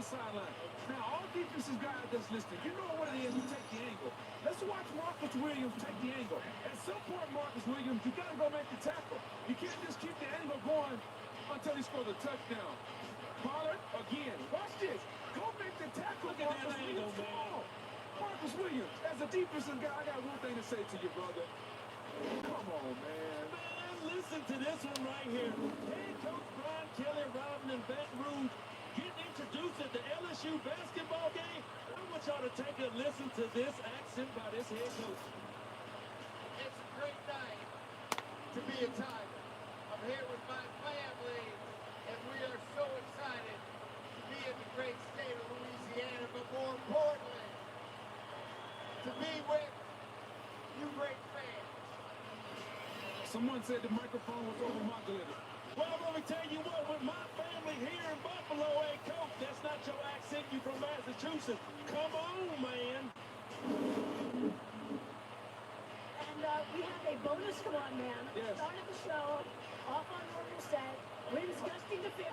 sideline. Now, all defensive guys that's listening, you know what it is. You take the angle. Let's watch Marcus Williams take the angle. At some point, Marcus Williams, you got to go make the tackle. You can't just keep the angle going until he scores a touchdown. Pollard, again, watch this. Go make the tackle. Look at that angle, man. Marcus Williams, as a defensive guy, I got one thing to say to you, brother. Come on, man. Listen to this one right here. Head coach Brian Kelly arriving in Baton Rouge, getting introduced at the LSU basketball game. I want y'all to take a listen to this accent by this head coach. It's a great night to be a Tiger. I'm here with my family, and we are so excited to be in the great state of Louisiana, but more importantly, to be with you great fans. Someone said the microphone was over my glitter. Well, let me tell you what, with my family here in Buffalo, hey, coach, that's not your accent. You from Massachusetts. Come on, man. And we have a bonus come on, man. Yes. Started the show off on normal set. Winds gusting to 50.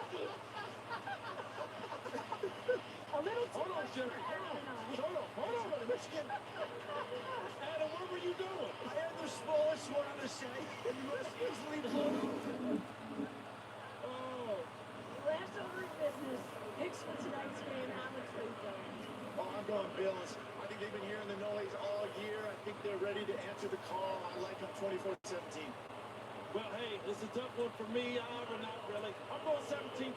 A little too Hold on, much for Jerry. Adam and I. Hold on. Michigan. Adam, what were you doing? I had the smallest one on the site, and you must easily blow. Oh. Last order of business. Picks for tonight's game. Alex, what are you doing? Oh, I'm going Bills. I think they've been hearing the noise all year. I think they're ready to answer the call. I like them 24-17. Well, hey, it's a tough one for me, however, not really. I'm going 17-14.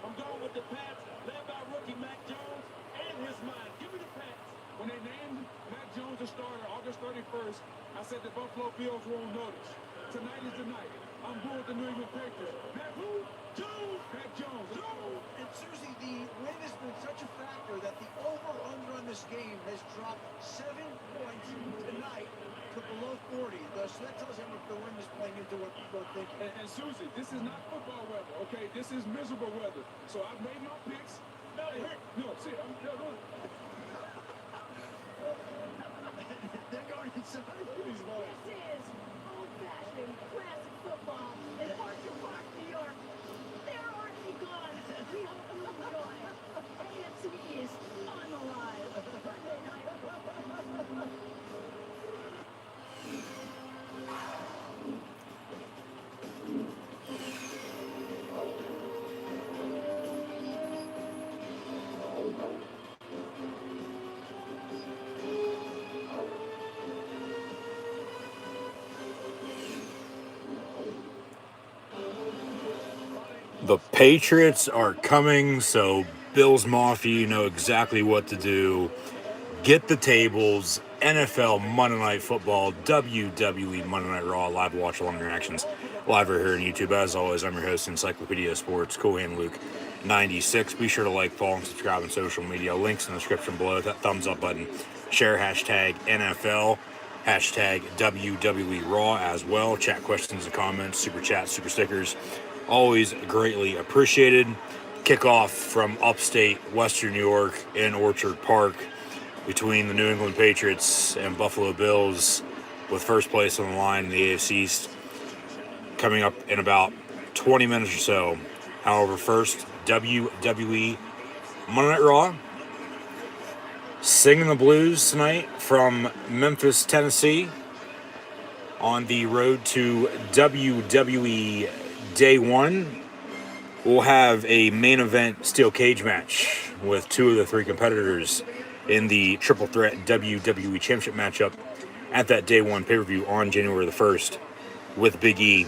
I'm going with the Pats, led by rookie Mac Jones and his mind. Give me the Pats. When they named Mac Jones the starter August 31st, I said the Buffalo Bills won't notice. Tonight is the night. I'm going with the New England Patriots. Mac who? Jones. Mac Jones. Jones. And Susie, the wind has been such a factor that the over-under on this game has dropped 7 points tonight to below 40. So that tells him if the wind is playing into what people are thinking. And Susie, this is not football weather, okay? This is miserable weather. So I've made my picks. No, see, They're going inside these balls. This is old-fashioned classic football in Orchard Park, New York. They're already gone. We hope you enjoy. AFC East on the line. Monday night football. The Patriots are coming, so Bills Mafia, you know exactly what to do. Get the tables, NFL Monday Night Football, WWE Monday Night Raw, live watch along reactions, live right here on YouTube. As always, I'm your host, Encyclopedia Sports, Cohan Luke 96. Be sure to like, follow, and subscribe on social media. Links in the description below. Hit that thumbs up button. Share hashtag NFL, hashtag WWE Raw as well. Chat questions and comments, super chats, super stickers. Always greatly appreciated. Kickoff from upstate Western New York in Orchard Park between the New England Patriots and Buffalo Bills, with first place on the line in the AFC East coming up in about 20 minutes or so. However, first, WWE Monday Night Raw. Singing the blues tonight from Memphis, Tennessee, on the road to WWE Day 1. We'll have a main event steel cage match with two of the three competitors in the triple threat WWE Championship matchup at that Day 1 pay-per-view on January the 1st with Big E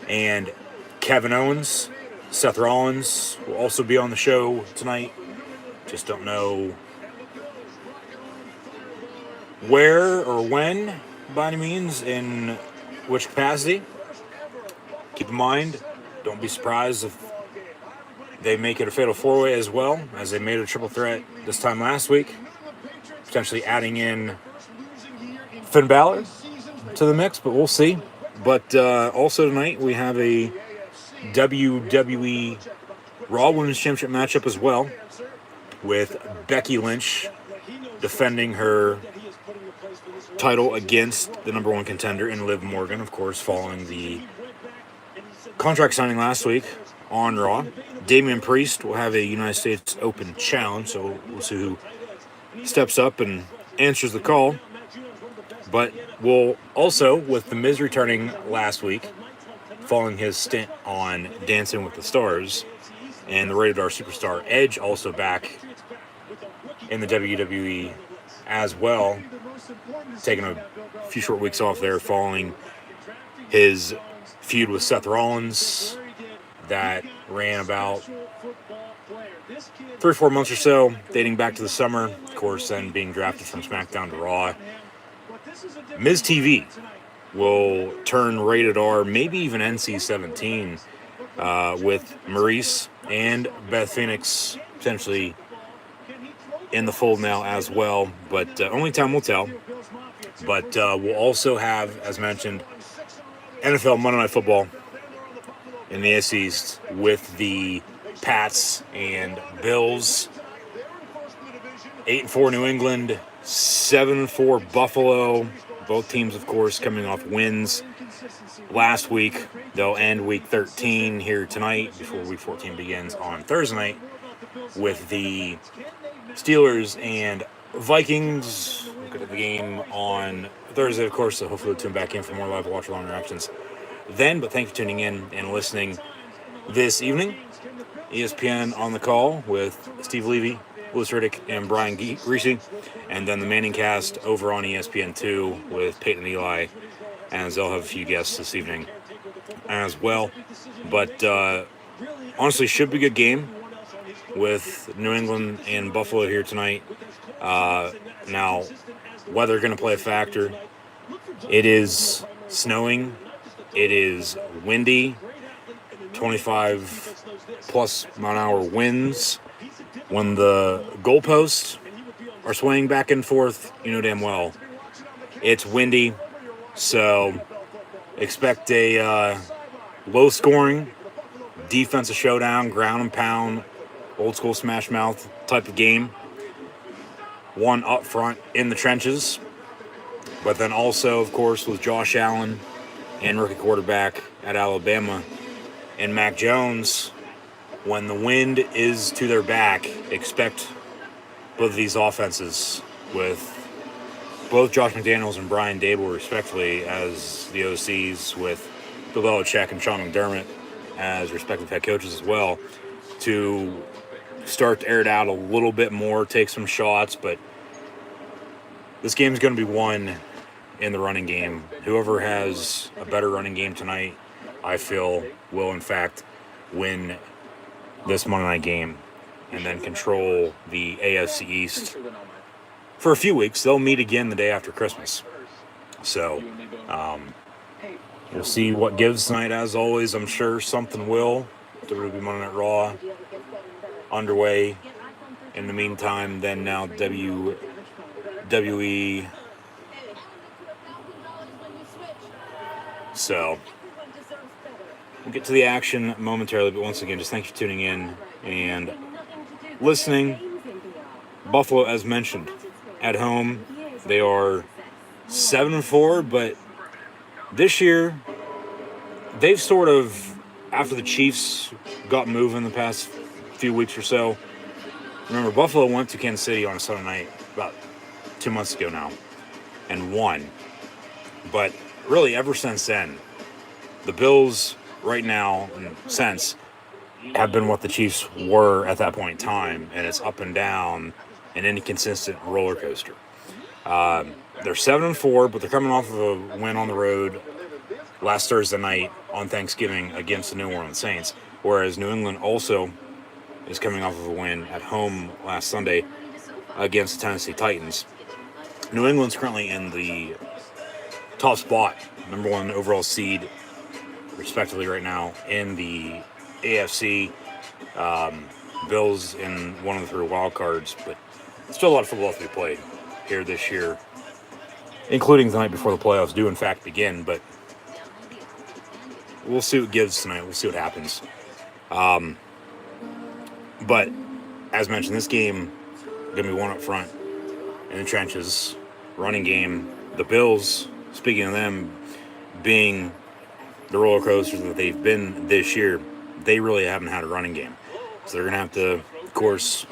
and Kevin Owens. Seth Rollins will also be on the show tonight. Just don't know where or when, by any means, in which capacity. Keep in mind, don't be surprised if they make it a fatal four-way as well, as they made a triple threat this time last week, potentially adding in Finn Balor to the mix, but we'll see. But also tonight we have a WWE Raw Women's Championship matchup as well, with Becky Lynch defending her title against the number one contender in Liv Morgan, of course, following the contract signing last week on Raw. Damian Priest will have a United States Open challenge, so we'll see who steps up and answers the call. But we'll also, with The Miz returning last week, following his stint on Dancing with the Stars, and the Rated R Superstar Edge also back in the WWE as well, taking a few short weeks off there following his feud with Seth Rollins that ran about 3 or 4 months or so, dating back to the summer, of course, then being drafted from SmackDown to Raw. Miz TV will turn Rated R, maybe even NC-17, with Maurice and Beth Phoenix potentially in the fold now as well, but only time will tell. But we'll also have, as mentioned, NFL Monday Night Football in the AFC East with the Pats and Bills. 8-4 New England, 7-4 Buffalo. Both teams, of course, coming off wins last week. They'll end Week 13 here tonight before Week 14 begins on Thursday night with the Steelers and Vikings. Look at the game on Thursday, of course, so hopefully we'll tune back in for more live watch-along reactions then. But thank you for tuning in and listening this evening. ESPN on the call with Steve Levy, Louis Riddick, and Brian Greasy. And then the Manning cast over on ESPN2 with Peyton and Eli. And they'll have a few guests this evening as well. But honestly, should be a good game with New England and Buffalo here tonight. Now, weather going to play a factor. It is snowing. It is windy. 25-plus mile-an-hour winds. When the goalposts are swaying back and forth, you know damn well it's windy. So expect a low-scoring defensive showdown, ground and pound, old-school smash mouth type of game. One up front in the trenches, but then also, of course, with Josh Allen and rookie quarterback at Alabama and Mac Jones, when the wind is to their back, expect both of these offenses with both Josh McDaniels and Brian Dable, respectively, as the OCs, with Bill Belichick and Sean McDermott as respective head coaches as well, to start to air it out a little bit more, take some shots. But this game is going to be won in the running game. Whoever has a better running game tonight, I feel, will in fact win this Monday night game and then control the AFC East for a few weeks. They'll meet again the day after Christmas. So we'll see what gives tonight. As always, I'm sure something will. WWE Monday Night Raw underway. In the meantime, then now WWE. So we'll get to the action momentarily, but once again, just thanks for tuning in and listening. Buffalo, as mentioned, at home, they are 7-4, but this year, they've sort of, after the Chiefs got moving the past few weeks or so, remember, Buffalo went to Kansas City on a Sunday night about 2 months ago now and won. But really, ever since then, the Bills right now, in a sense, have been what the Chiefs were at that point in time, and it's up and down, an inconsistent roller coaster. They're 7-4, but they're coming off of a win on the road last Thursday night on Thanksgiving against the New Orleans Saints, whereas New England also is coming off of a win at home last Sunday against the Tennessee Titans. New England's currently in the top spot, number 1 overall seed, respectively, right now in the AFC. Bills in one of the 3 wild cards, but still a lot of football to be played here this year, including the night before the playoffs do in fact begin. But we'll see what gives tonight. We'll see what happens. But as mentioned, this game going to be one up front in the trenches, running game. The Bills, speaking of them being the roller coasters that they've been this year, they really haven't had a running game. So they're going to have to, of course,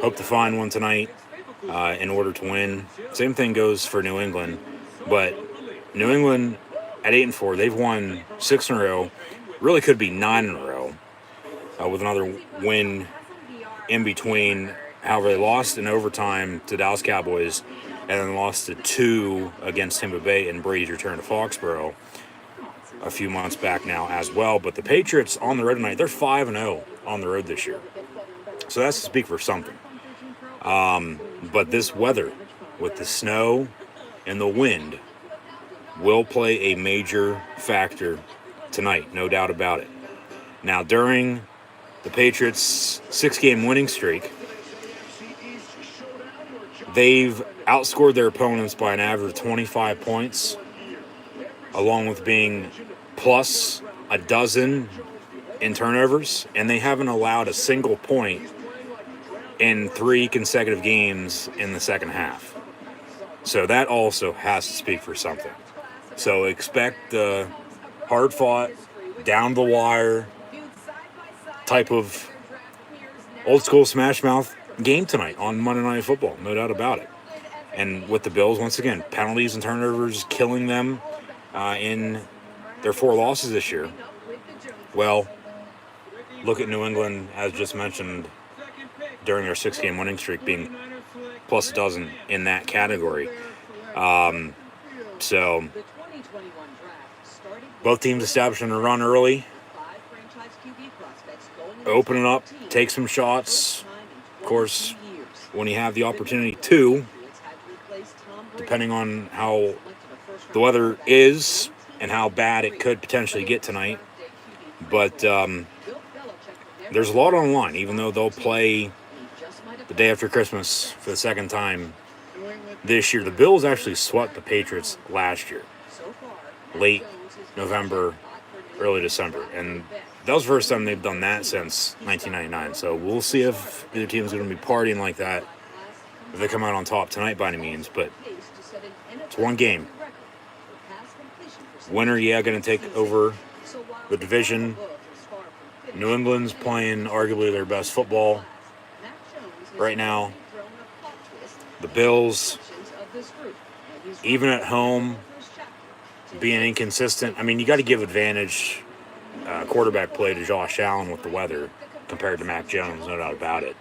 hope to find one tonight in order to win. Same thing goes for New England. But New England at 8-4, they've won 6 in a row. Really could be 9 in a row with another win in between. However, they lost in overtime to Dallas Cowboys and then lost to 2 against Tampa Bay and Brady's return to Foxborough a few months back now as well. But the Patriots on the road tonight, they're 5-0 on the road this year. So that's to speak for something. But this weather with the snow and the wind will play a major factor tonight, no doubt about it. Now, during the Patriots' 6-game winning streak, they've outscored their opponents by an average of 25 points, along with being plus a dozen in turnovers, and they haven't allowed a single point in 3 consecutive games in the second half. So that also has to speak for something. So expect the hard-fought, down-the-wire type of old-school smash-mouth game tonight on Monday Night Football, no doubt about it. And with the Bills, once again, penalties and turnovers killing them in their 4 losses this year. Well, look at New England, as just mentioned, during their 6-game winning streak, being plus a dozen in that category. So both teams establishing a run early, open it up, take some shots. Of course, when you have the opportunity to, depending on how the weather is and how bad it could potentially get tonight. But there's a lot on the line, even though they'll play the day after Christmas for the second time this year. The Bills actually swept the Patriots last year, late November, early December. And that was the first time they've done that since 1999. So we'll see if either team is going to be partying like that, if they come out on top tonight by any means. But it's one game. Winner, going to take over the division. New England's playing arguably their best football right now. The Bills, even at home, being inconsistent. I mean, you got to give advantage quarterback play to Josh Allen with the weather compared to Mac Jones, no doubt about it.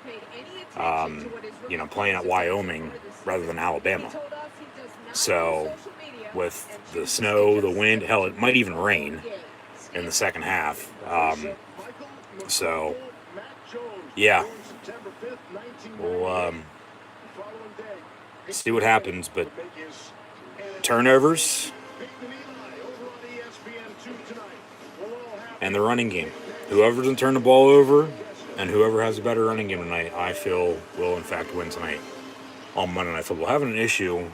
Playing at Wyoming rather than Alabama. So with the snow, the wind, hell, it might even rain in the second half. We'll see what happens, but turnovers and the running game. Whoever doesn't turn the ball over and whoever has a better running game tonight, I feel will in fact win tonight on Monday Night Football. Having an issue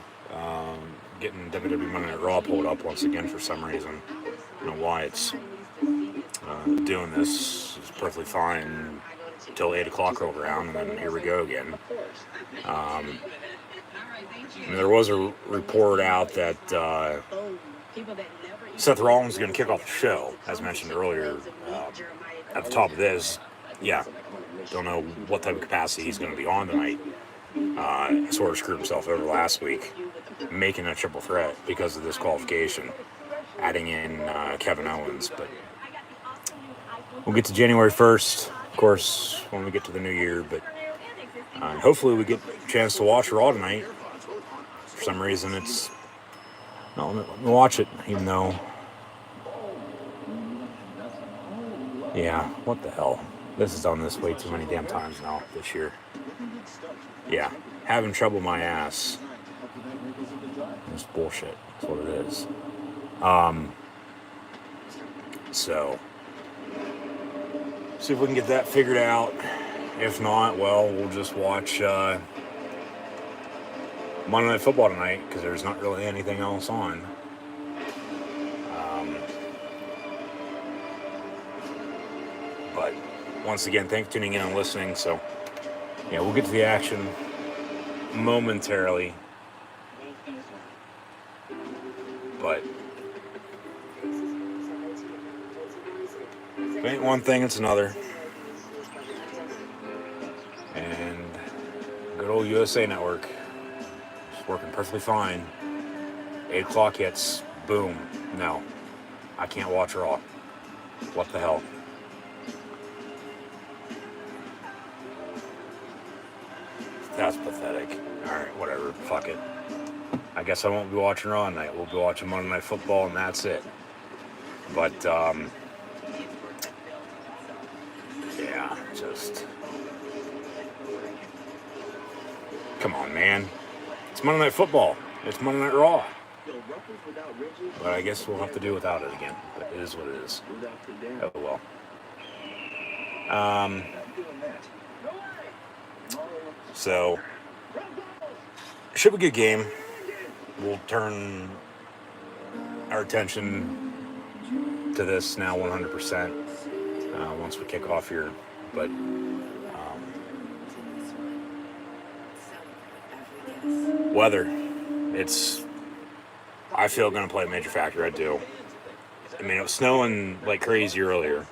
getting WWE Monday Night Raw pulled up once again for some reason. I don't know why it's doing this. It's perfectly fine until 8 o'clock rolled around, and then here we go again. There was a report out that Seth Rollins is going to kick off the show, as mentioned earlier at the top of this. Yeah, don't know what type of capacity he's going to be on tonight. Sort of screwed himself over last week, making a triple threat because of this qualification, adding in Kevin Owens. But we'll get to January 1st, of course, when we get to the new year. But hopefully we get a chance to watch Raw tonight. For some reason, it's... No, let me watch it, even though... Yeah, what the hell? This has done this way too many damn times now this year. Yeah, having trouble my ass. It's bullshit. That's what it is. So, see if we can get that figured out. If not, well, we'll just watch Monday Night Football tonight, because there's not really anything else on. But once again, thanks for tuning in and listening. So, yeah, we'll get to the action momentarily. But if it ain't one thing, it's another. Good old USA Network. It's working perfectly fine. 8 o'clock hits. Boom. No. I can't watch Raw. What the hell? That's pathetic. Alright, whatever. Fuck it. I guess I won't be watching Raw tonight. We'll be watching Monday Night Football, and that's it. But, yeah, just... Come on, man. It's Monday Night Football. It's Monday Night Raw. But I guess we'll have to do without it again. But it is what it is. Oh, well. So, should be a good game. We'll turn our attention to this now 100% once we kick off here. But weather, I feel going to play a major factor. I do. I mean, it was snowing like crazy earlier.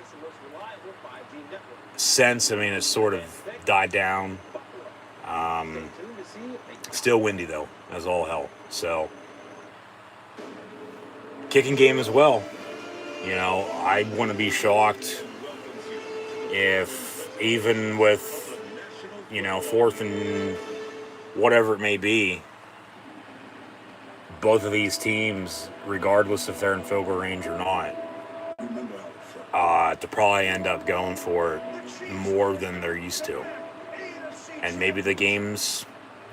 Since, it's sort of died down. Still windy though, as all hell. So, kicking game as well. I wouldn't be shocked if even with, 4th and whatever it may be, both of these teams, regardless if they're in field goal range or not, to probably end up going for it more than they're used to. And maybe the game's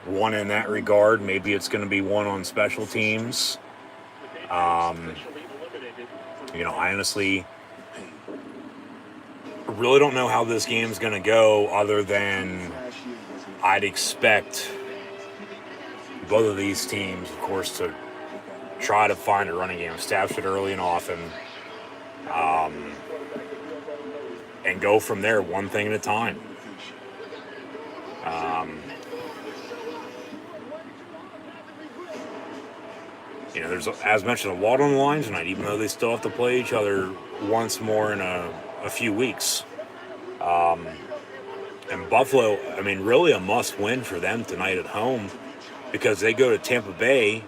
one in that regard. Maybe it's going to be one on special teams. I honestly really don't know how this game's going to go, other than I'd expect both of these teams, of course, to try to find a running game, establish it early and often, and go from there, one thing at a time. There's, as mentioned, a lot on the line tonight, even though they still have to play each other once more in a few weeks. And Buffalo, really a must-win for them tonight at home, because they go to Tampa Bay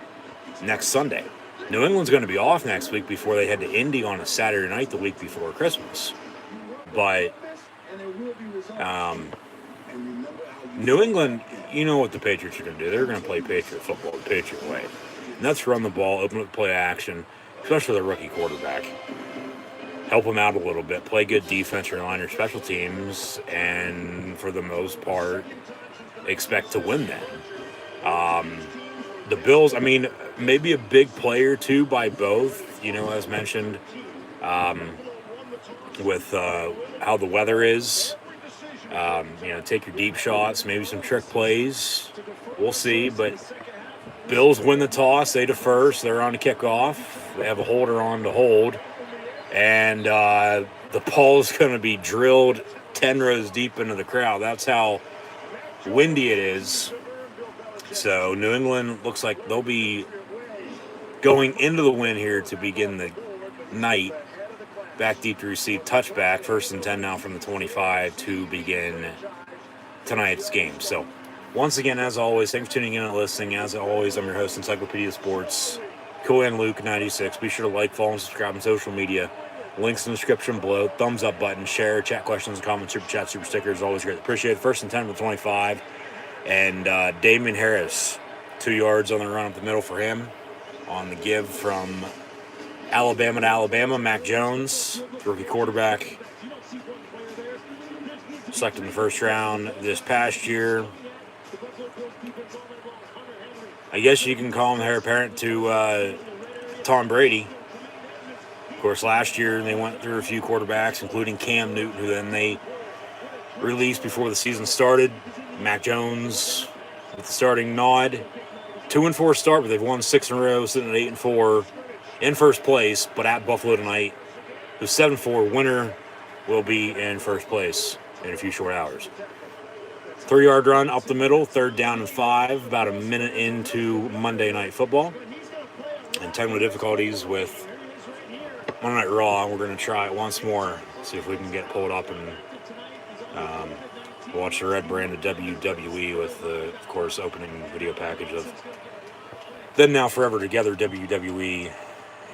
next Sunday. New England's going to be off next week before they head to Indy on a Saturday night the week before Christmas. But New England, you know what the Patriots are going to do. They're going to play Patriot football the Patriot way. And that's run the ball, open up play action, especially their rookie quarterback. Help them out a little bit, play good defense, rely on your special teams, and for the most part, expect to win them. The Bills, maybe a big player too by both, as mentioned, with how the weather is. Take your deep shots, maybe some trick plays. We'll see, but Bills win the toss, they defer, so they're on to kick off. They have a holder on to hold. And the ball is going to be drilled 10 rows deep into the crowd. That's how windy it is. So New England looks like they'll be going into the win here to begin the night. Back deep to receive touchback. 1st and 10 now from the 25 to begin tonight's game. So once again, as always, thanks for tuning in and listening. As always, I'm your host, Encyclopedia Sports, Cohen Luke 96. Be sure to like, follow, and subscribe on social media. Links in the description below. Thumbs up button, share, chat questions, comments, super chat, super stickers. Always great. Appreciate it. 1st and 10 from the 25. And Damian Harris, 2 yards on the run up the middle for him. On the give from Alabama to Alabama, Mac Jones, rookie quarterback, selected in the 1st round this past year. I guess you can call him the heir apparent to Tom Brady. Of course, last year they went through a few quarterbacks, including Cam Newton, who then they released before the season started. Mac Jones with the starting nod. 2-4 start, but they've won 6 in a row, sitting at 8-4 in 1st place, but at Buffalo tonight. The 7-4 winner will be in 1st place in a few short hours. 3-yard run up the middle, 3rd down and 5, about a minute into Monday Night Football. And technical difficulties with Monday Night Raw. We're going to try it once more, see if we can get pulled up and Watch the red brand of WWE with the, of course, opening video package of Then Now Forever Together WWE.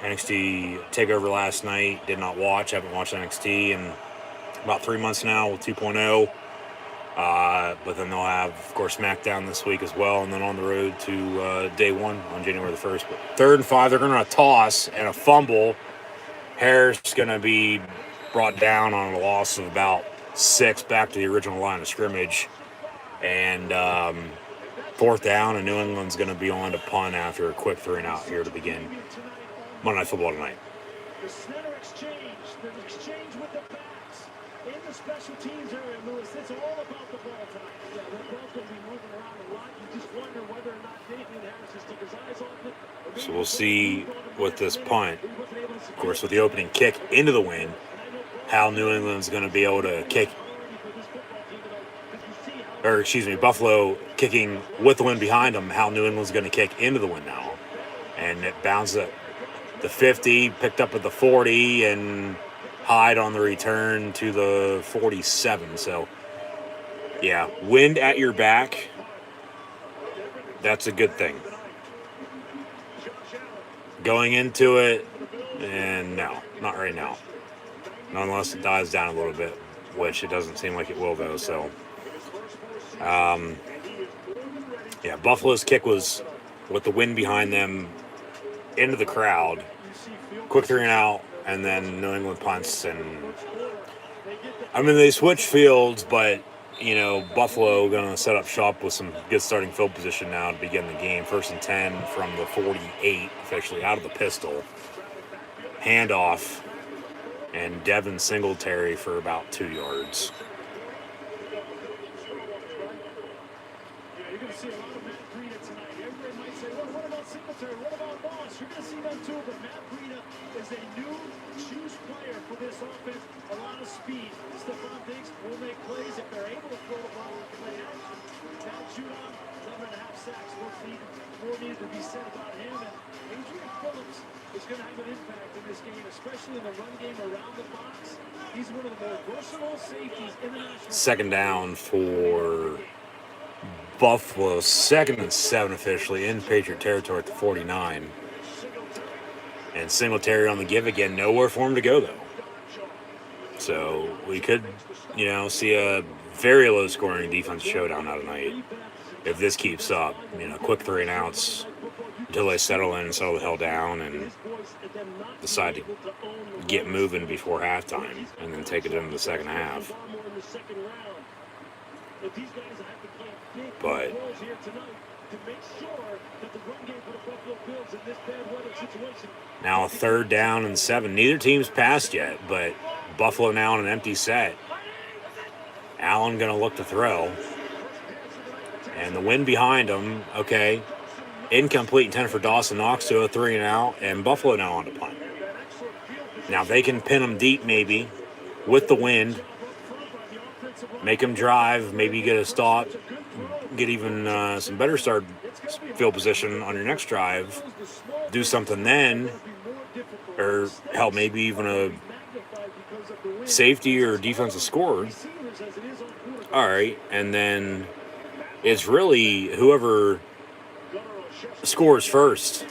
NXT TakeOver last night. Did not watch. Haven't watched NXT in about 3 months now with 2.0. But then they'll have, of course, SmackDown this week as well, and then on the road to day one on January the 1st. But 3rd and 5, they're going to toss and a fumble. Harris going to be brought down on a loss of about 6 back to the original line of scrimmage. And 4th down, and New England's going to be on to punt after a quick 3-and-out here to begin Monday Night Football tonight. The center exchange, the exchange with the backs in the special teams area, Lewis. It's all about the ball tonight. Yeah, that ball's going to be moving around a lot. You just wonder whether or not Nathan Harris has took his eyes off it. So we'll see with this punt, of course, with the opening kick into the wind, how New England's going to be able to kick, or excuse me, Buffalo kicking with the wind behind them, how New England's going to kick into the wind now. And it bounced at the 50, picked up at the 40, and Hyde on the return to the 47. So, yeah, wind at your back, that's a good thing. Going into it, and no, not right now. Not unless it dies down a little bit, which it doesn't seem like it will, though. So, yeah, Buffalo's kick was with the wind behind them into the crowd. Quick 3-and-out, and then New England punts. And I mean, they switched fields, but you know, Buffalo going to set up shop with some good starting field position now to begin the game. 1st and 10 from the 48, officially out of the pistol. Handoff, and Devin Singletary for about 2 yards. Yeah, you're going to see a lot of Matt Breida tonight. Everybody might say, well, what about Singletary? What about Moss? You're going to see them too, but Matt Breida is a new choose player for this offense. A lot of speed. Stephon Diggs will make plays if they're able to throw the ball and play action. Now Judon, 11.5 sacks. More needed to be said about him. And Adrian Phillips is going to have an impact in this game, especially in the run game around the box. He's one of the more versatile safeties in the national. 2nd down for Buffalo. 2nd and 7 officially in Patriot territory at the 49. And Singletary on the give again. Nowhere for him to go, though. So we could, you know, see a very low-scoring defensive showdown out tonight if this keeps up. You know, quick 3-and-outs until they settle in and settle the hell down and decide to get moving before halftime and then take it into the second half. But now 3rd down and 7. Neither team's passed yet, but Buffalo now on an empty set. Allen going to look to throw. And the wind behind him, okay. Incomplete intent for Dawson Knox to a 3-and-out, and Buffalo now on to punt. Now they can pin them deep maybe with the wind. Make them drive, maybe get a stop, get even some better start field position on your next drive. Do something then, or hell, maybe even a safety or defensive score. All right, and then it's really whoever scores first.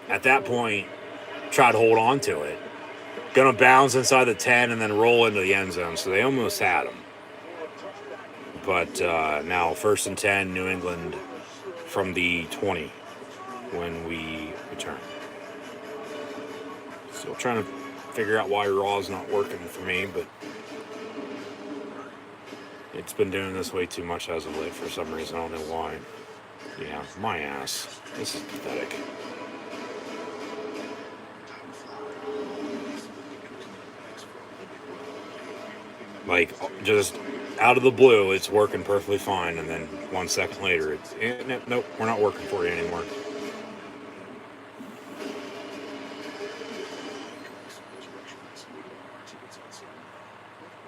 At that point, try to hold on to it. Going to bounce inside the 10 and then roll into the end zone. So they almost had him. But now 1st and 10, New England from the 20 when we return. Still trying to figure out why Raw's not working for me, but it's been doing this way too much as of late for some reason. I don't know why. Yeah, my ass. This is pathetic. Like, just out of the blue, it's working perfectly fine, and then 1 second later, it's, nope, we're not working for you anymore.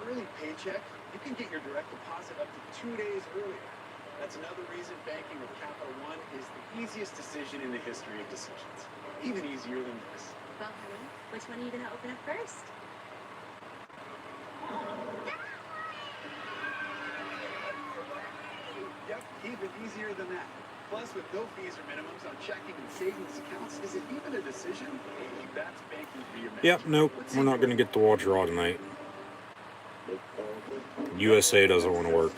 Early paycheck, you can get your direct deposit up to 2 days earlier. That's another reason banking with Capital One is the easiest decision in the history of decisions. Even easier than this. Well, honey, which one are you going to open up first? Even easier than that. Plus, with no fees or minimums on checking and savings accounts, is it even a decision? That's banking for your Yep, nope, we're not going to get to watch Raw tonight. USA doesn't want to work.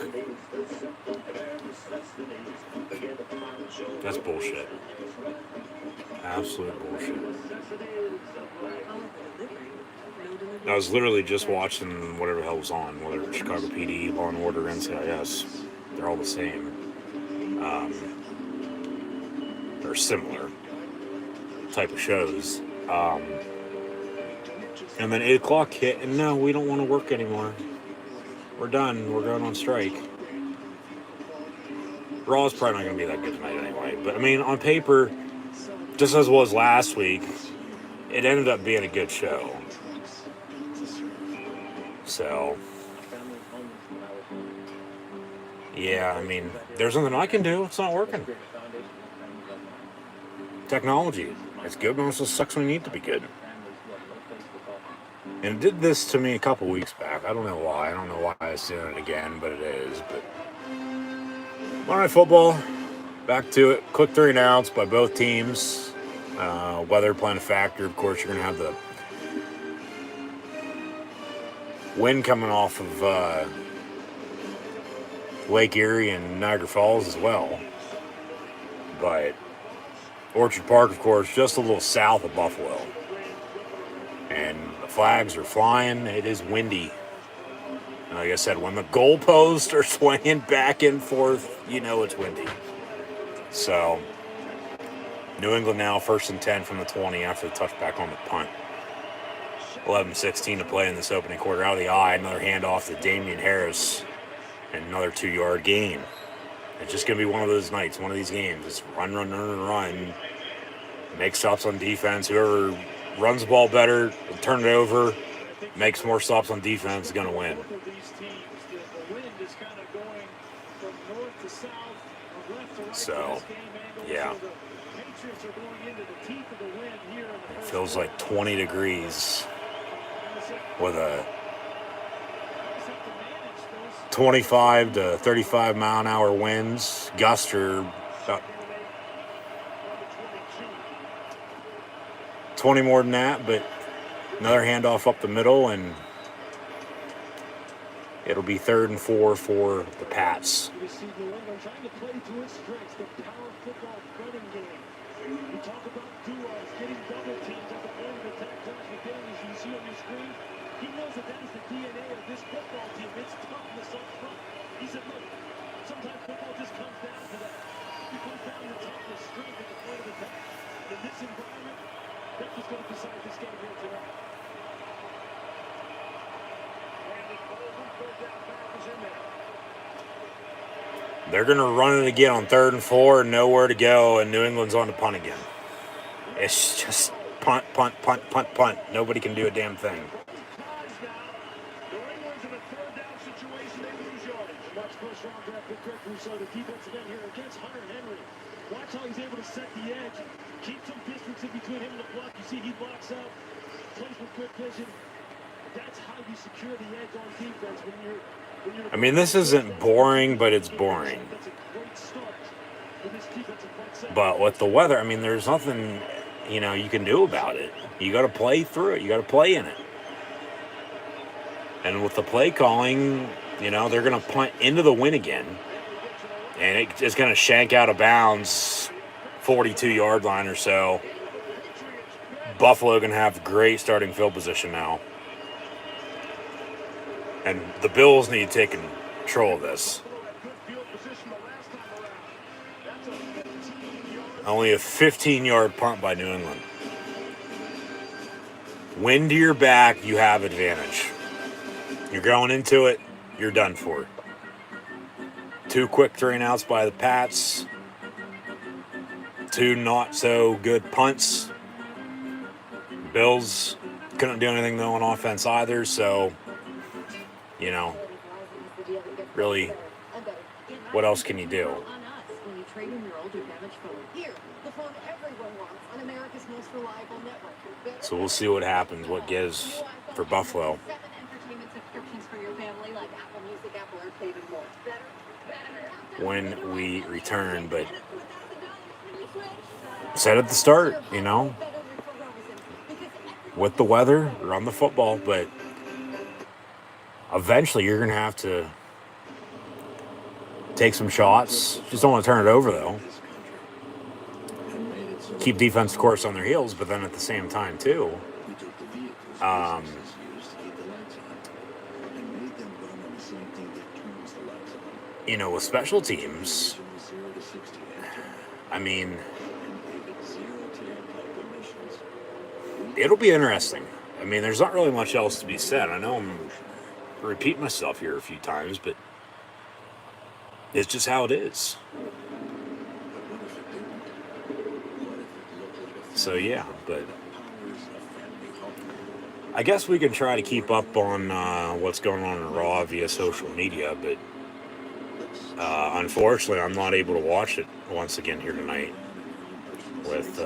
That's bullshit. Absolute bullshit. I was literally just watching whatever the hell was on, whether Chicago PD, Law and Order, NCIS. They're all the same. They're similar type of shows. And then 8 o'clock hit, and no, we don't want to work anymore. We're done. We're going on strike. Raw's probably not going to be that good tonight anyway. But, I mean, on paper, just as it was last week, it ended up being a good show. So, yeah, I mean, there's nothing I can do. It's not working. Technology. It's good, but it also sucks when you need to be good. And it did this to me a couple weeks back. I don't know why. I don't know why it's doing it again, but it is. But Monday Night Football, back to it. Quick 3 and outs by both teams. Weather playing a factor. Of course, you're going to have the wind coming off of Lake Erie and Niagara Falls as well. But Orchard Park, of course, just a little south of Buffalo. And the flags are flying. It is windy. And like I said, when the goalposts are swaying back and forth, you know it's windy. So, New England now 1st and 10 from the 20 after the touchback on the punt. 11:16 to play in this opening quarter. Out of the eye, another handoff to Damian Harris. And another 2-yard gain. It's just going to be one of those nights, one of these games. It's run, run, run, run, run. Make stops on defense. Whoever runs the ball better, turn it over, makes more stops on defense, is going to win. So, yeah. It feels like 20 degrees with a 25 to 35 mile an hour winds. Gusts are about 20 more than that, but another handoff up the middle, and it'll be 3rd and 4 for the Pats. You see New England trying to play to its strengths, the power football running game. We talk about duos, getting double teams at the point of attack. Josh McDaniels, you see on your screen, he knows that is the DNA of this football team. It's toughness up front. He said, look, sometimes football just comes down to that. It comes down to toughness, strength at the point of attack. In this environment, that's what's going to decide this game here tonight. They're going to run it again on 3rd and 4, nowhere to go, and New England's on the punt again. It's just punt, punt, punt, punt, punt. Nobody can do a damn thing. Watch how he's able to set the edge, keep some distance in between him and the block. You see he blocks out, plays with good vision. That's how you secure the edge on defense when you're I mean, this isn't boring, but it's boring. But with the weather, I mean, there's nothing, you can do about it. You got to play through it. You got to play in it. And with the play calling, they're going to punt into the wind again. And it's going to shank out of bounds 42-yard line or so. Buffalo going to have great starting field position now. And the Bills need to take control of this. Only a 15-yard punt by New England. Wind to your back, you have advantage. You're going into it, you're done for. 2 quick 3 and outs by the Pats. 2 not so good punts. Bills couldn't do anything though on offense either, so really, what else can you do? So we'll see what happens, what gives for Buffalo. when we return. But said at the start, with the weather, run the football, but eventually you're going to have to take some shots. Just don't want to turn it over, though. Keep defense, of course, on their heels, but then at the same time, too, with special teams, I mean, it'll be interesting. I mean, there's not really much else to be said. I know I'm repeating myself here a few times, but it's just how it is. So, yeah, but I guess we can try to keep up on what's going on in Raw via social media, but unfortunately, I'm not able to watch it once again here tonight. With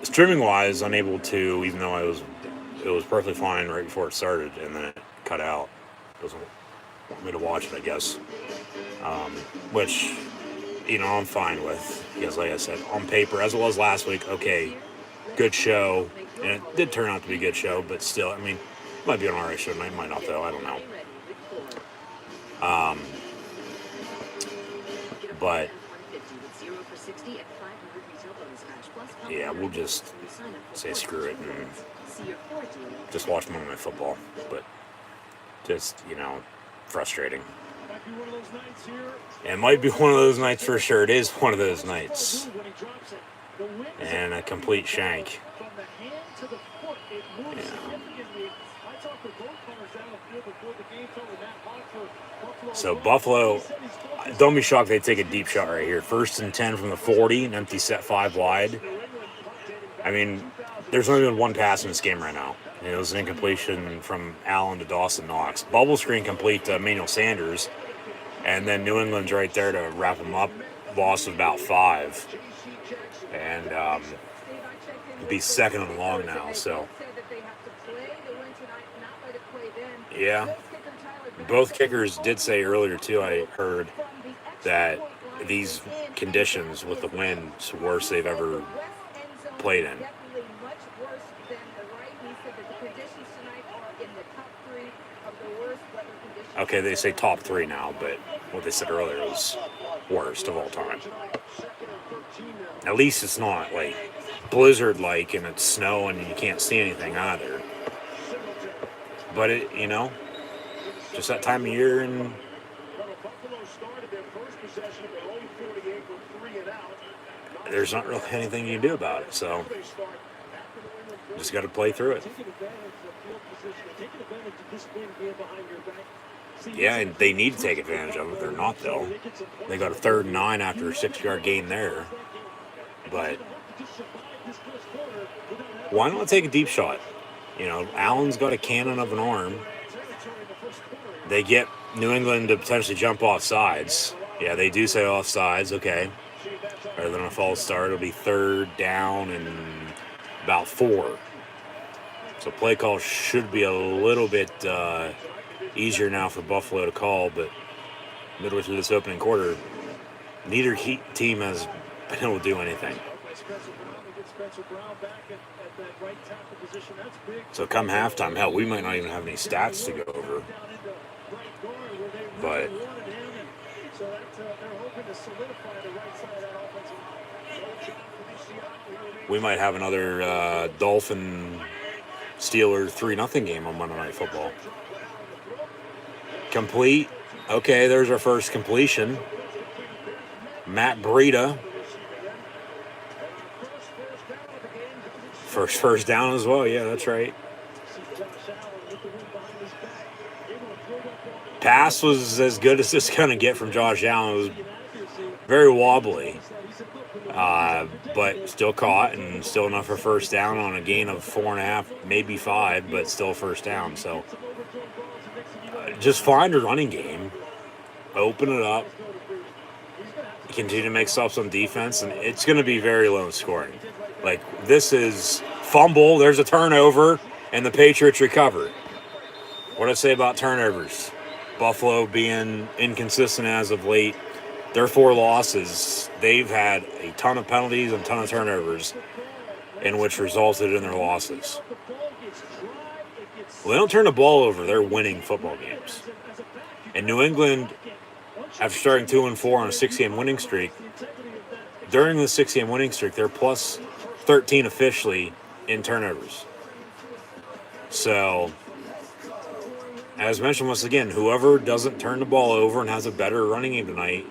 streaming-wise, unable to, even though it was perfectly fine right before it started, and then it cut out. Doesn't want me to watch it, I guess. Which, I'm fine with, because like I said, on paper, as it was last week, okay, good show, and it did turn out to be a good show, but still, I mean, it might be an alright show tonight, might not though, I don't know. But yeah, we'll just say screw it and just watch Monday Night Football. But just, frustrating. It might be one of those nights for sure. It is one of those nights. And a complete shank. Yeah. So Buffalo, don't be shocked they take a deep shot right here. 1st and 10 from the 40, an empty set 5 wide. I mean, there's only been one pass in this game right now. And it was an incompletion from Allen to Dawson Knox. Bubble screen complete to Emmanuel Sanders. And then New England's right there to wrap them up. Loss of about 5. And be second and long now. So, yeah. Both kickers did say earlier, too, I heard, that these conditions with the wind is the worst they've ever played in. Okay, they say top 3 now, but what they said earlier was worst of all time. At least it's not like blizzard-like and it's snow and you can't see anything either. But it, just that time of year, and there's not really anything you can do about it. So just got to play through it. Yeah, and they need to take advantage of it. They're not, though. They got a 3rd and 9 after a 6-yard gain there. But why not take a deep shot? Allen's got a cannon of an arm. They get New England to potentially jump off sides. Yeah, they do say off sides. Okay. Rather than a false start, it'll be 3rd down and about 4. So play call should be a little bit easier now for Buffalo to call, but midway through this opening quarter, neither team has been able to do anything. So come halftime, hell, we might not even have any stats to go over. But we might have another Dolphin Steelers 3-0 game on Monday Night Football. Complete. Okay, there's our first completion. Matt Breida. First down as well. Yeah, that's right. Pass was as good as it's going to get from Josh Allen. It was very wobbly. But still caught and still enough for first down on a gain of 4.5, maybe 5, but still first down. So just find a running game, open it up, continue to make stops on defense, and it's going to be very low scoring. Like, this is fumble, there's a turnover, and the Patriots recover. What do I say about turnovers? Buffalo being inconsistent as of late. Their 4 losses, they've had a ton of penalties and a ton of turnovers, in which resulted in their losses. Well, they don't turn the ball over, they're winning football games. And New England, after starting 2-4 on a 6-game winning streak, during the 6-game winning streak, they're plus 13 officially in turnovers. So, as mentioned once again, whoever doesn't turn the ball over and has a better running game tonight,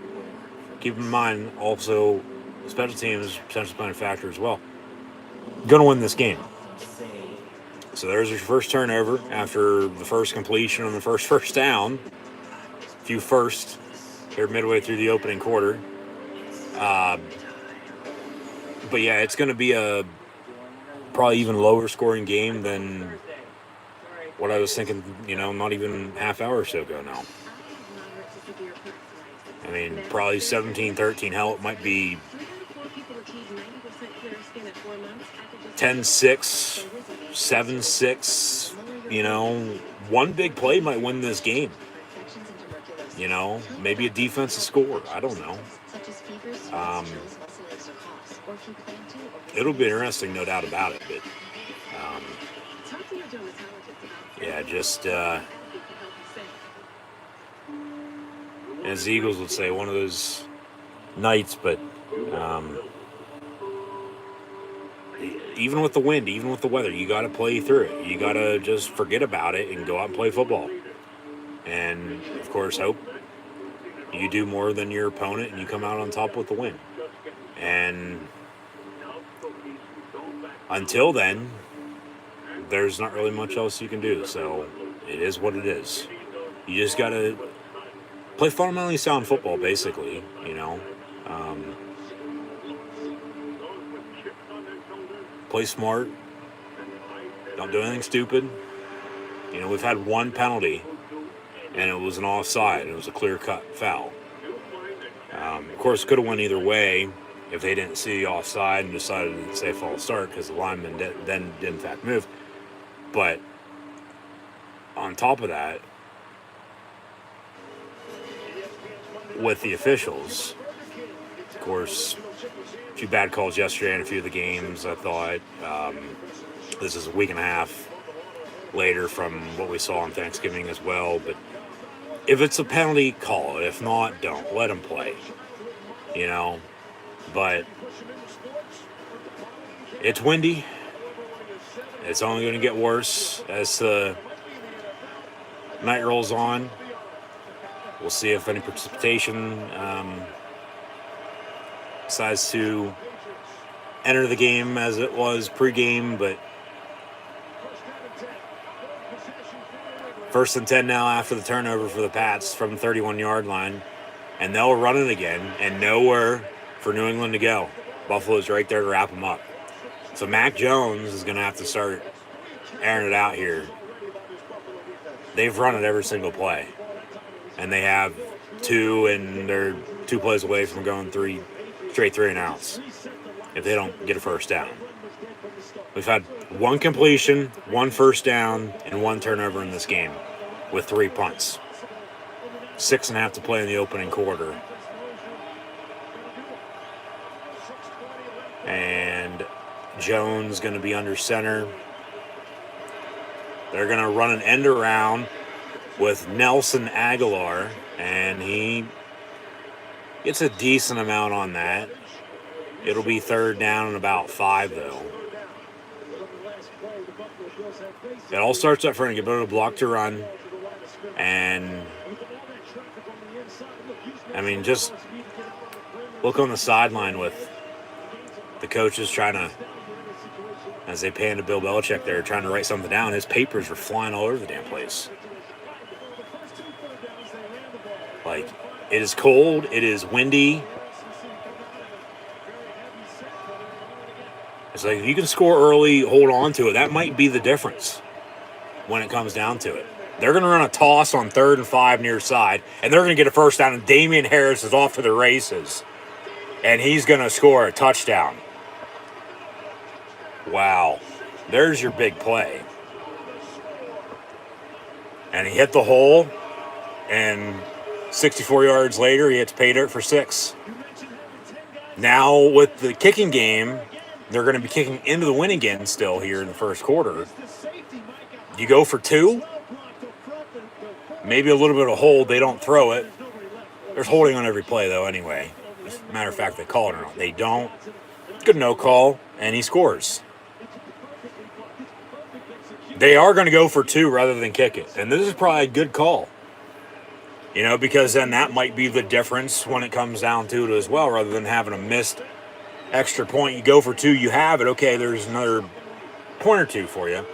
keep in mind also special teams potentially playing a factor as well. Going to win this game. So there's your first turnover after the first completion on the first down. A few firsts here midway through the opening quarter. But yeah, it's going to be a probably even lower scoring game than what I was thinking, not even half hour or so ago now. I mean, probably 17-13. Hell, it might be 10-6, 7-6. One big play might win this game. Maybe a defensive score. I don't know. It'll be interesting, no doubt about it. But yeah, just as the Eagles would say, one of those nights. But even with the wind, even with the weather, you got to play through it. You got to just forget about it and go out and play football. And, of course, hope you do more than your opponent and you come out on top with the win. And until then, there's not really much else you can do. So it is what it is. You just got to play fundamentally sound football, basically, Play smart. Don't do anything stupid. We've had one penalty, and it was an offside. It was a clear-cut foul. Of course, it could have went either way if they didn't see the offside and decided to say false start because the lineman then did, in fact, move. But on top of that, with the officials, of course, a few bad calls yesterday in a few of the games, I thought. This is a week and a half later from what we saw on Thanksgiving as well. But if it's a penalty, call it. If not, don't. Let them play. But it's windy. It's only going to get worse as the night rolls on. We'll see if any precipitation decides to enter the game as it was pregame, but 1st and 10 now after the turnover for the Pats from the 31-yard line, and they'll run it again, and nowhere for New England to go. Buffalo's right there to wrap them up. So Mac Jones is going to have to start airing it out here. They've run it every single play, and they have 2, and they're 2 plays away from going 3 straight 3-and-outs if they don't get a first down. We've had 1 completion, 1 first down, and 1 turnover in this game with 3 punts. 6.5 to play in the opening quarter. And Jones going to be under center. They're going to run an end around with Nelson Aguilar, and he gets a decent amount on that. It'll be 3rd down and about 5, though. It all starts up front. You get better to block to run. And, just look on the sideline with the coaches trying to, as they pan to Bill Belichick there, trying to write something down. His papers are flying all over the damn place. It is cold. It is windy. It's like if you can score early, hold on to it. That might be the difference when it comes down to it. They're going to run a toss on 3rd and 5 near side, and they're going to get a first down, and Damian Harris is off to the races, and he's going to score a touchdown. Wow. There's your big play. And he hit the hole, And 64 yards later, he hits pay dirt for 6. Now, with the kicking game, they're going to be kicking into the win again still here in the first quarter. You go for 2, maybe a little bit of a hold. They don't throw it. There's holding on every play, though, anyway. As a matter of fact, they call it or not. They don't. Good no call, and he scores. They are going to go for 2 rather than kick it. And this is probably a good call. Because then that might be the difference when it comes down to it as well, rather than having a missed extra point. You go for 2, you have it. Okay, there's another point or 2 for you.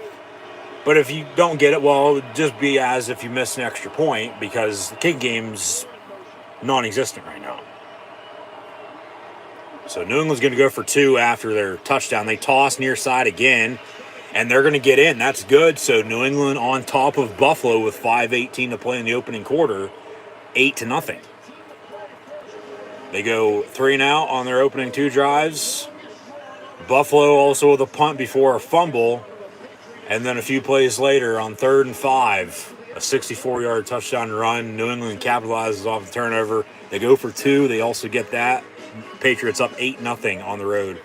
But if you don't get it, well, it would just be as if you missed an extra point because the kicking game's non-existent right now. So New England's going to go for 2 after their touchdown. They toss near side again, and they're going to get in. That's good. So New England on top of Buffalo with 5:18 to play in the opening quarter, 8-0. They go 3 and out on their opening 2 drives. Buffalo also with a punt before a fumble. And then a few plays later on 3rd and 5, a 64-yard touchdown run. New England capitalizes off the turnover. They go for 2. They also get that. Patriots up 8-0 on the road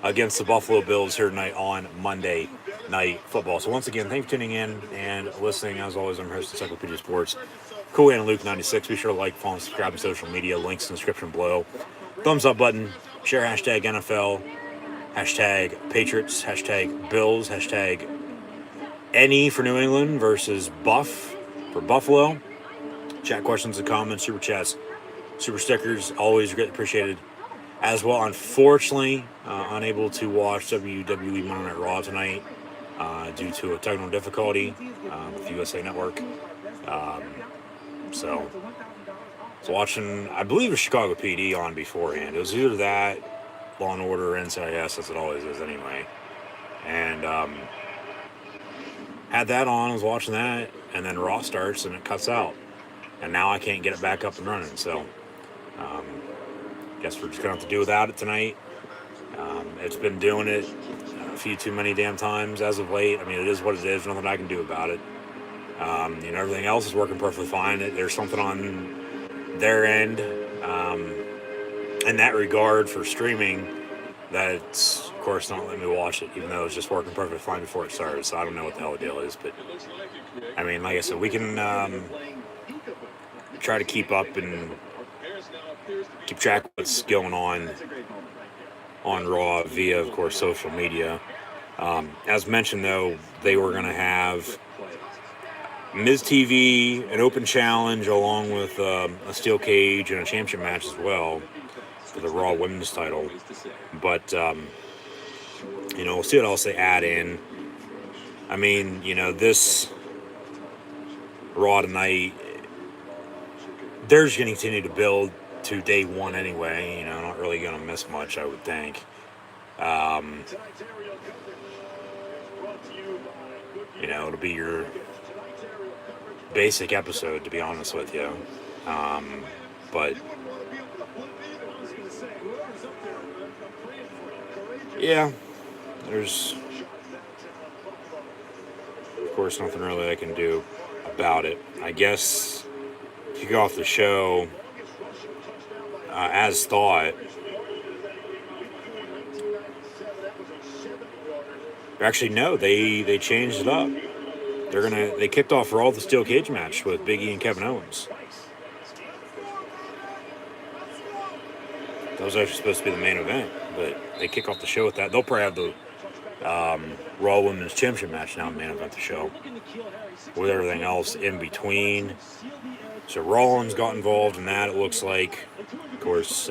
against the Buffalo Bills here tonight on Monday Night Football. So once again, thanks for tuning in and listening. As always, I'm your host of Encyclopedia Sports, Cool and Luke 96. Be sure to like, follow, and subscribe to social media. Links in the description below. Thumbs up button. Share hashtag NFL. Hashtag Patriots. Hashtag Bills. Hashtag NE for New England versus Buff for Buffalo. Chat questions and comments, super chats, super stickers, always greatly appreciated. As well, unfortunately, unable to watch WWE Monday Night Raw tonight due to a technical difficulty with USA Network. So watching, I believe, a Chicago PD on beforehand. It was either that, Law and Order, or NCIS, as it always is anyway. And had that on, I was watching that, and then Raw starts and it cuts out. And now I can't get it back up and running, so guess we're just going to have to do without it tonight. It's been doing it a few too many damn times as of late. I mean, it is what it is, nothing I can do about it. Everything else is working perfectly fine. There's something on their end in that regard for streaming that's, of course, not letting me watch it, even though it was just working perfectly fine before it started. So I don't know what the hell the deal is. But, I mean, like I said, we can try to keep up and keep track of what's going on Raw via, of course, social media. As mentioned, though, they were going to have Miz TV, an open challenge, along with a steel cage and a championship match as well for the Raw Women's title. But, we'll see what else they add in. I mean, this Raw tonight, they're just going to continue to build to day 1 anyway. Not really going to miss much, I would think. It'll be your basic episode, to be honest with you. But yeah, there's, of course, nothing really I can do about it. I guess kick off the show as thought. Actually, no, they changed it up. They kicked off Raw the steel cage match with Big E and Kevin Owens. That was actually supposed to be the main event, but they kick off the show with that. They'll probably have the Raw Women's Championship match now, main event the show, with everything else in between. So Rollins got involved in that, it looks like. Of course,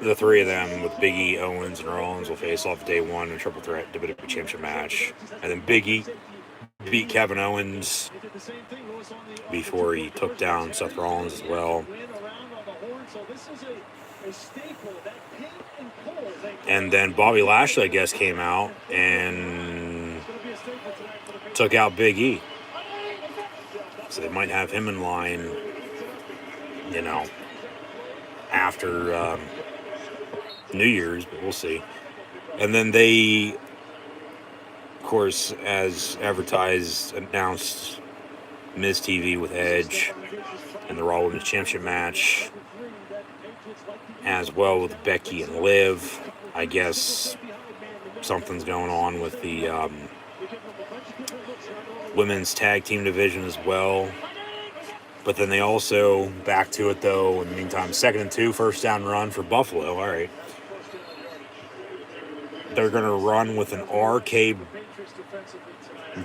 the 3 of them with Big E, Owens, and Rollins will face off day 1 in a triple threat WWE Championship match. And then Big E beat Kevin Owens before he took down Seth Rollins as well. And then Bobby Lashley, I guess, came out and took out Big E. So they might have him in line, after New Year's, but we'll see. And then they, of course, as advertised, announced Miz TV with Edge and the Raw Women's Championship match, as well with Becky and Liv. I guess something's going on with the women's tag team division as well. But then they also, back to it though, in the meantime, 2nd and 2, first down run for Buffalo. All right. They're going to run with an RK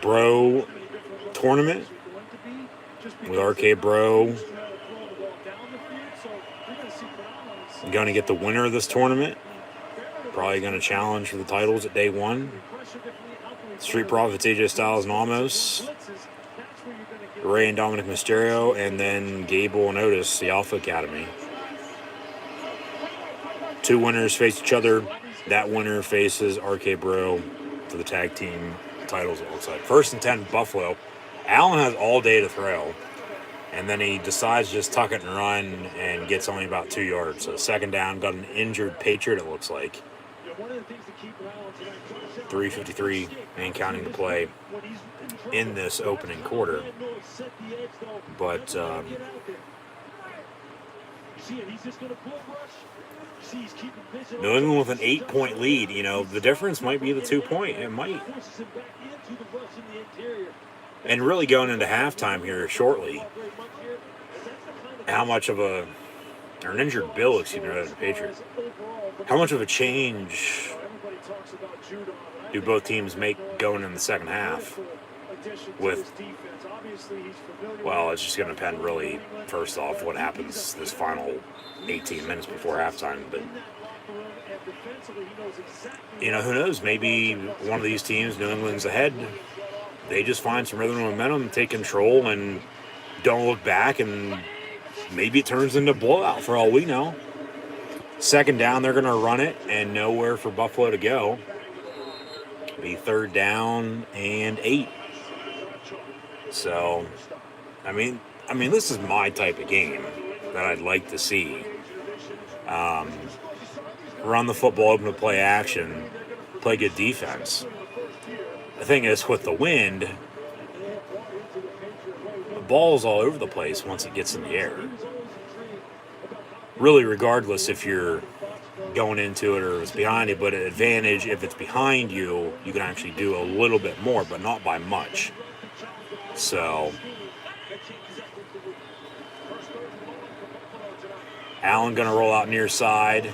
Bro tournament with RK Bro going to get the winner of this tournament. Probably going to challenge for the titles at day one. Street Profits, AJ Styles and Almost, Ray and Dominic Mysterio, and then Gable and Otis, the Alpha Academy. 2 winners face each other. That winner faces RK Bro for the tag team titles, it looks like. 1st and 10, Buffalo. Allen has all day to throw, and then he decides to just tuck it and run and gets only about 2 yards. So 2nd down, got an injured Patriot, it looks like. 3:53 and counting to play in this opening quarter. But New England with an 8-point lead. You know, the difference might be the 2-point. It might. And really going into halftime here shortly, how much of an injured Bill, excuse me, rather than Patriots, how much of a change do both teams make going in the second half? With, well, it's just going to depend really, first off, what happens this final 18 minutes before halftime. But, you know, who knows? Maybe one of these teams, New England's ahead, they just find some rhythm and momentum, take control, and don't look back, and maybe it turns into a blowout for all we know. 2nd down, they're going to run it, and nowhere for Buffalo to go. Be 3rd down and 8. So, I mean, this is my type of game that I'd like to see. Run the football, open to play action, play good defense. The thing is, with the wind, the ball's all over the place once it gets in the air. Really, regardless if you're going into it or it's behind you, but an advantage if it's behind you, you can actually do a little bit more, but not by much. So, Allen going to roll out near side.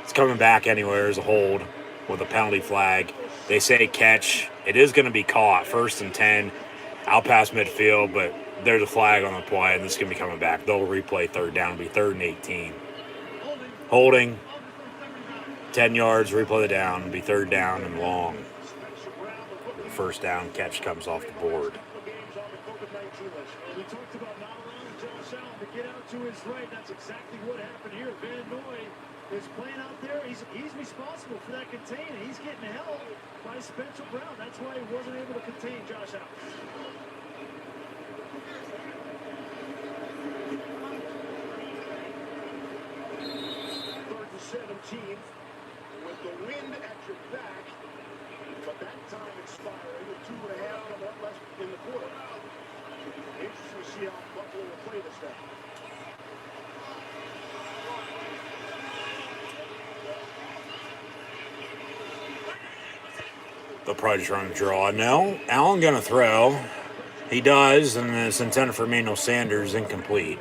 It's coming back anywhere. There's a hold with a penalty flag. They say catch. It is going to be caught. 1st and 10, out past midfield, but there's a flag on the play, and this is going to be coming back. They'll replay 3rd down. It'll be 3rd and 18. Holding. 10 yards, replay the down. It'll be 3rd down and long. The 1st down catch comes off the board. We talked about not allowing Josh Allen to get out to his right. That's exactly what happened here. Van Noy is playing out there. He's responsible for that contain. He's getting held by Spencer Brown. That's why he wasn't able to contain Josh Allen. 3rd and 17 with the wind at your back, but that time expiring with 2.5 left in the quarter. Interesting to see how Buffalo will play this now. They'll probably just run a draw. No, Allen going to throw. He does, and it's intended for Emmanuel Sanders, incomplete.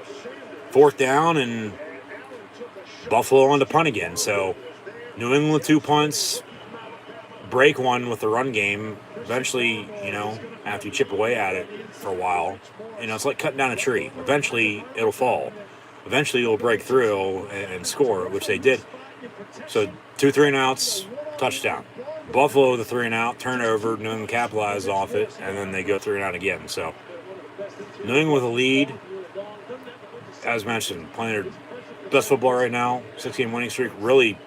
4th down, and Buffalo on to punt again. So New England 2 punts, break one with the run game. Eventually, you know, after you chip away at it for a while, you know, it's like cutting down a tree. Eventually, it'll fall. Eventually, it'll break through and score, which they did. So 2 3-and-outs, touchdown. Buffalo with a 3-and-out, turnover, New England capitalized off it, and then they go 3-and-out again. So New England with a lead. As mentioned, playing their best football right now, 6-game winning streak. Really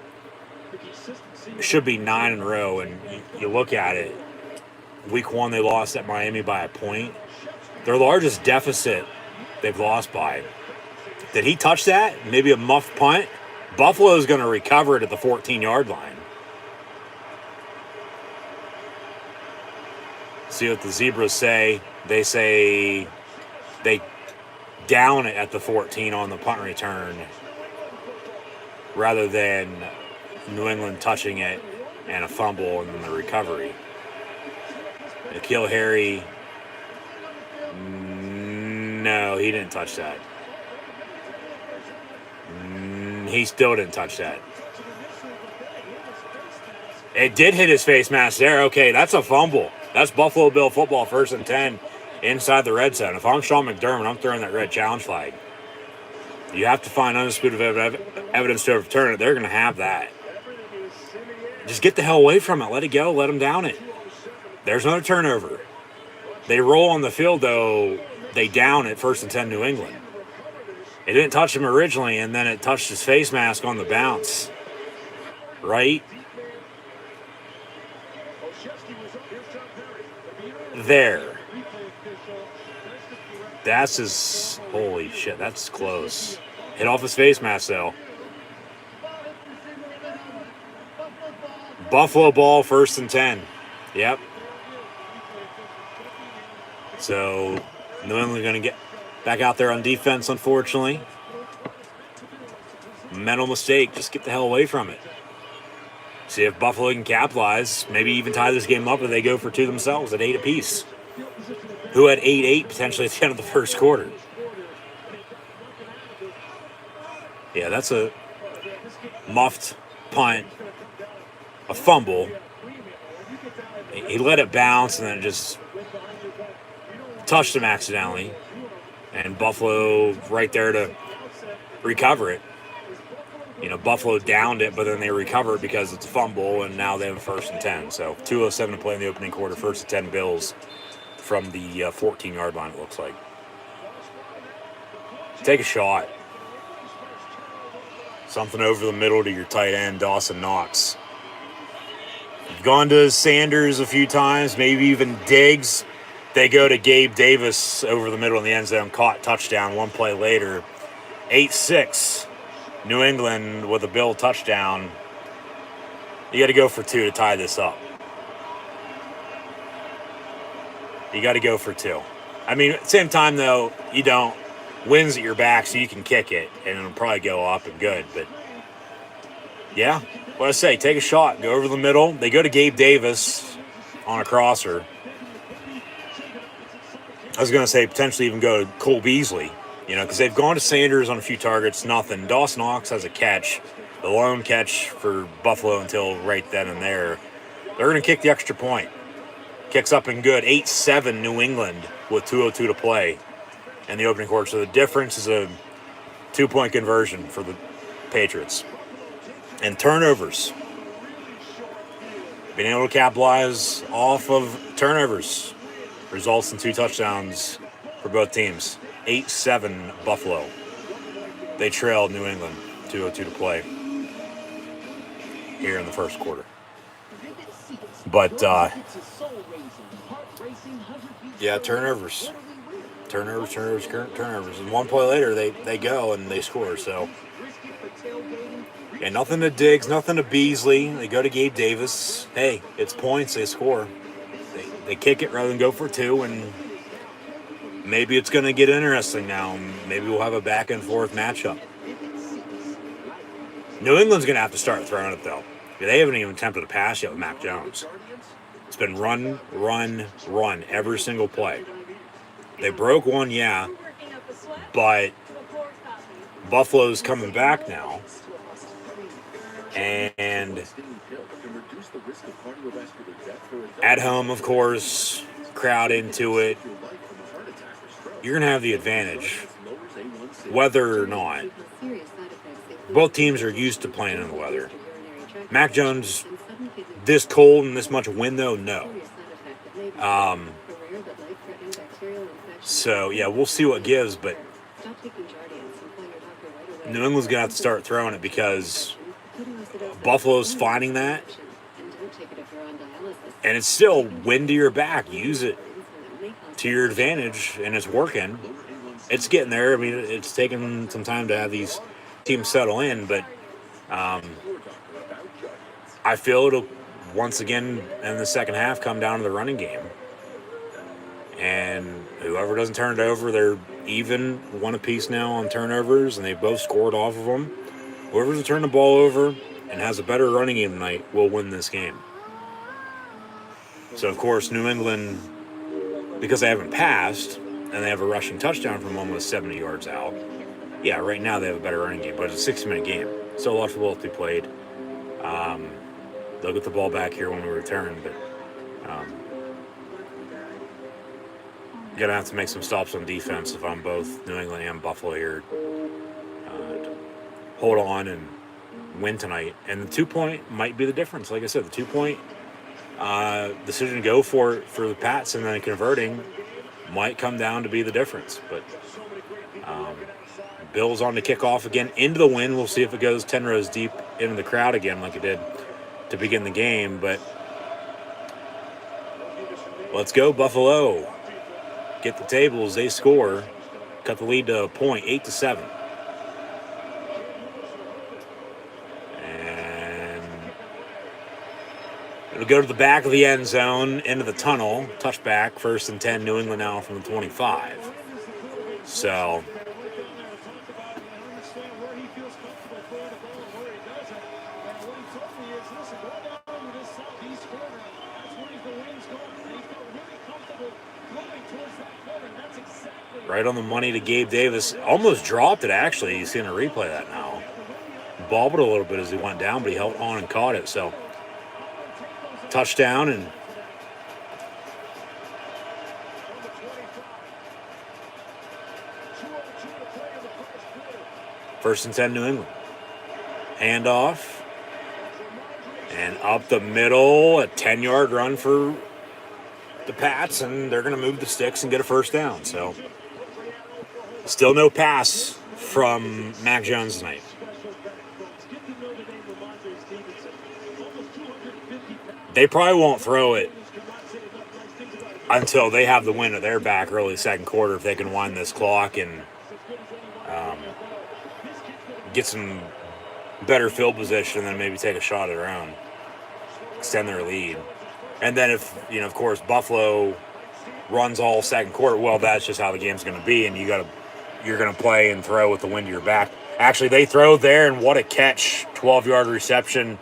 should be 9 in a row, and you look at it. Week 1, they lost at Miami by a point. Their largest deficit they've lost by. Did he touch that? Maybe a muffed punt? Buffalo's going to recover it at the 14-yard line. See what the Zebras say. They say they down it at the 14 on the punt return rather than New England touching it and a fumble and then the recovery. N'Keal Harry, no, he didn't touch that. He still didn't touch that. It did hit his face mask there. Okay, that's a fumble. That's Buffalo Bill football, 1st and 10 inside the red zone. If I'm Sean McDermott, I'm throwing that red challenge flag. You have to find undisputed evidence to overturn it. They're going to have that. Just get the hell away from it. Let it go. Let them down it. There's another turnover. They roll on the field, though. They down it, 1st and 10 New England. It didn't touch him originally, and then it touched his face mask on the bounce. Right? There. That's his... Holy shit, that's close. Hit off his face mask, though. Buffalo ball, 1st and 10. Yep. So, New England going to get back out there on defense, unfortunately. Mental mistake. Just get the hell away from it. See if Buffalo can capitalize. Maybe even tie this game up if they go for 2 themselves at 8 apiece. Who had 8-8 potentially at the end of the first quarter? Yeah, that's a muffed punt. A fumble. He let it bounce and then it just touched him accidentally. And Buffalo right there to recover it. You know, Buffalo downed it, but then they recover it because it's a fumble, and now they have a 1st and 10. So 2:07 to play in the opening quarter, 1st and 10 Bills from the 14-yard line, it looks like. Take a shot. Something over the middle to your tight end, Dawson Knox. You've gone to Sanders a few times, maybe even Diggs. They go to Gabe Davis over the middle in the end zone, caught, touchdown, 1 play later. 8-6. New England with a Bill touchdown. You got to go for 2 to tie this up. You got to go for 2. I mean, at the same time, though, you don't. Wins at your back, so you can kick it, and it'll probably go up and good. But, yeah, what I say, take a shot. Go over the middle. They go to Gabe Davis on a crosser. I was going to say potentially even go to Cole Beasley. You know, because they've gone to Sanders on a few targets, nothing. Dawson Knox has a catch, the lone catch for Buffalo until right then and there. They're going to kick the extra point. Kicks up and good. 8-7 New England with 2:02 to play in the opening quarter. So the difference is a 2-point conversion for the Patriots. And turnovers. Being able to capitalize off of turnovers results in 2 touchdowns for both teams. 8-7 Buffalo. They trailed New England, 2:02 to play here in the first quarter. But, yeah, turnovers. And 1 play later, they go and they score. So, yeah, nothing to Diggs, nothing to Beasley. They go to Gabe Davis. Hey, it's points. They score. They kick it rather than go for 2, and maybe it's going to get interesting now. Maybe we'll have a back-and-forth matchup. New England's going to have to start throwing it, though. They haven't even attempted a pass yet with Mac Jones. It's been run every single play. They broke one, yeah, but Buffalo's coming back now. And at home, of course, crowd into it. You're going to have the advantage, whether or not. Both teams are used to playing in the weather. Mac Jones, this cold and this much wind, though, no. So, yeah, we'll see what gives, but New England's going to have to start throwing it because Buffalo's finding that. And it's still wind to your back. Use it to your advantage, and it's working. It's getting there. I mean, it's taken some time to have these teams settle in, but I feel it'll once again in the second half come down to the running game. whoever doesn't turn it over, they're even one apiece now on turnovers, and they both scored off of them. Whoever's turning the ball over and has a better running game tonight will win this game. So, of course, New England, because they haven't passed, and they have a rushing touchdown from almost 70 yards out, yeah, right now they have a better running game, but it's a 60-minute game. Still a lot of football to be played. They'll get the ball back here when we return, but going to have to make some stops on defense if I'm both New England and Buffalo here. Hold on and win tonight. And the 2-point might be the difference. Like I said, the 2-point decision to go for the Pats and then converting might come down to be the difference. But Bills on the kickoff again into the wind. We'll see if it goes 10 rows deep into the crowd again like it did to begin the game. But let's go, Buffalo. Get the tables. They score. Cut the lead to a point, 8-7. And it'll go to the back of the end zone, into the tunnel. Touchback, 1st and 10, New England now from the 25. So right on the money to Gabe Davis. Almost dropped it, actually. He's seeing a replay of that now. Bobbled a little bit as he went down, but he held on and caught it. So, touchdown, and first and 10, New England. Handoff. And up the middle, a 10-yard run for the Pats, and they're going to move the sticks and get a first down. So, still no pass from Mac Jones tonight. They probably won't throw it until they have the wind at their back early second quarter if they can wind this clock and get some better field position and then maybe take a shot at their own, extend their lead. And then if, of course, Buffalo runs all second quarter, well, that's just how the game's going to be, and you're going to play and throw with the wind to your back. Actually, they throw there, and what a catch. 12-yard reception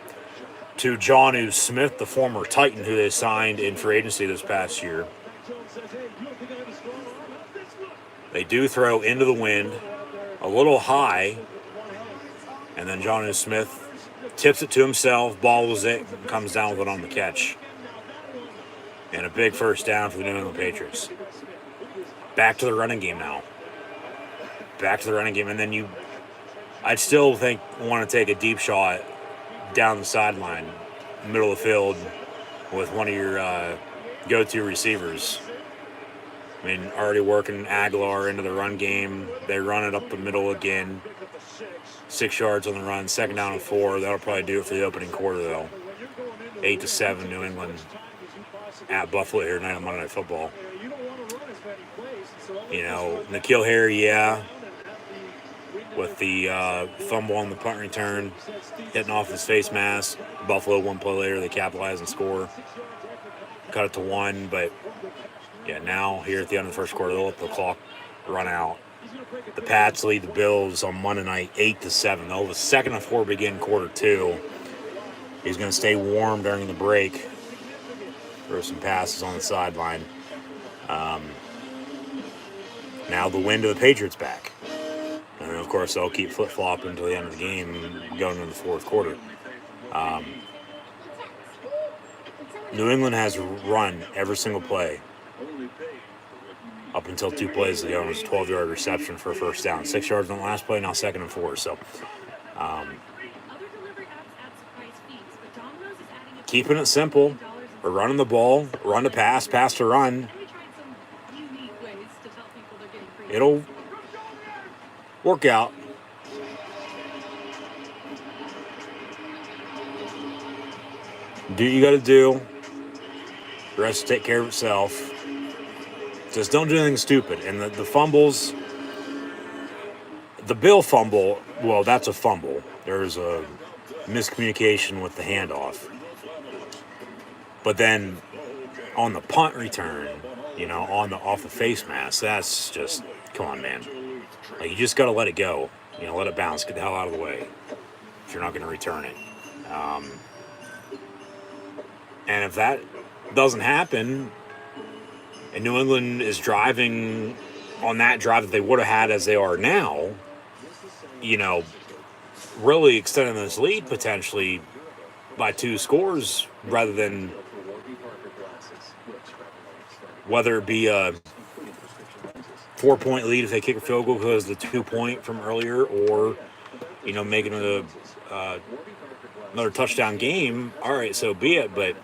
to Jonnu Smith, the former Titan who they signed in free agency this past year. They do throw into the wind, a little high, and then Jonnu Smith tips it to himself, bobbles it, comes down with it on the catch. And a big first down for the New England Patriots. Back to the running game now. Back to the running game, and then I'd still want to take a deep shot down the sideline, middle of the field, with one of your go-to receivers. I mean, already working Aguilar into the run game. They run it up the middle again. 6 yards on the run, 2nd down and 4. That'll probably do it for the opening quarter, though. 8-7, New England at Buffalo here tonight on Monday Night Football. N'Keal Harry, with the fumble on the punt return, hitting off his face mask. Buffalo, one play later, they capitalize and score. Cut it to 1, but now here at the end of the first quarter, they'll let the clock run out. The Pats lead the Bills on Monday night 8-7. They'll have a 2nd and 4 begin quarter 2. He's going to stay warm during the break. Throw some passes on the sideline. Now the wind of the Patriots back. And of course, they'll keep flip-flopping until the end of the game going into the fourth quarter. New England has run every single play up until 2 plays ago. It was a 12-yard reception for a first down. 6 yards on the last play, now 2nd and 4. So keeping it simple. We're running the ball, run to pass, pass to run. It'll work out. Do what you got to do. The rest will take care of itself. Just don't do anything stupid. And the fumbles, the Bill fumble, well, that's a fumble. There's a miscommunication with the handoff. But then on the punt return, off the face mask. That's just, come on, man. Like, you just got to let it go. Let it bounce. Get the hell out of the way if you're not going to return it. And if that doesn't happen, and New England is driving on that drive that they would have had as they are now, really extending this lead potentially by 2 scores rather than whether it be a 4-point lead if they kick a field goal because of the 2-point from earlier, or making another touchdown game. All right, so be it. But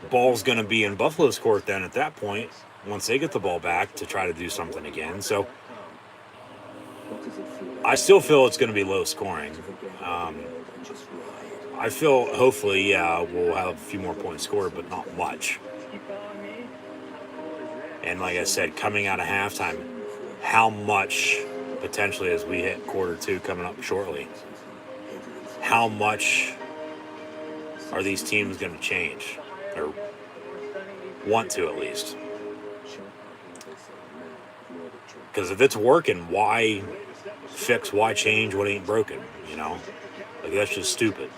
ball's going to be in Buffalo's court then at that point once they get the ball back to try to do something again. So I still feel it's going to be low scoring. I feel hopefully, we'll have a few more points scored, but not much. And like I said, coming out of halftime, how much potentially as we hit quarter 2 coming up shortly, how much are these teams going to change, or want to at least? Because if it's working, why fix, why change what ain't broken, Like, that's just stupid.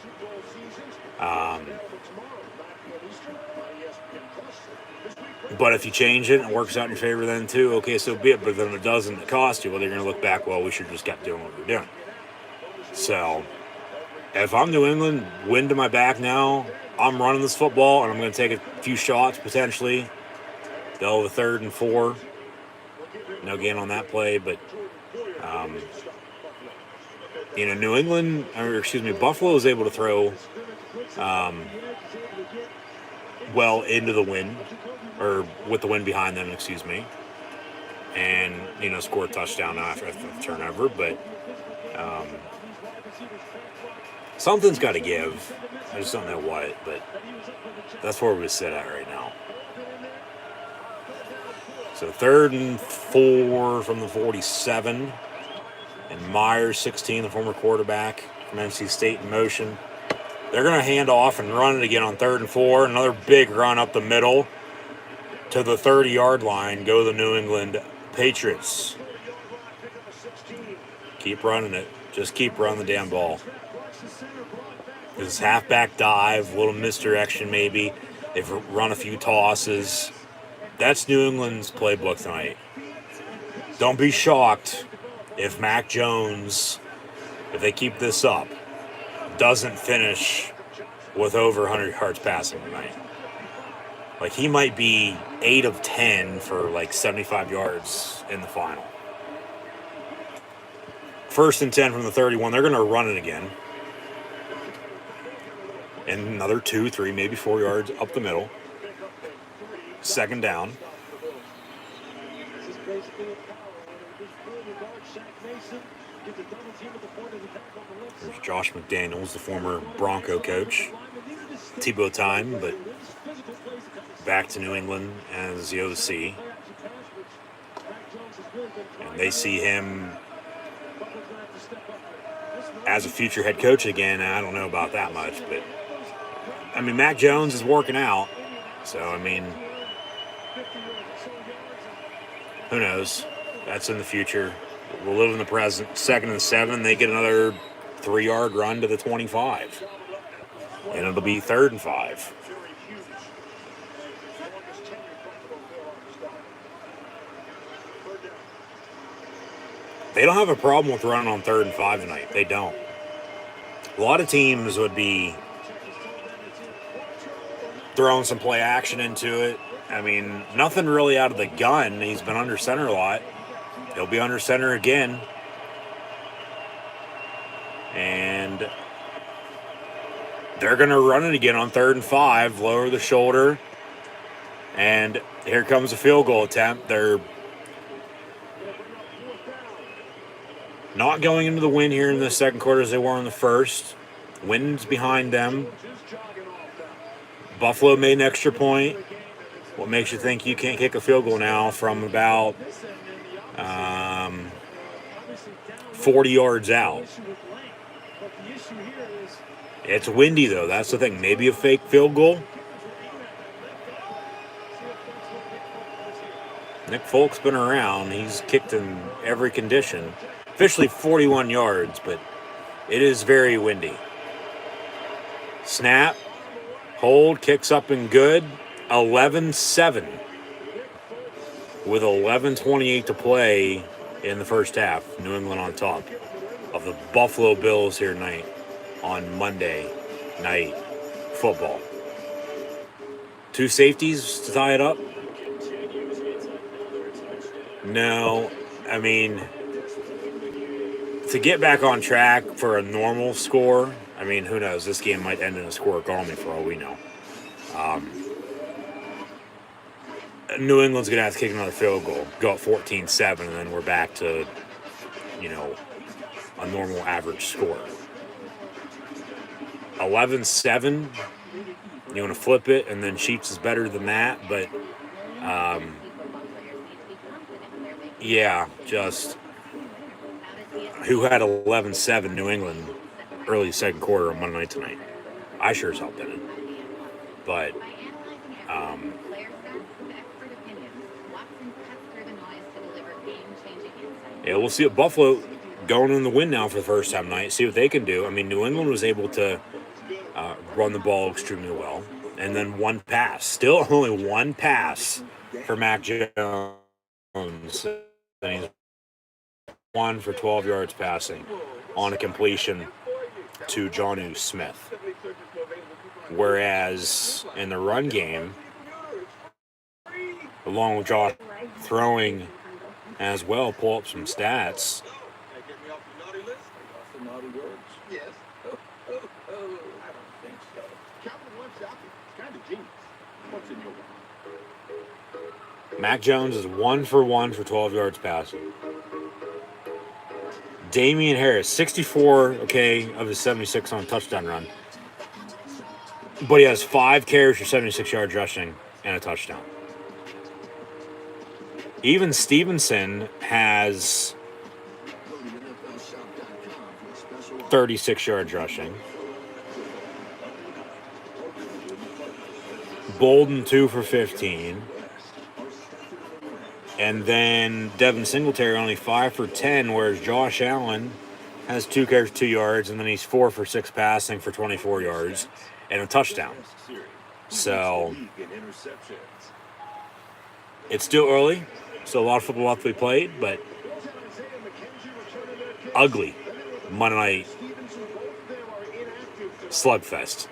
But if you change it and it works out in your favor then too, okay, so be it. But then it doesn't, it costs you, well, they're going to look back, well, we should just kept doing what we're doing. So if I'm New England, wind to my back now, I'm running this football, and I'm going to take a few shots potentially. They'll have a 3rd and 4. No gain on that play, but New England, Buffalo is able to throw well into the wind, or with the wind behind them, and score a touchdown after the turnover. But something's got to give. I just don't know what, but that's where we sit at right now. So 3rd and 4 from the 47. And Myers, 16, the former quarterback from NC State, in motion. They're going to hand off and run it again on 3rd and 4. Another big run up the middle to the 30-yard line. Go the New England Patriots. Keep running it. Just keep running the damn ball. This halfback dive, a little misdirection maybe. They've run a few tosses. That's New England's playbook tonight. Don't be shocked if Mac Jones, if they keep this up, doesn't finish with over 100 yards passing tonight. Like, he might be 8 of 10 for like 75 yards in the final. 1st and 10 from the 31. They're going to run it again. And another 2, 3, maybe 4 yards up the middle. 2nd down. There's Josh McDaniels, the former Bronco coach. Tebow time, but back to New England as the OC. And they see him as a future head coach again. I don't know about that much, but Mac Jones is working out. So, who knows? That's in the future. We'll live in the present. 2nd and 7, they get another 3-yard run to the 25. And it'll be 3rd and 5. They don't have a problem with running on 3rd and 5 tonight. They don't. A lot of teams would be throwing some play action into it. Nothing really out of the gun. He's been under center a lot. He'll be under center again. And they're going to run it again on 3rd and 5, lower the shoulder. And here comes a field goal attempt. They're not going into the wind here in the 2nd quarter as they were in the 1st. Wind's behind them. Buffalo made an extra point. What makes you think you can't kick a field goal now from about 40 yards out? It's windy, though. That's the thing. Maybe a fake field goal. Nick Folk's been around. He's kicked in every condition. Officially 41 yards, but it is very windy. Snap. Hold. Kicks up and good. 11-7. With 11:28 to play in the first half. New England on top of the Buffalo Bills here tonight on Monday Night Football. 2 safeties to tie it up? No. I mean, to get back on track for a normal score, I mean, who knows? This game might end in a score economy for all we know. New England's going to have to kick another field goal, go up 14-7, and then we're back to, a normal average score. 11-7, you want to flip it, and then Chiefs is better than that, but, yeah, just who had 11-7 New England early second quarter on Monday night tonight? I sure as hell didn't. But, yeah, we'll see what Buffalo going in the win now for the first time tonight. See what they can do. I mean, New England was able to run the ball extremely well. And then one pass. Still only one pass for Mac Jones. And he's 1 for 12 yards passing on a completion to Jonnu Smith. Whereas in the run game, along with Josh throwing as well, pull up some stats. Mac Jones is 1 for 1 for 12 yards passing. Damian Harris, 64, of his 76 on a touchdown run. But he has 5 carries for 76 yards rushing and a touchdown. Even Stevenson has 36 yards rushing. Bolden 2 for 15. And then Devin Singletary only 5 for 10, whereas Josh Allen has 2 carries, 2 yards, and then he's 4 for 6 passing for 24 yards and a touchdown. So it's still early. Still a lot of football left to be played, but ugly Monday night slugfest.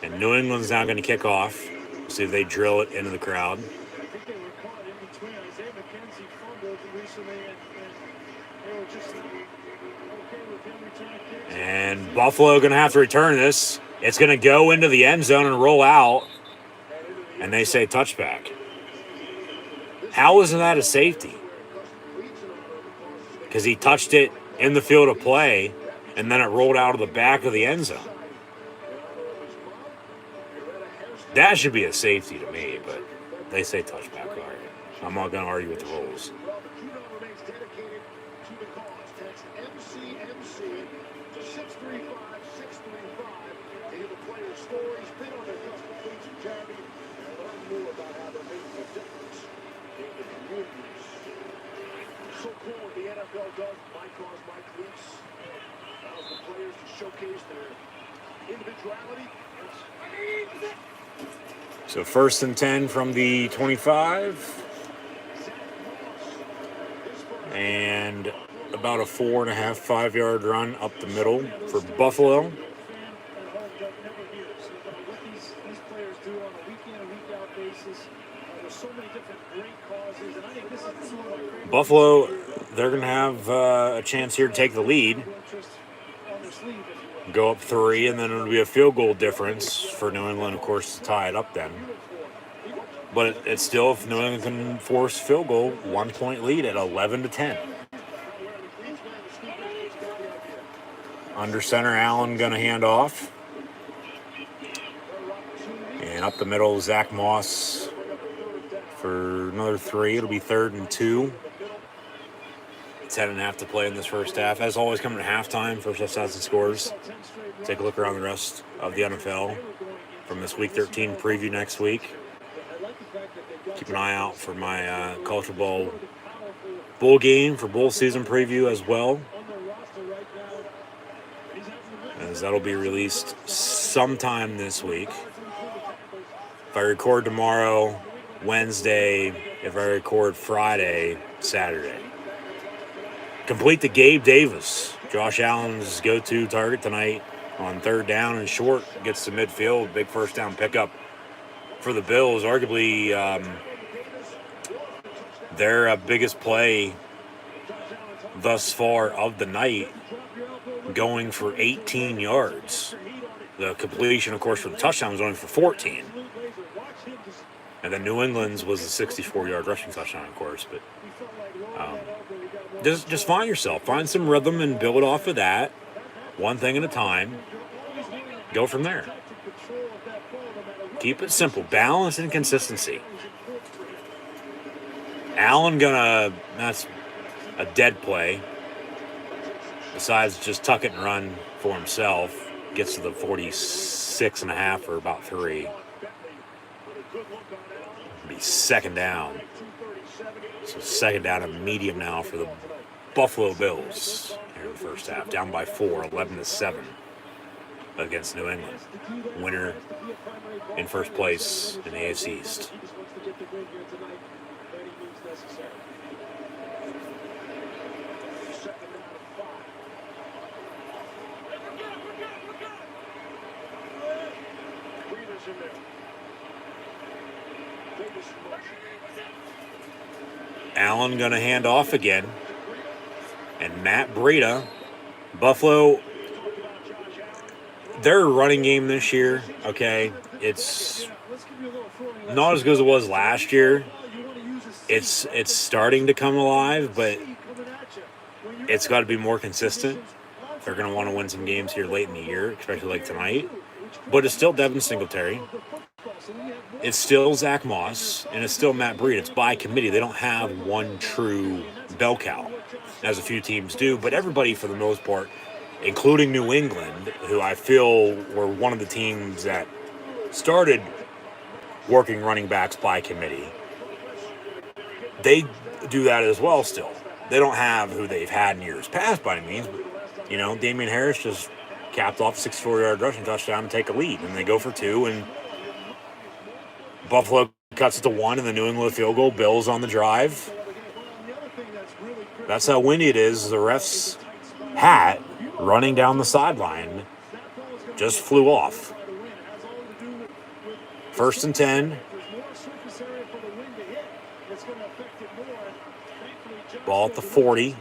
And New England's now going to kick off. See if they drill it into the crowd. And Buffalo going to have to return this. It's going to go into the end zone and roll out. And they say touchback. How isn't that a safety? Because he touched it in the field of play, and then it rolled out of the back of the end zone. That should be a safety to me, but they say touchback. All right. I'm not going to argue with the rules. So cool what the NFL does. My cause, my cleats. Allows the players to showcase their individuality. So 1st and 10 from the 25. And about a 4.5, 5 yard run up the middle for Buffalo. Buffalo, they're going to have a chance here to take the lead. Go up 3, and then it'll be a field goal difference for New England, of course, to tie it up then. But it's still, if New England can force field goal, 1-point lead at 11-10. Under center, Allen going to hand off. And up the middle, Zach Moss for another 3. It'll be 3rd and 2. 10.5 to play in this first half. As always, coming to halftime, first half stats and scores. Take a look around the rest of the NFL from this Week 13 preview next week. Keep an eye out for my Culture Bowl game for bowl season preview as well, as that'll be released sometime this week. If I record tomorrow, Wednesday. If I record Friday, Saturday. Complete the Gabe Davis, Josh Allen's go-to target tonight on third down and short. Gets to midfield, big first down pickup for the Bills. Arguably their biggest play thus far of the night, going for 18 yards. The completion, of course, for the touchdown was only for 14. And then New England's was a 64-yard rushing touchdown, of course. But just find yourself. Find some rhythm and build off of that. One thing at a time. Go from there. Keep it simple. Balance and consistency. Allen that's a dead play. Besides just tuck it and run for himself. Gets to the 46.5 or about 3. Be second down. So second down and medium now for the Buffalo Bills here in the first half. Down by 4, 11-7 against New England. Winner in first place in the AFC East. Allen going to hand off again. And Matt Breida, Buffalo, their running game this year, okay, it's not as good as it was last year. It's starting to come alive, but it's got to be more consistent. They're going to want to win some games here late in the year, especially like tonight. But it's still Devin Singletary. It's still Zach Moss, and it's still Matt Breida. It's by committee. They don't have one true bell cow, as a few teams do. But everybody, for the most part, including New England, who I feel were one of the teams that started working running backs by committee, they do that as well still. They don't have who they've had in years past by any means. But, Damian Harris just capped off a 64-yard rushing touchdown to take a lead. And they go for 2, and Buffalo cuts it to 1, and the New England field goal. Bills on the drive. That's how windy it is. The ref's hat running down the sideline just flew off. 1st and 10. Ball at the 40.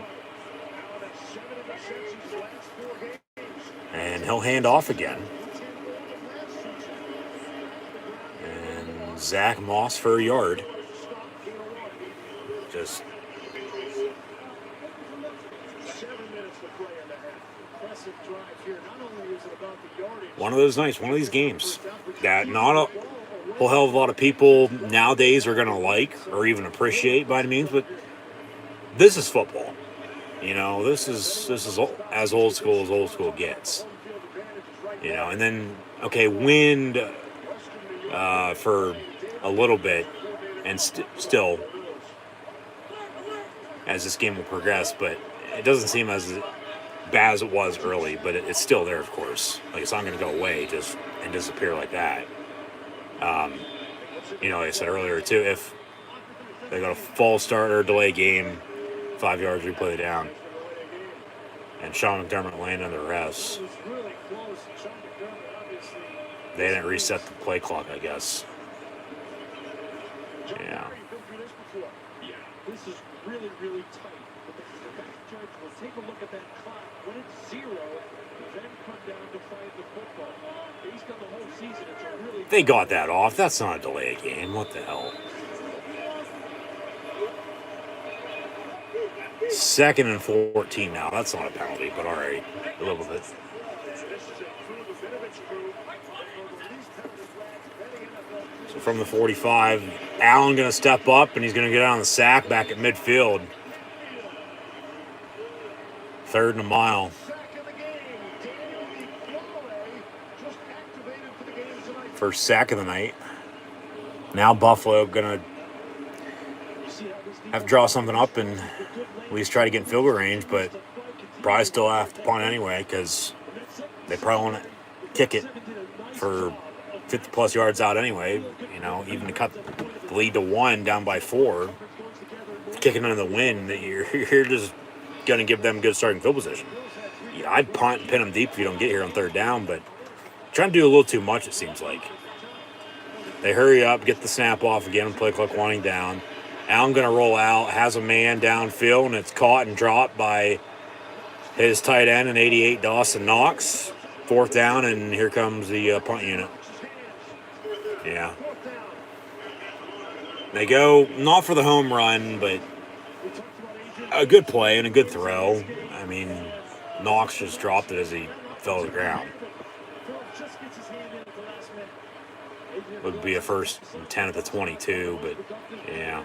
And he'll hand off again. And Zach Moss for a yard. Just one of those nights, one of these games that not a whole hell of a lot of people nowadays are going to like or even appreciate by any means, but this is football. This is as old school gets. And then, okay, wind for a little bit, and still as this game will progress, but it doesn't seem as bad as it was early, but it's still there, of course. Like, it's not going to go away just and disappear like that. Like I said earlier, too, if they got a false start or delay game, 5 yards, replay down, and Sean McDermott landed under arrest. They didn't reset the play clock, I guess. Yeah. This is really, really tight. But the back judge will take a look at that clock. When it's 0, then come down to find the football. Based on the whole season, it's a really... They got that off. That's not a delay game. What the hell? 2nd and 14 now. That's not a penalty, but all right. A little bit. So from the 45, Allen going to step up, and he's going to get on the sack back at midfield. 3rd and a mile. First sack of the night. Now Buffalo going to have to draw something up and at least try to get in field goal range, but probably still have to punt anyway because they probably want to kick it for 50-plus yards out anyway, even to cut the lead to 1 down by 4, kicking into the wind, you're just going to give them good starting field position. Yeah, I'd punt and pin them deep if you don't get here on 3rd down, but trying to do a little too much, it seems like. They hurry up, get the snap off again, and play clock winding down. Allen going to roll out, has a man downfield, and it's caught and dropped by his tight end in 88, Dawson Knox. 4th down, and here comes the punt unit. Yeah. They go, not for the home run, but a good play and a good throw. I mean, Knox just dropped it as he fell to the ground. Would be a 1st and 10 at the 22, but yeah.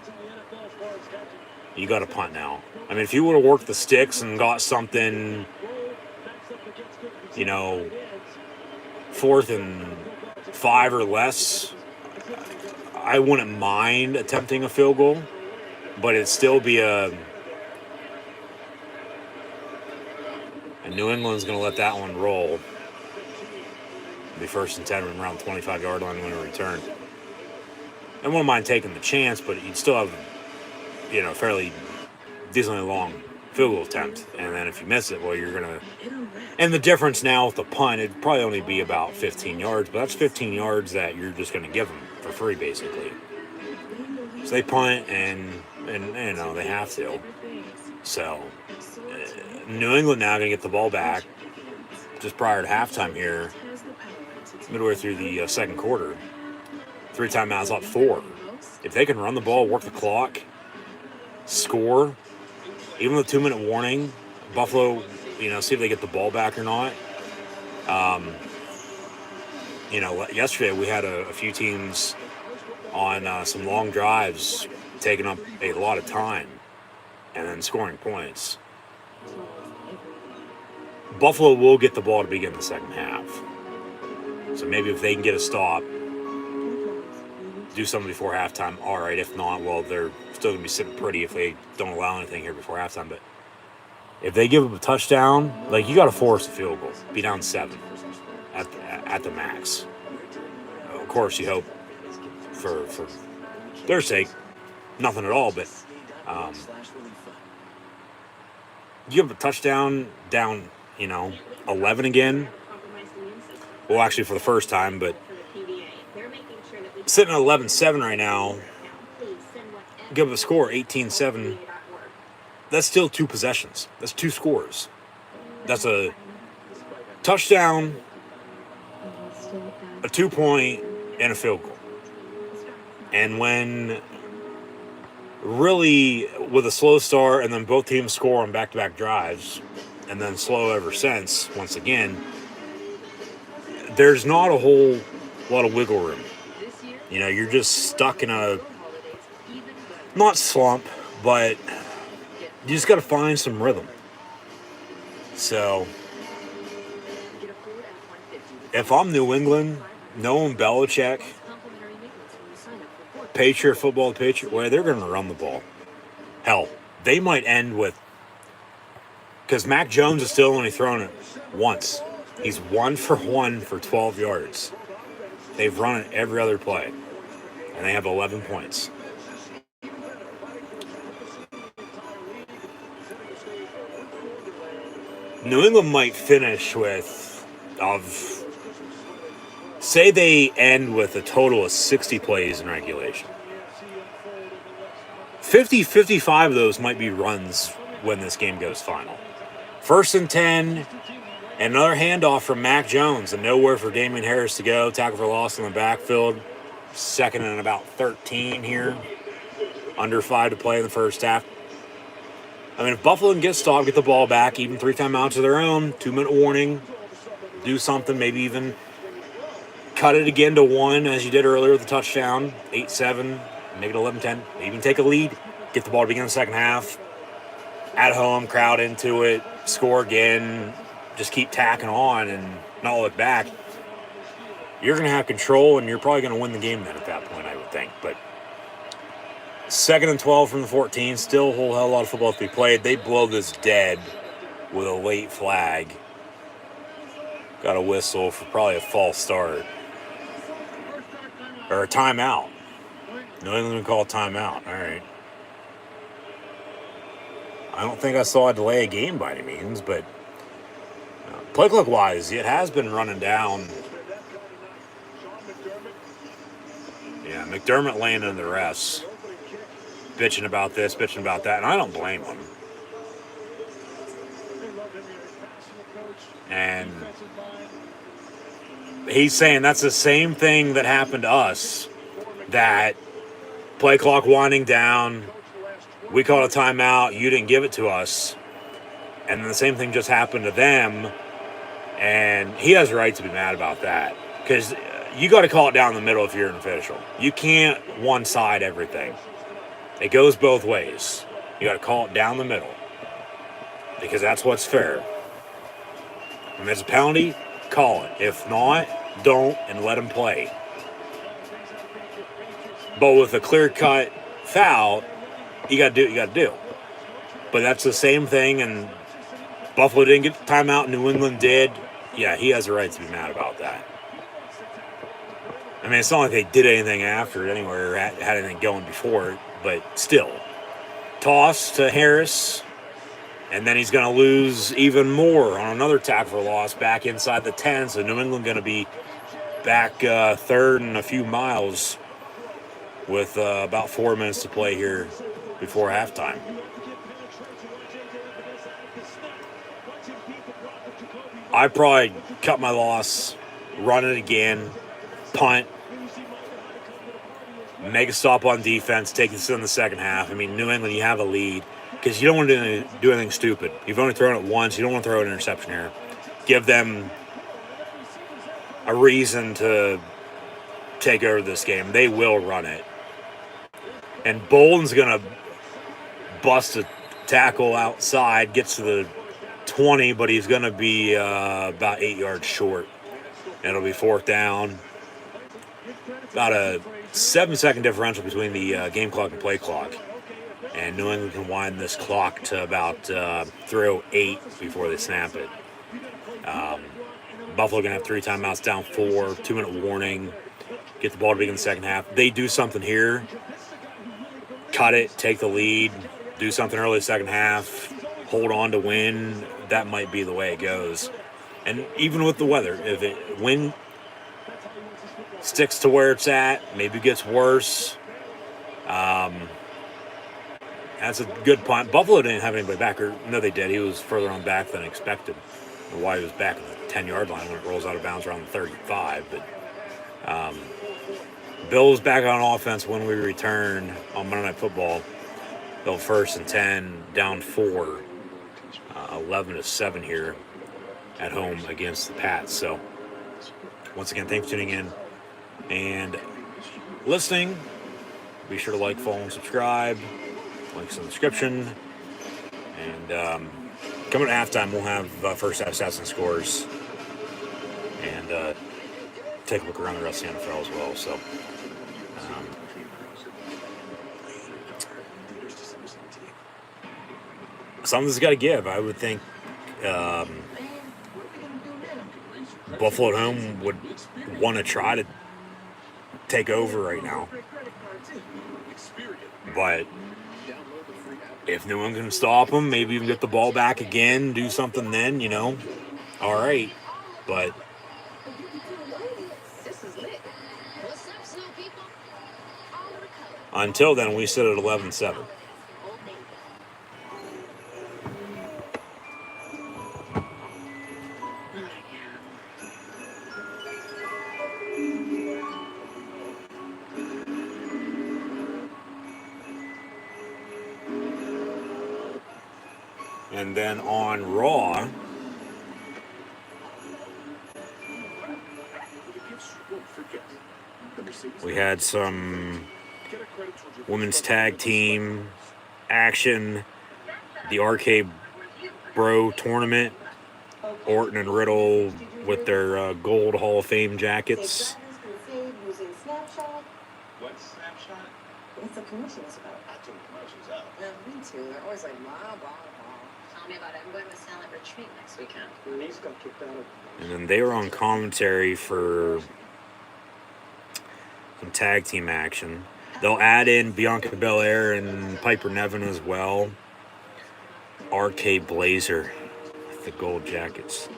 You got to punt now. I mean, if you would have worked the sticks and got something, 4th and 5 or less, I wouldn't mind attempting a field goal, but it'd still be and New England's going to let that one roll. It'll be 1st and 10 around 25-yard line when we return. I wouldn't mind taking the chance, but you'd still have, fairly decently long field goal attempt. And then if you miss it, well, you're going to... And the difference now with the punt, it'd probably only be about 15 yards, but that's 15 yards that you're just going to give them for free, basically. So they punt, and they have to. So, New England now going to get the ball back just prior to halftime here, midway through the 2nd quarter. 3 timeouts up 4. If they can run the ball, work the clock, score, even with a 2-minute warning, Buffalo, see if they get the ball back or not. Yesterday we had a few teams on some long drives taking up a lot of time and then scoring points. Buffalo will get the ball to begin the 2nd half. So maybe if they can get a stop, do something before halftime, all right. If not, well, they're still going to be sitting pretty if they don't allow anything here before halftime. But if they give up a touchdown, you got to force a field goal. Be down 7 at the max. Of course, you hope for their sake, nothing at all. But you give up a touchdown down, 11 again. Well, actually for the first time, but sitting at 11-7 right now, give up a score, 18-7. That's still 2 possessions. That's 2 scores. That's a touchdown, a 2-point, and a field goal. And when really with a slow start and then both teams score on back-to-back drives and then slow ever since, once again, there's not a whole lot of wiggle room. You're just stuck in a, not slump, but you just got to find some rhythm. So, if I'm New England, knowing Belichick, Patriot football, they're going to run the ball. Hell, they might end with, because Mac Jones is still only thrown it once. He's 1 for 1 for 12 yards. They've run it every other play, and they have 11 points. New England might finish with, say they end with a total of 60 plays in regulation. 55 of those might be runs when this game goes final. 1st and 10, and another handoff from Mac Jones, and nowhere for Damian Harris to go. Tackle for loss in the backfield. 2nd and about 13 here. Under 5 to play in the first half. I mean, if Buffalo can get stopped, get the ball back, even 3 timeouts of their own, 2-minute warning, do something, maybe even cut it again to 1 as you did earlier with the touchdown, 8-7, make it 11-10, even take a lead, get the ball to begin the 2nd half, at home, crowd into it, score again, just keep tacking on and not look back. You're going to have control, and you're probably going to win the game then at that point, I would think. But 2nd and 12 from the 14. Still a whole hell of a lot of football to be played. They blow this dead with a late flag. Got a whistle for probably a false start. Or a timeout. New England would call a timeout. All right. I don't think I saw a delay a game by any means, but play clock wise, it has been running down. Yeah, McDermott laying in the refs, bitching about this, bitching about that, and I don't blame him. And he's saying that's the same thing that happened to us, that play clock winding down, we called a timeout, you didn't give it to us, and then the same thing just happened to them, and he has a right to be mad about that, because you got to call it down the middle if you're an official. You can't one-side everything. It goes both ways. You got to call it down the middle, because that's what's fair. If it's a penalty, call it. If not, don't, and let him play. But with a clear-cut foul, you got to do what you got to do. But that's the same thing, and Buffalo didn't get the timeout, New England did. Yeah, he has a right to be mad about that. I mean, it's not like they did anything after it anyway, or had anything going before it, but still. Toss to Harris, and then he's going to lose even more on another tackle for loss back inside the 10, so New England going to be back third and a few miles with about 4 minutes to play here before halftime. I probably cut my loss, run it again, punt, make a stop on defense, take this in the second half. I mean, New England, you have a lead because you don't want to do anything stupid. You've only thrown it once. You don't want to throw an interception here. Give them a reason to take over this game. They will run it. And Bolden's going to bust a tackle outside, gets to the 20, but he's going to be about 8 yards short. It'll be 4th down. About a 7-second differential between the game clock and play clock. And New England can wind this clock to about 3:08 before they snap it. Buffalo going to have 3 timeouts, down 4, 2-minute warning. Get the ball to begin the second half. They do something here. Cut it, take the lead, do something early second half, hold on to win. That might be the way it goes. And even with the weather, if it wind sticks to where it's at, maybe gets worse. That's a good punt. Buffalo didn't have anybody back. Or no, they did. He was further on back than expected. Or why he was back at the 10-yard line when it rolls out of bounds around the 35. But Bills back on offense when we return on Monday Night Football. They'll 1st and 10, down 4, 11-7 here at home against the Pats. So, once again, thanks for tuning in and listening. Be sure to like, follow, and subscribe. Links in the description. And coming at halftime, we'll have first half stats and scores. And take a look around the rest of the NFL as well. So, something's got to give. I would think Buffalo at home would want to try to take over right now. But if New England can stop them, maybe even get the ball back again, do something then, you know, all right. But until then, we sit at 11-7. And then on Raw, we had some women's tag team action, the RK Bro tournament, Orton and Riddle with their gold Hall of Fame jackets. What's Snapshot? What's the commercials about? them to. They're always like, blah, blah, blah. Tell me about it. I'm going to a silent retreat next weekend. Denise got kicked out of. And then they were on commentary for some tag team action. They'll add in Bianca Belair and Piper Niven as well. RK Blazer with the gold jackets.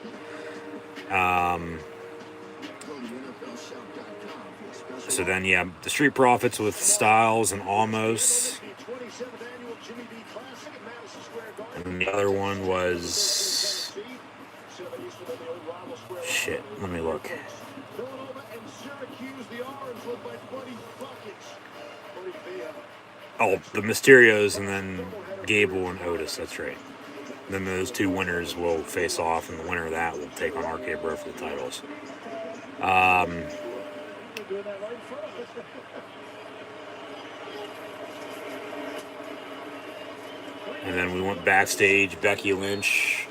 So then, yeah, the Street Profits with Styles and Almost. And then the other one was... Shit, let me look. Oh, the Mysterios and then Gable and Otis, that's right. Then those two winners will face off, and the winner of that will take on RK Bro for the titles. And then we went backstage. Becky Lynch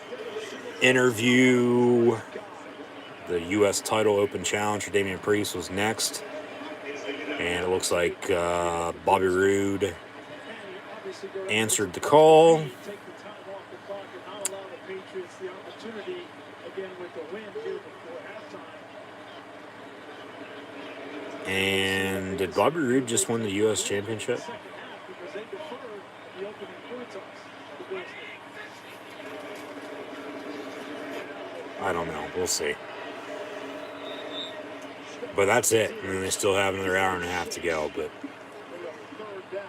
interview. The U.S. title open challenge for Damian Priest was next. And it looks like Bobby Roode answered the call. And did Bobby Roode just win the U.S. Championship? I don't know. We'll see. But that's it. And then they still have another hour and a half to go. But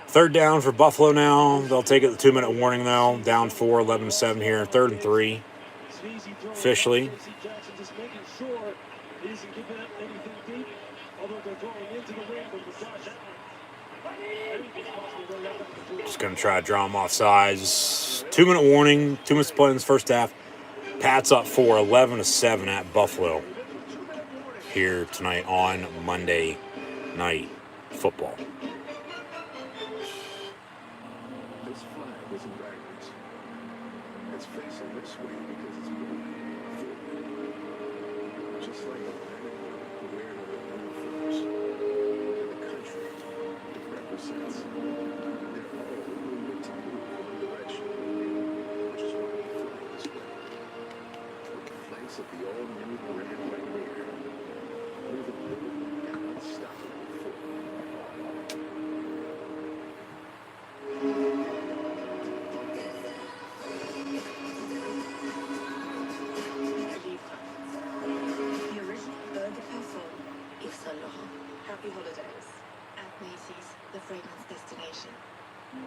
third down for Buffalo now. They'll take it the 2-minute warning, though. Down 4, 11-7 here. 3rd and 3. Officially. Just going to try to draw them off sides. 2-minute warning. 2 minutes to play in this first half. Pats up 4, 11-7 at Buffalo here tonight on Monday Night Football. This flag isn't backwards. It's facing this way because it's moving forward. Just like the men wearing the uniforms in the country it represents. They're all moving to move in the direction, which is why we fly this way. With the flanks of the all-new brand right here. Moving blue and unstoppable forward. The original Eau de Parfum, Yves Saint Laurent. Happy holidays. At Macy's, the fragrance destination.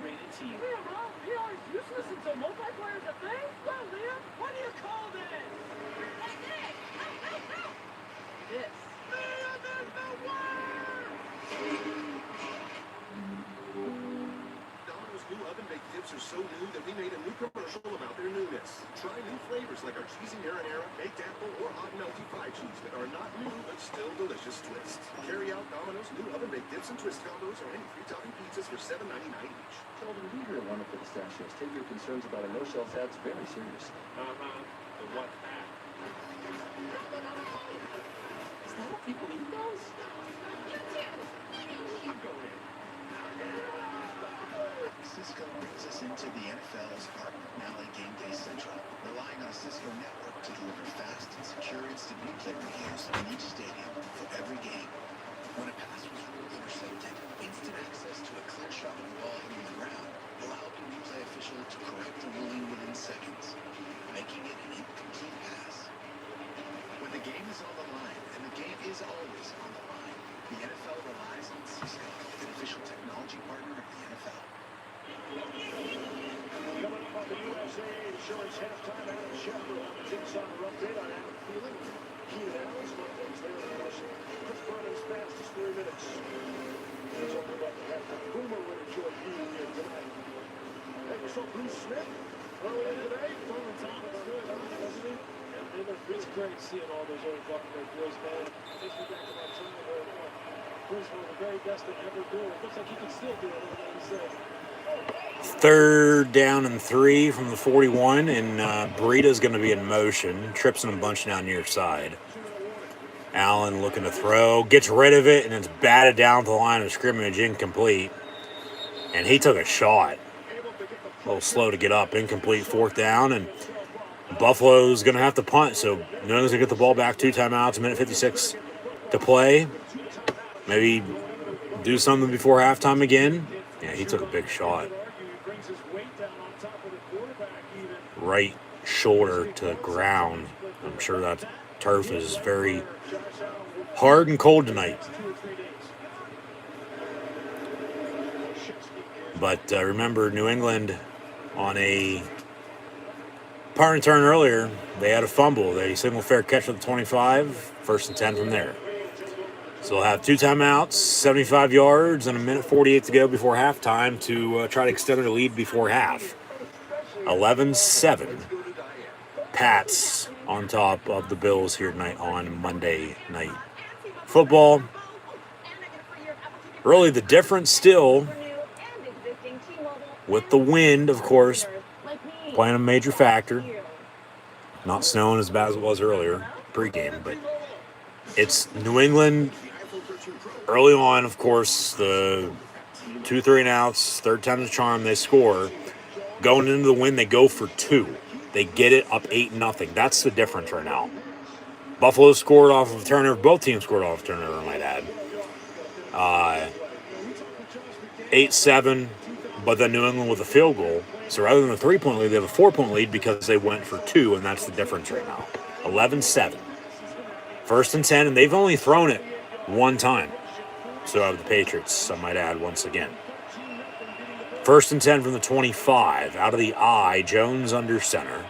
Rated T. Yeah, bro, you always useless until multiplayer is a thing? Well, Liam, what do you call that? This. Liam is the word! Domino's new oven-baked dips are so new that we made a new commercial about their newness. Try new flavors like our cheesy marinara, baked apple, or hot melty pie cheese that are not new but still delicious twists. Carry out Domino's new oven-baked dips and twist combos or any free-topping pizzas for $7.99 each. Sheldon, we here at Wonderful Pistachios take your concerns about a no-shelf ads very seriously. The what app? Is that what people eat those? Cisco brings us into the NFL's Art McNally Game Day Central, relying on Cisco Network to deliver fast and secure instant replay reviews in each stadium for every game. When a pass was ruled intercepted, instant access to a clear shot of the ball hitting the ground allowed the replay official to correct the ruling within seconds, making it an incomplete pass. When the game is on the line, and the game is always on the line, the NFL relies on Cisco, an official technology partner of the NFL. Coming up on the USA Insurance halftime, Adam Schefter on the Jigsaw update on Adam Thielen. Keenan Allen's Mondays there in Washington. Chris Vernon's fastest 3 minutes. We're talking about the halftime. Boomer would enjoy being here tonight. Hey, we saw Bruce Smith earlier today. Throwing time is good, doesn't he? It's great seeing all those old Buccaneer boys, man. Takes me back to my time where Chris was the very best to ever do it. Looks like he can still do it, like he said. 3rd down and 3 from the 41, and Burrito's going to be in motion. Trips and a bunch down near side. Allen looking to throw, gets rid of it, and it's batted down to the line of scrimmage, incomplete. And he took a shot. little slow to get up. Incomplete, fourth down, and Buffalo's going to have to punt. So New England's going to get the ball back. 2 timeouts, a minute 56 to play. Maybe do something before halftime again. Yeah, he took a big shot. Right shoulder to ground. I'm sure that turf is very hard and cold tonight. But remember, New England on a punt return earlier, they had a fumble. They single fair catch at the 25, first and 10 from there. So they'll have 2 timeouts, 75 yards, and a minute 48 to go before halftime to try to extend their lead before half. 11-7. Pats on top of the Bills here tonight on Monday Night Football. Really, the difference still, with the wind, of course, playing a major factor. Not snowing as bad as it was earlier, pregame, but it's New England early on, of course, the 2 3-and-outs, third time's a charm, they score. Going into the wind, they go for 2. They get it up 8-0. That's the difference right now. Buffalo scored off of a turnover. Both teams scored off of a turnover, I might add. 8-7, but then New England with a field goal. So rather than a 3-point lead, they have a 4-point lead because they went for 2, and that's the difference right now. 11-7. First and 10, and they've only thrown it 1 time. So have the Patriots, I might add, once again. First and 10 from the 25. Out of the I, Jones under center.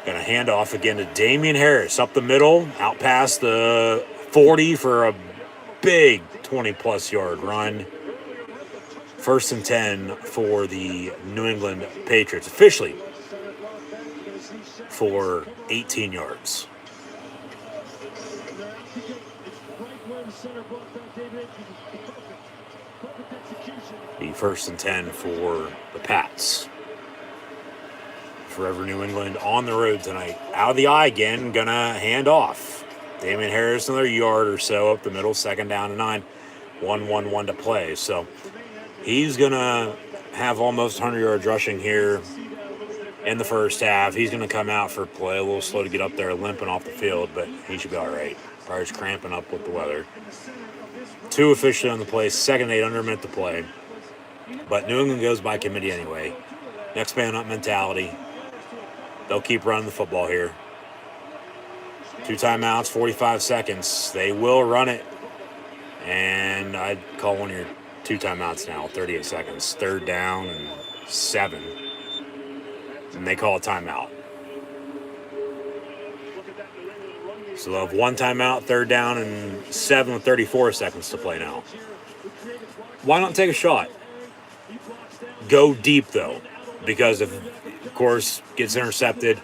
Going to hand off again to Damian Harris. Up the middle, out past the 40 for a big 20-plus yard run. First and 10 for the New England Patriots. Officially for 18 yards. The first and 10 for the Pats. Forever New England on the road tonight. Out of the I again, gonna hand off. Damian Harris another yard or so up the middle, second down and 9. 1-1-1 to play. So he's gonna have almost 100 yards rushing here in the first half. He's gonna come out for play, a little slow to get up there, limping off the field, but he should be all right. Probably just cramping up with the weather. 2 officially on the play, second 8, under a minute to play. But New England goes by committee anyway. Next man up mentality. They'll keep running the football here. 2 timeouts, 45 seconds. They will run it. And I'd call one of your 2 timeouts now, 38 seconds. Third down and 7. And they call a timeout. So they'll have 1 timeout, third down and 7 with 34 seconds to play now. Why not take a shot? Go deep, though, because if, of course, gets intercepted,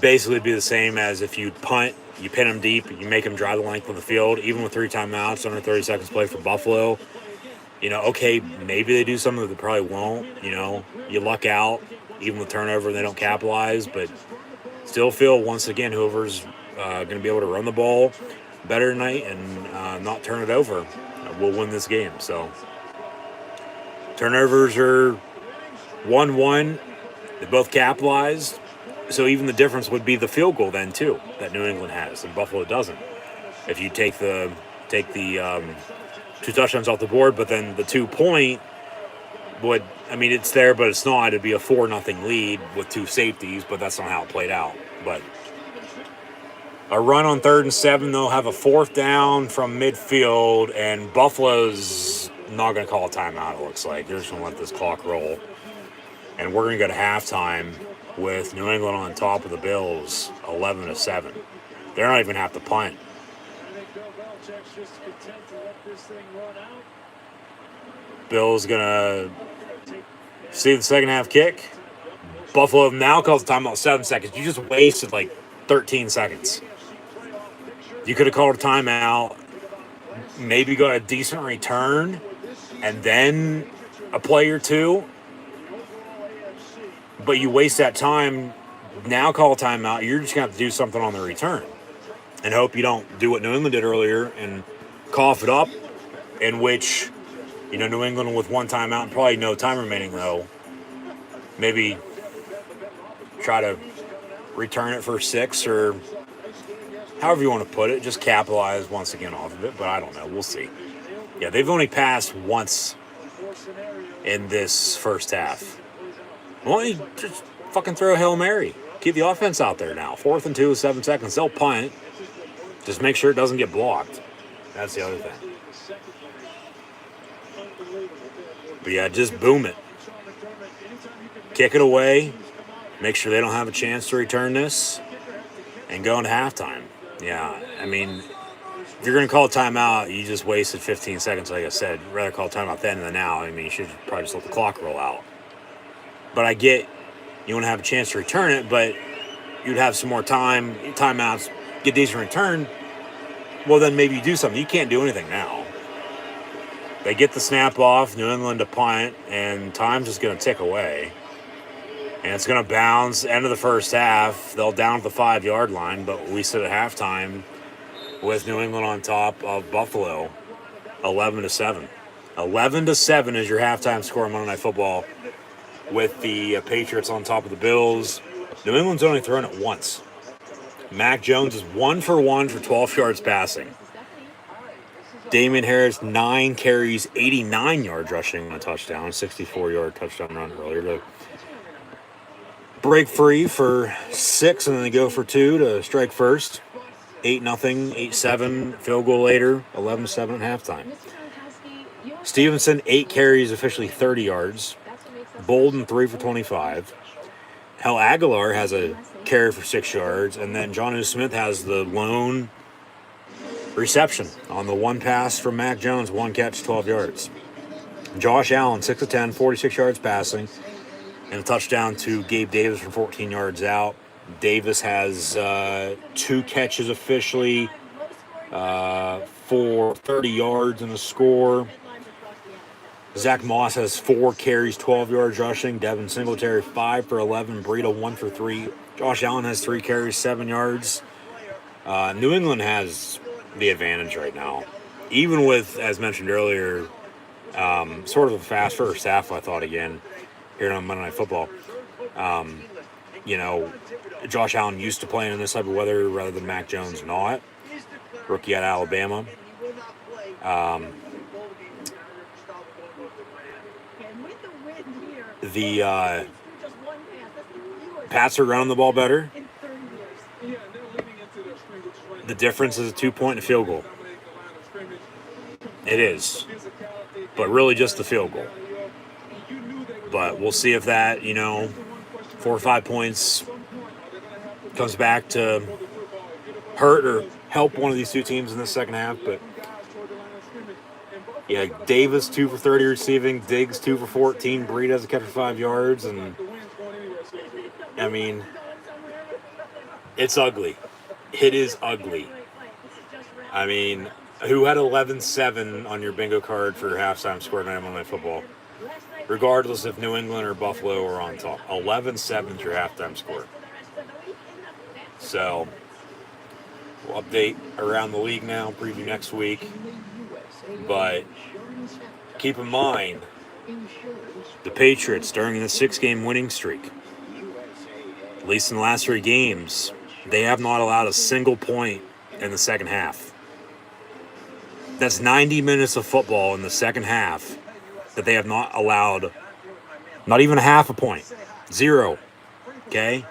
basically be the same as if you punt, you pin them deep, you make them drive the length of the field, even with 3 timeouts, under 30 seconds play for Buffalo. You know, okay, maybe they do something that they probably won't. You know, you luck out, even with turnover, and they don't capitalize, but still feel, once again, whoever's going to be able to run the ball better tonight and not turn it over will win this game. So turnovers are 1-1. They both capitalized. So even the difference would be the field goal then too that New England has and Buffalo doesn't. If you take the 2 touchdowns off the board, but then the 2-point would, I mean, it's there, but it's not. It'd be a 4-0 lead with 2 safeties, but that's not how it played out. But a run on 3rd and 7, they'll have a 4th down from midfield, and Buffalo's not going to call a timeout, it looks like. They're just going to let this clock roll. And we're going to go to halftime with New England on top of the Bills, 11-7. They're not even going to have to punt. Bills going to see the second half kick. Buffalo now calls timeout 7 seconds. You just wasted like 13 seconds. You could have called a timeout, maybe got a decent return, and then a play or 2. But you waste that time, now call a timeout. You're just going to have to do something on the return and hope you don't do what New England did earlier and cough it up, in which New England with one timeout and probably no time remaining, though. Maybe try to return it for 6 or however you want to put it. Just capitalize once again off of it, but I don't know. We'll see. Yeah, they've only passed once in this first half. Why don't you just fucking throw a Hail Mary? Keep the offense out there now. 4th and 2 with 7 seconds. They'll punt. Just make sure it doesn't get blocked. That's the other thing. But yeah, just boom it. Kick it away. Make sure they don't have a chance to return this. And go into halftime. Yeah, I mean, if you're going to call a timeout, you just wasted 15 seconds, like I said. Rather call a timeout then than now. I mean, you should probably just let the clock roll out. But I get you want to have a chance to return it, but you'd have some more time, timeouts, get decent return. Well, then maybe you do something. You can't do anything now. They get the snap off, New England to punt, and time's just going to tick away. And it's going to bounce. End of the first half, they'll down at the 5-yard line, but we sit at halftime with New England on top of Buffalo, 11-7. 11-7 is your halftime score on Monday Night Football, with the Patriots on top of the Bills. New England's only thrown it once. Mac Jones is 1 for 1 for 12 yards passing. Damian Harris, 9 carries, 89 yards rushing on a touchdown, 64-yard touchdown run earlier to break free for 6, and then they go for 2 to strike first. 8-0, 8-7, field goal later, 11-7 at halftime. Stevenson, 8 carries, officially 30 yards. Bolden, 3 for 25. Hell, Aguilar has a carry for 6 yards, and then Jonnu Smith has the lone reception on the one pass from Mac Jones, 1 catch, 12 yards. Josh Allen, 6 of 10, 46 yards passing, and a touchdown to Gabe Davis from 14 yards out. Davis has 2 catches officially for 30 yards and a score. Zach Moss has 4 carries, 12 yards rushing. Devin Singletary, 5 for 11. Burrito, 1 for 3. Josh Allen has 3 carries, 7 yards. New England has the advantage right now. Even with, as mentioned earlier, sort of a fast first half, I thought, again, here on Monday Night Football. Josh Allen used to playing in this type of weather rather than Mac Jones not. Rookie out of Alabama. The Pats are running the ball better. The difference is a 2-point and a field goal. It is. But really just the field goal. But we'll see if that, 4 or 5 points comes back to hurt or help one of these two teams in the second half. But yeah, Davis 2 for 30 receiving, Diggs 2 for 14, Breed has a catch for 5 yards, and I mean, it's ugly. It is ugly. I mean, who had 11-7 on your bingo card for your halftime score tonight on Monday Night Football? Regardless if New England or Buffalo are on top. 11-7 is your halftime score. So, we'll update around the league now, preview next week. But keep in mind, the Patriots, during the 6-game winning streak, at least in the last 3 games, they have not allowed a single point in the second half. That's 90 minutes of football in the second half that they have not allowed, not even a half a point. 0. Okay?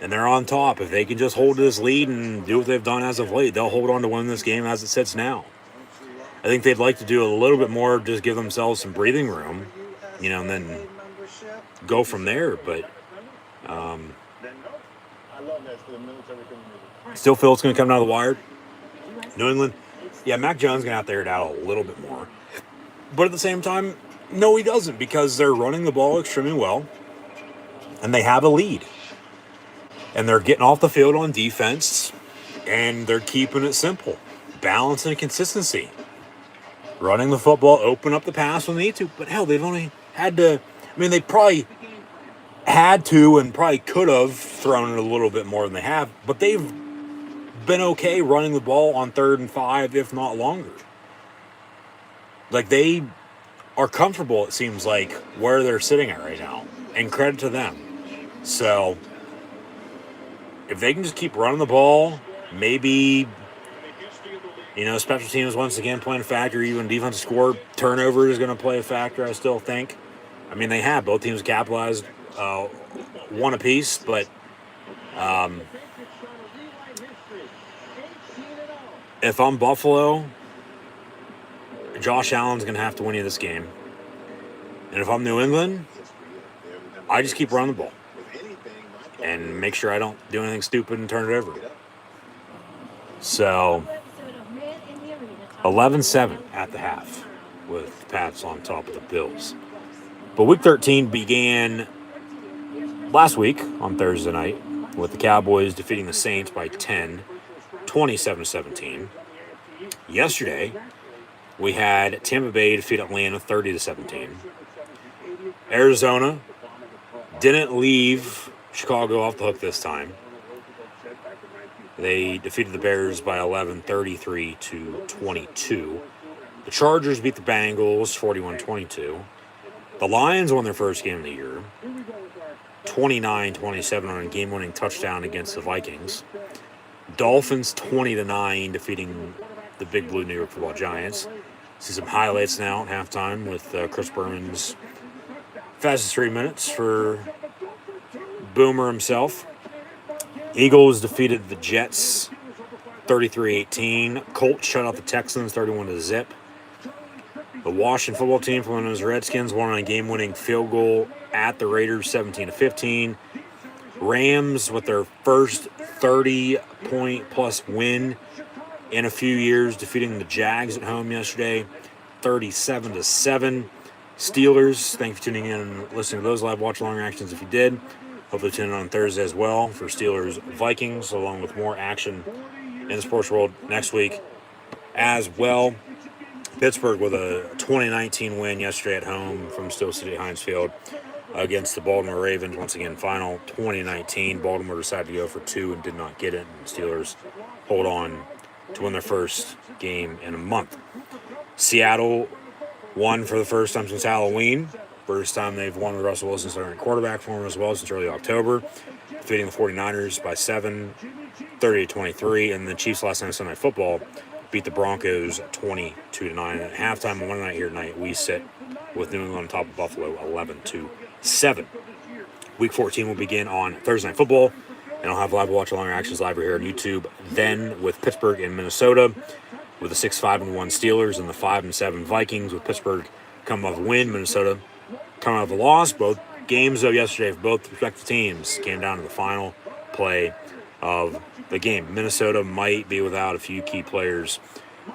And they're on top. If they can just hold this lead and do what they've done as of late, they'll hold on to win this game as it sits now. I think they'd like to do a little bit more, just give themselves some breathing room, and then go from there. But still feel it's going to come down the wire. New England, yeah, Mac Jones going to have to air it out a little bit more. But at the same time, no, he doesn't, because they're running the ball extremely well, and they have a lead. And they're getting off the field on defense, and they're keeping it simple. Balance and consistency. Running the football, open up the pass when they need to. But hell, they've only had to, they probably had to and probably could have thrown it a little bit more than they have. But they've been okay running the ball on 3rd and 5, if not longer. Like, they are comfortable, it seems like, where they're sitting at right now. And credit to them. So, if they can just keep running the ball, maybe, special teams once again playing a factor, even defensive score, turnover is going to play a factor, I still think. I mean, they have. Both teams capitalized one apiece, but if I'm Buffalo, Josh Allen's going to have to win you this game. And if I'm New England, I just keep running the ball and make sure I don't do anything stupid and turn it over. So, 11-7 at the half with the Pats on top of the Bills. But Week 13 began last week on Thursday night with the Cowboys defeating the Saints by 10, 27-17. Yesterday, we had Tampa Bay defeat Atlanta 30-17. Arizona didn't leave Chicago off the hook this time. They defeated the Bears by 11, 33-22. The Chargers beat the Bengals 41-22. The Lions won their first game of the year, 29-27 on a game-winning touchdown against the Vikings. Dolphins 20-9 defeating the Big Blue New York Football Giants. See some highlights now at halftime with Chris Berman's fastest 3 minutes for Boomer himself. Eagles defeated the Jets 33-18. Colts shut out the Texans 31-0. The Washington football team from those Redskins won on a game-winning field goal at the Raiders 17-15. Rams with their first 30-point-plus win in a few years, defeating the Jags at home yesterday 37-7. Steelers, thank you for tuning in and listening to those live watch-along reactions if you did. Hopefully tune in on Thursday as well for Steelers-Vikings, along with more action in the sports world next week as well. Pittsburgh with a 2019 win yesterday at home from Steel City Heinz Field against the Baltimore Ravens. Once again, final 2019. Baltimore decided to go for 2 and did not get it. And Steelers hold on to win their first game in a month. Seattle won for the first time since Halloween. First time they've won with Russell Wilson starting quarterback for them as well since early October. Defeating the 49ers by 7, 30-23. And the Chiefs last night on Sunday Night Football beat the Broncos 22-9. At halftime on Monday night here tonight, we sit with New England on top of Buffalo 11-7. Week 14 will begin on Thursday Night Football, and I'll have live watch-along reactions live here on YouTube. Then with Pittsburgh and Minnesota, with the 6-5-1 Steelers and the 5-7 Vikings, with Pittsburgh coming off a win, Minnesota coming off a loss. Both games, though, yesterday for both respective teams came down to the final play of the game. Minnesota might be without a few key players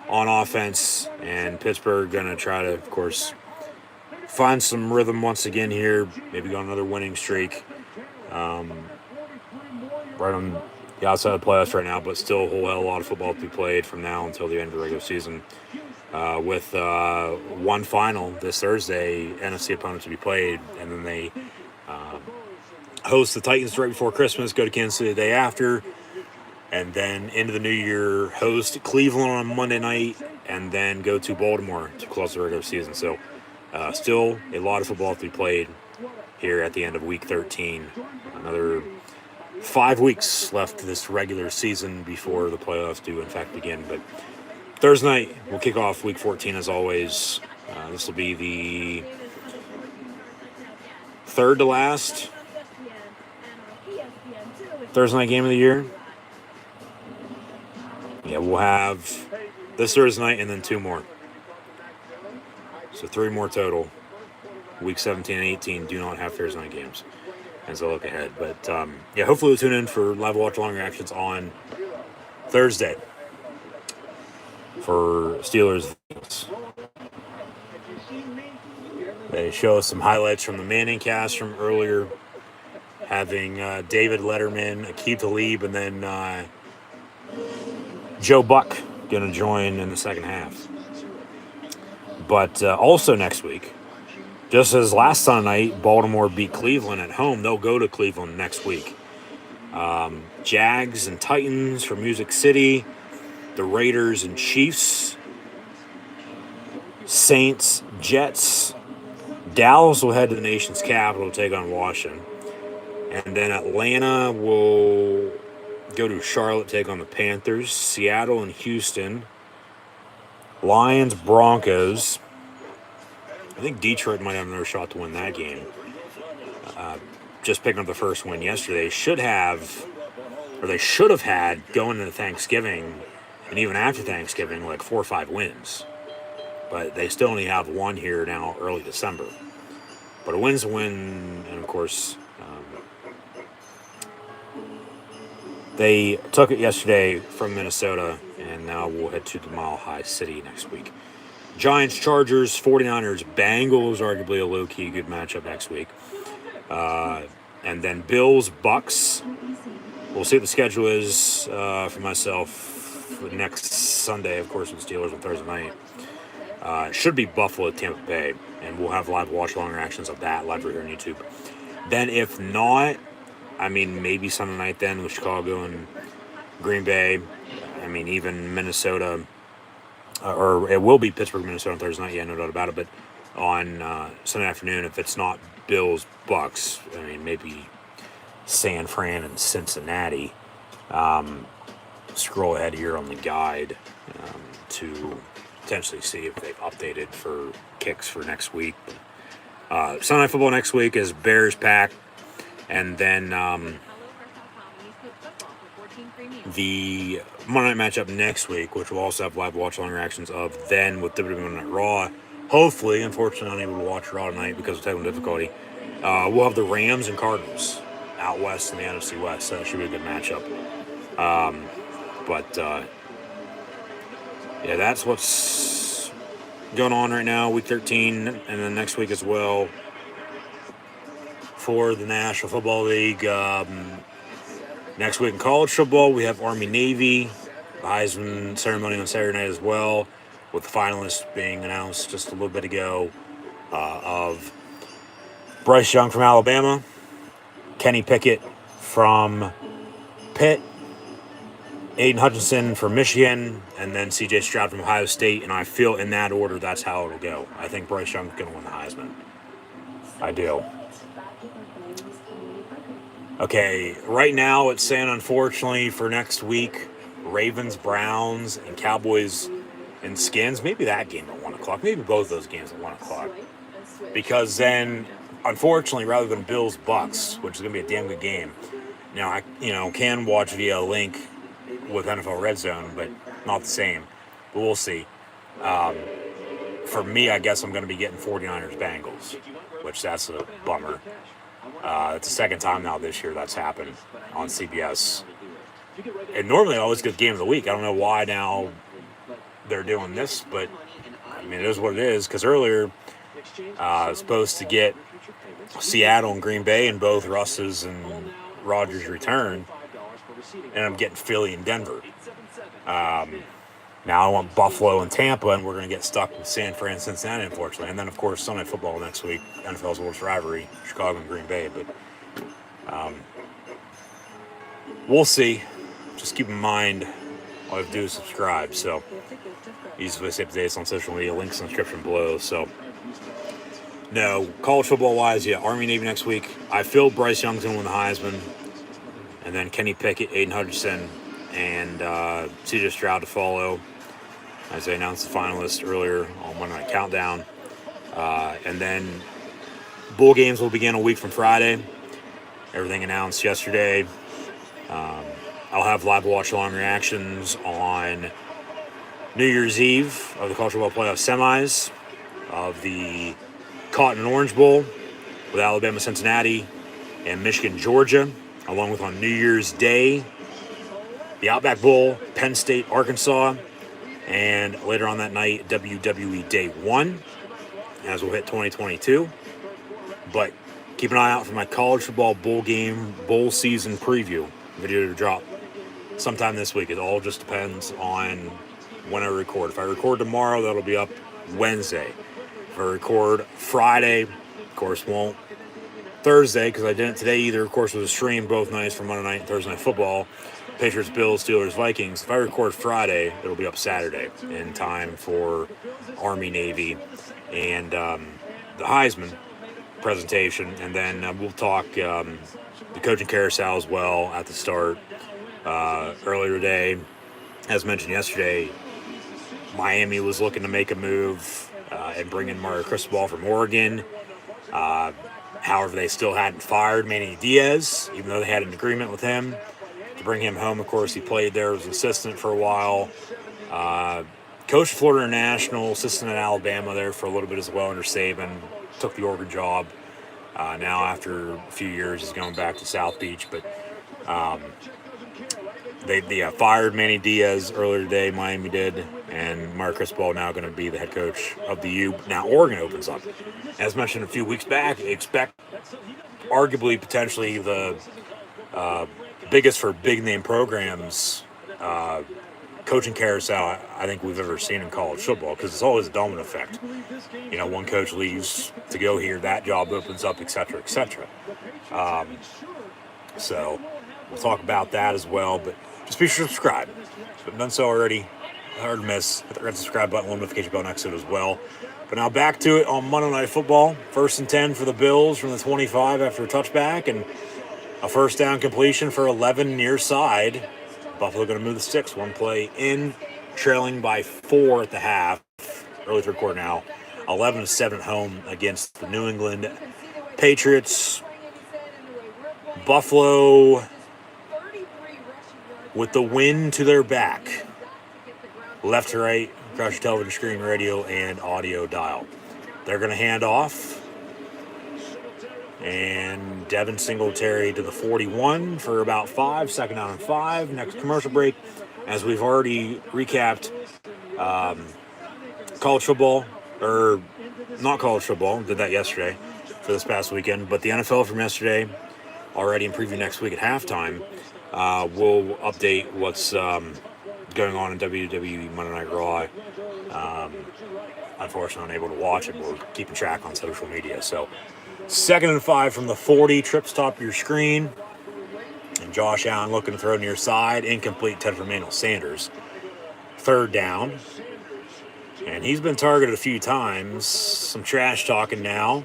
on offense, and Pittsburgh going to try to, of course, find some rhythm once again here, maybe go on another winning streak. Right on the outside of the playoffs right now, but still a whole hell of a lot of football to be played from now until the end of the regular season. With one final this Thursday, NFC opponent to be played, and then they host the Titans right before Christmas, go to Kansas City the day after, and then into the new year, host Cleveland on Monday night, and then go to Baltimore to close the regular season. So still a lot of football to be played here at the end of Week 13. Another 5 weeks left to this regular season before the playoffs do in fact begin. But Thursday night, we'll kick off Week 14 as always. This will be the third to last Thursday night game of the year. Yeah, we'll have this Thursday night and then 2 more. So 3 more total. Week 17 and 18 do not have Thursday night games as I look ahead. But yeah, hopefully we'll tune in for live watch-along reactions on Thursday for Steelers. They show us some highlights from the Manning cast from earlier, having David Letterman, Aqib Talib, and then Joe Buck going to join in the second half. But also next week, just as last Sunday night, Baltimore beat Cleveland at home, they'll go to Cleveland next week. Jags and Titans from Music City, the Raiders and Chiefs. Saints, Jets. Dallas will head to the nation's capital to take on Washington. And then Atlanta will go to Charlotte, take on the Panthers. Seattle and Houston. Lions, Broncos. I think Detroit might have another shot to win that game. Just picking up the first win yesterday. They should have had going into Thanksgiving and even after Thanksgiving like 4 or 5 wins. But they still only have one here now, early December. But a win's a win, and of course, they took it yesterday from Minnesota, and now we'll head to the Mile High City next week. Giants, Chargers, 49ers, Bengals, arguably a low-key good matchup next week. And then Bills, Bucks. We'll see what the schedule is for myself for next Sunday, of course, with the Steelers on Thursday night. It should be Buffalo, Tampa Bay, and we'll have live watch-along reactions of that live right here on YouTube. Then if not, I mean, maybe Sunday night then with Chicago and Green Bay. I mean, even Minnesota, or it will be Pittsburgh, Minnesota on Thursday night, yeah, no doubt about it. But on Sunday afternoon, if it's not Bills, Bucks, I mean, maybe San Fran and Cincinnati. Scroll ahead here on the guide to potentially see if they've updated for kicks for next week. Sunday Night Football next week is Bears, Pack, and then the Monday night matchup next week, which will also have live watch-along reactions of then with WWE Monday Night Raw. Hopefully, unfortunately, unable to watch Raw tonight because of technical difficulty. We'll have the Rams and Cardinals out west in the NFC West, so that should be a good matchup. Yeah, that's what's going on right now, Week 13, and then next week as well for the National Football League. Next week in college football, we have Army-Navy, the Heisman ceremony on Saturday night as well, with the finalists being announced just a little bit ago of Bryce Young from Alabama, Kenny Pickett from Pitt, Aiden Hutchinson from Michigan, and then C.J. Stroud from Ohio State. And I feel in that order, that's how it'll go. I think Bryce Young's going to win the Heisman. I do. Okay, right now it's saying, unfortunately, for next week, Ravens, Browns, and Cowboys and Skins. Maybe that game at 1 o'clock. Maybe both those games at 1 o'clock. Because then, unfortunately, rather than Bills, Bucks, which is going to be a damn good game, now I can watch via a link with NFL Red Zone, but not the same. But we'll see. For me, I guess I'm going to be getting 49ers Bengals, which that's a bummer. It's the second time now this year that's happened on CBS. And normally I always get the game of the week. I don't know why now they're doing this, but I mean, it is what it is. Because earlier I was supposed to get Seattle and Green Bay, and both Russ's and Rodgers return. And I'm getting Philly and Denver. Now I want Buffalo and Tampa, and we're going to get stuck with San Fran and Cincinnati, unfortunately. And then, of course, Sunday football next week, NFL's worst rivalry, Chicago and Green Bay. But we'll see. Just keep in mind, all you have to do is subscribe. So, easily stay up to date on social media, links in the description below. So, no, college football-wise, yeah, Army-Navy next week. I feel Bryce Young's going to win the Heisman. And then Kenny Pickett, Aiden Hutchinson, and C.J. Stroud to follow, as they announced the finalists earlier on Monday Night Countdown. And then bowl games will begin a week from Friday. Everything announced yesterday. I'll have live watch-along reactions on New Year's Eve of the College Football Playoff semis, of the Cotton and Orange Bowl with Alabama, Cincinnati, and Michigan, Georgia, along with on New Year's Day, the Outback Bowl, Penn State, Arkansas, and later on that night, WWE Day 1, as we'll hit 2022. But keep an eye out for my college football bowl game, bowl season preview video to drop sometime this week. It all just depends on when I record. If I record tomorrow, that'll be up Wednesday. If I record Friday, of course, won't Thursday, because I didn't today either. Of course, it was a stream both nights for Monday night and Thursday Night Football. Patriots, Bills, Steelers, Vikings. If I record Friday, it'll be up Saturday in time for Army, Navy, and the Heisman presentation. And then we'll talk the coaching carousel as well at the start. Earlier today, as mentioned yesterday, Miami was looking to make a move and bring in Mario Cristobal from Oregon. However, they still hadn't fired Manny Diaz, even though they had an agreement with him to bring him home. Of course, he played there as an assistant for a while. Coached Florida International, assistant at Alabama there for a little bit as well under Saban. Took the Oregon job. Now, after a few years, he's going back to South Beach. But they fired Manny Diaz earlier today. Miami did. And Mario Cristobal now going to be the head coach of the U. Now Oregon opens up. As mentioned a few weeks back, expect arguably potentially the biggest for big name programs coaching carousel I think we've ever seen in college football, because it's always a domino effect. You know, one coach leaves to go here, that job opens up, etc., etc. So we'll talk about that as well. But just be sure to subscribe. If you haven't done so already, hard to miss. Hit the red subscribe button, notification bell next to it as well. But now back to it on Monday Night Football. 1st and 10 for the Bills from the 25 after a touchback, and a first down completion for 11 near side. Buffalo going to move the sticks. One play in, trailing by 4 at the half. Early third quarter now. 11-7 at home against the New England Patriots. Buffalo with the wind to their back. Left to right, across your television screen, radio, and audio dial. They're going to hand off. And Devin Singletary to the 41 for about 5, second down and 5. Next commercial break, as we've already recapped college football, or not college football, did that yesterday for this past weekend, but the NFL from yesterday, already in preview next week at halftime. We'll update what's going on in WWE Monday Night Raw. Unfortunately, unable to watch it, but we're keeping track on social media. So, 2nd and 5 from the 40, trips top of your screen. And Josh Allen looking to throw near side, incomplete touch from Emmanuel Sanders. 3rd down. And he's been targeted a few times. Some trash talking now.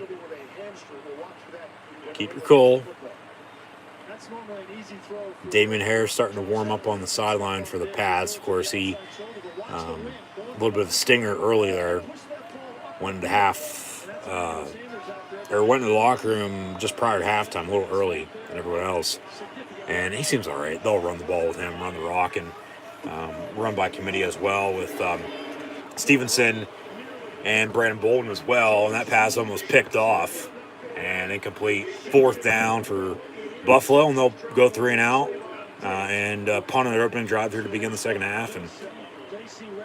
Keep your cool. Damian Harris starting to warm up on the sideline for the Pats. Of course, he a little bit of a stinger early there. Went into went into the locker room just prior to halftime, a little early than everyone else. And he seems all right. They'll run the ball with him, run the rock, and run by committee as well with Stevenson and Brandon Bolden as well. And that pass almost picked off and incomplete. 4th down for Buffalo, and they'll go 3 and out and punt on their opening drive here to begin the second half, and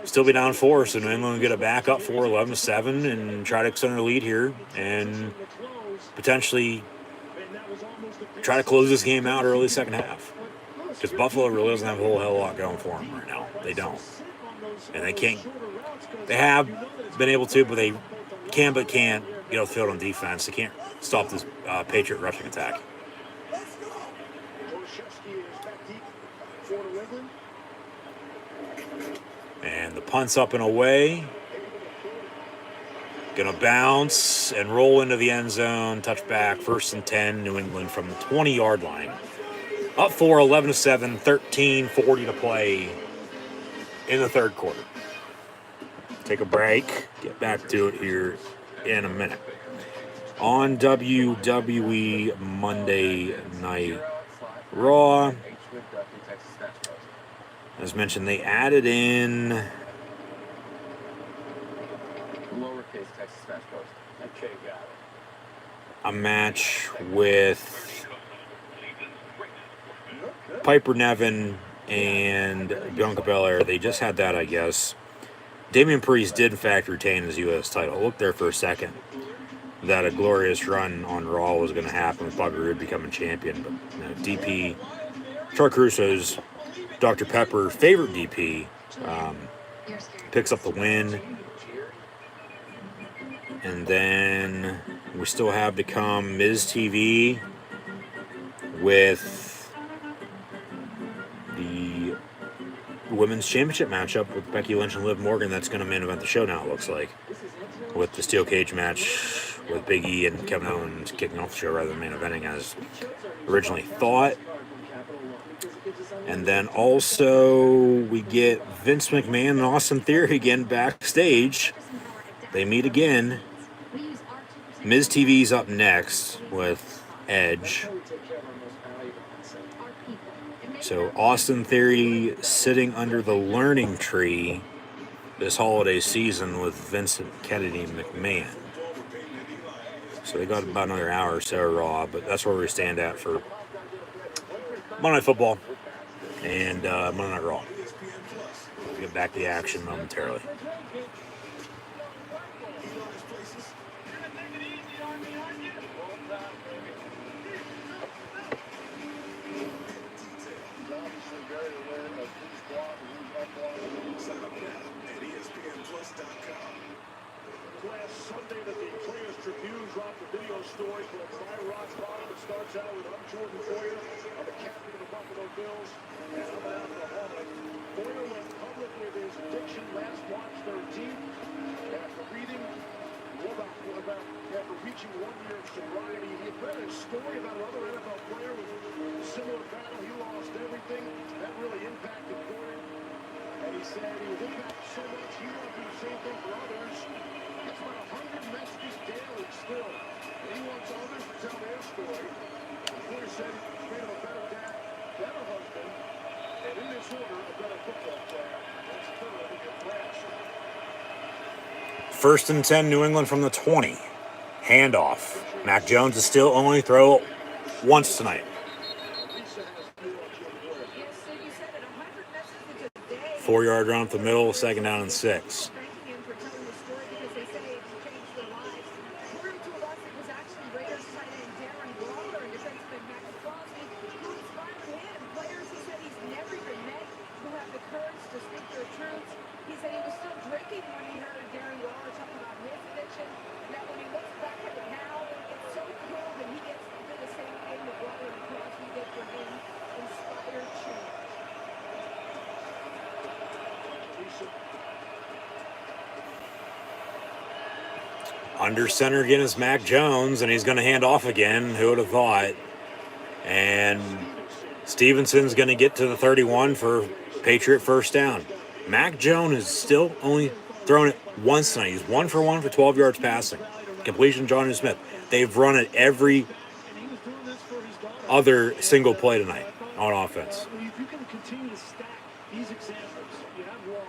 still be down 4. So New England will get it back up 4, 11-7, and try to extend their lead here and potentially try to close this game out early second half, because Buffalo really doesn't have a whole hell of a lot going for them right now. They don't, and they can't. They have been able to, but they can't get off the field on defense. They can't stop this Patriot rushing attack. And the punt's up and away. Gonna bounce and roll into the end zone. Touchback, 1st and 10, New England from the 20-yard line. Up 4, 11-7, 13:40 to play in the 3rd quarter. Take a break. Get back to it here in a minute. On WWE Monday Night Raw, as mentioned, they added in a match with Piper Niven and Bianca Belair. They just had that, I guess. Damian Priest did in fact retain his U.S. title. Look there for a second that a glorious run on Raw was going to happen with Bobby Roode becoming champion. But DP, Troy Crusoe's Dr. Pepper favorite DP, picks up the win. And then we still have to come Miz TV with the women's championship matchup with Becky Lynch and Liv Morgan. That's going to main event the show now, it looks like, with the steel cage match with Big E and Kevin Owens kicking off the show rather than main eventing as originally thought. And then also we get Vince McMahon and Austin Theory again backstage. They meet again. Miz TV's up next with Edge. So Austin Theory sitting under the learning tree this holiday season with Vincent Kennedy McMahon. So they got about another hour or so Raw, but that's where we stand at for Monday Night Football and Monday Night Raw. We'll get back to the action momentarily. Last Sunday that the Players Tribune dropped a video story called My Rock Bottom. It starts out with I'm Jordan Poyer. I'm the captain of the Buffalo Bills, and I'm an alcoholic. Poyer went public with his addiction last March 13th after reaching 1 year of sobriety. He had read a story about another NFL player with a similar battle. He lost everything. That really impacted Poyer. And he said he was impacted so much he wanted to do the same thing for others. It's about 100 messages daily still. And he wants others to tell their story. Poyer said he's made him a better dad, better husband, and in this order, a better football player. That's third in your class. 1st and 10, New England from the 20. Handoff. Mac Jones is still only throw once tonight. 4-yard run up the middle, 2nd down and 6. Under center again is Mac Jones, and he's going to hand off again. Who would have thought? And Stevenson's going to get to the 31 for Patriot first down. Mac Jones is still only thrown it once tonight. He's 1 for 1 for 12 yards passing. Completion, Jonnu Smith. They've run it every other single play tonight on offense. If you can continue to stack these examples, you have Waller,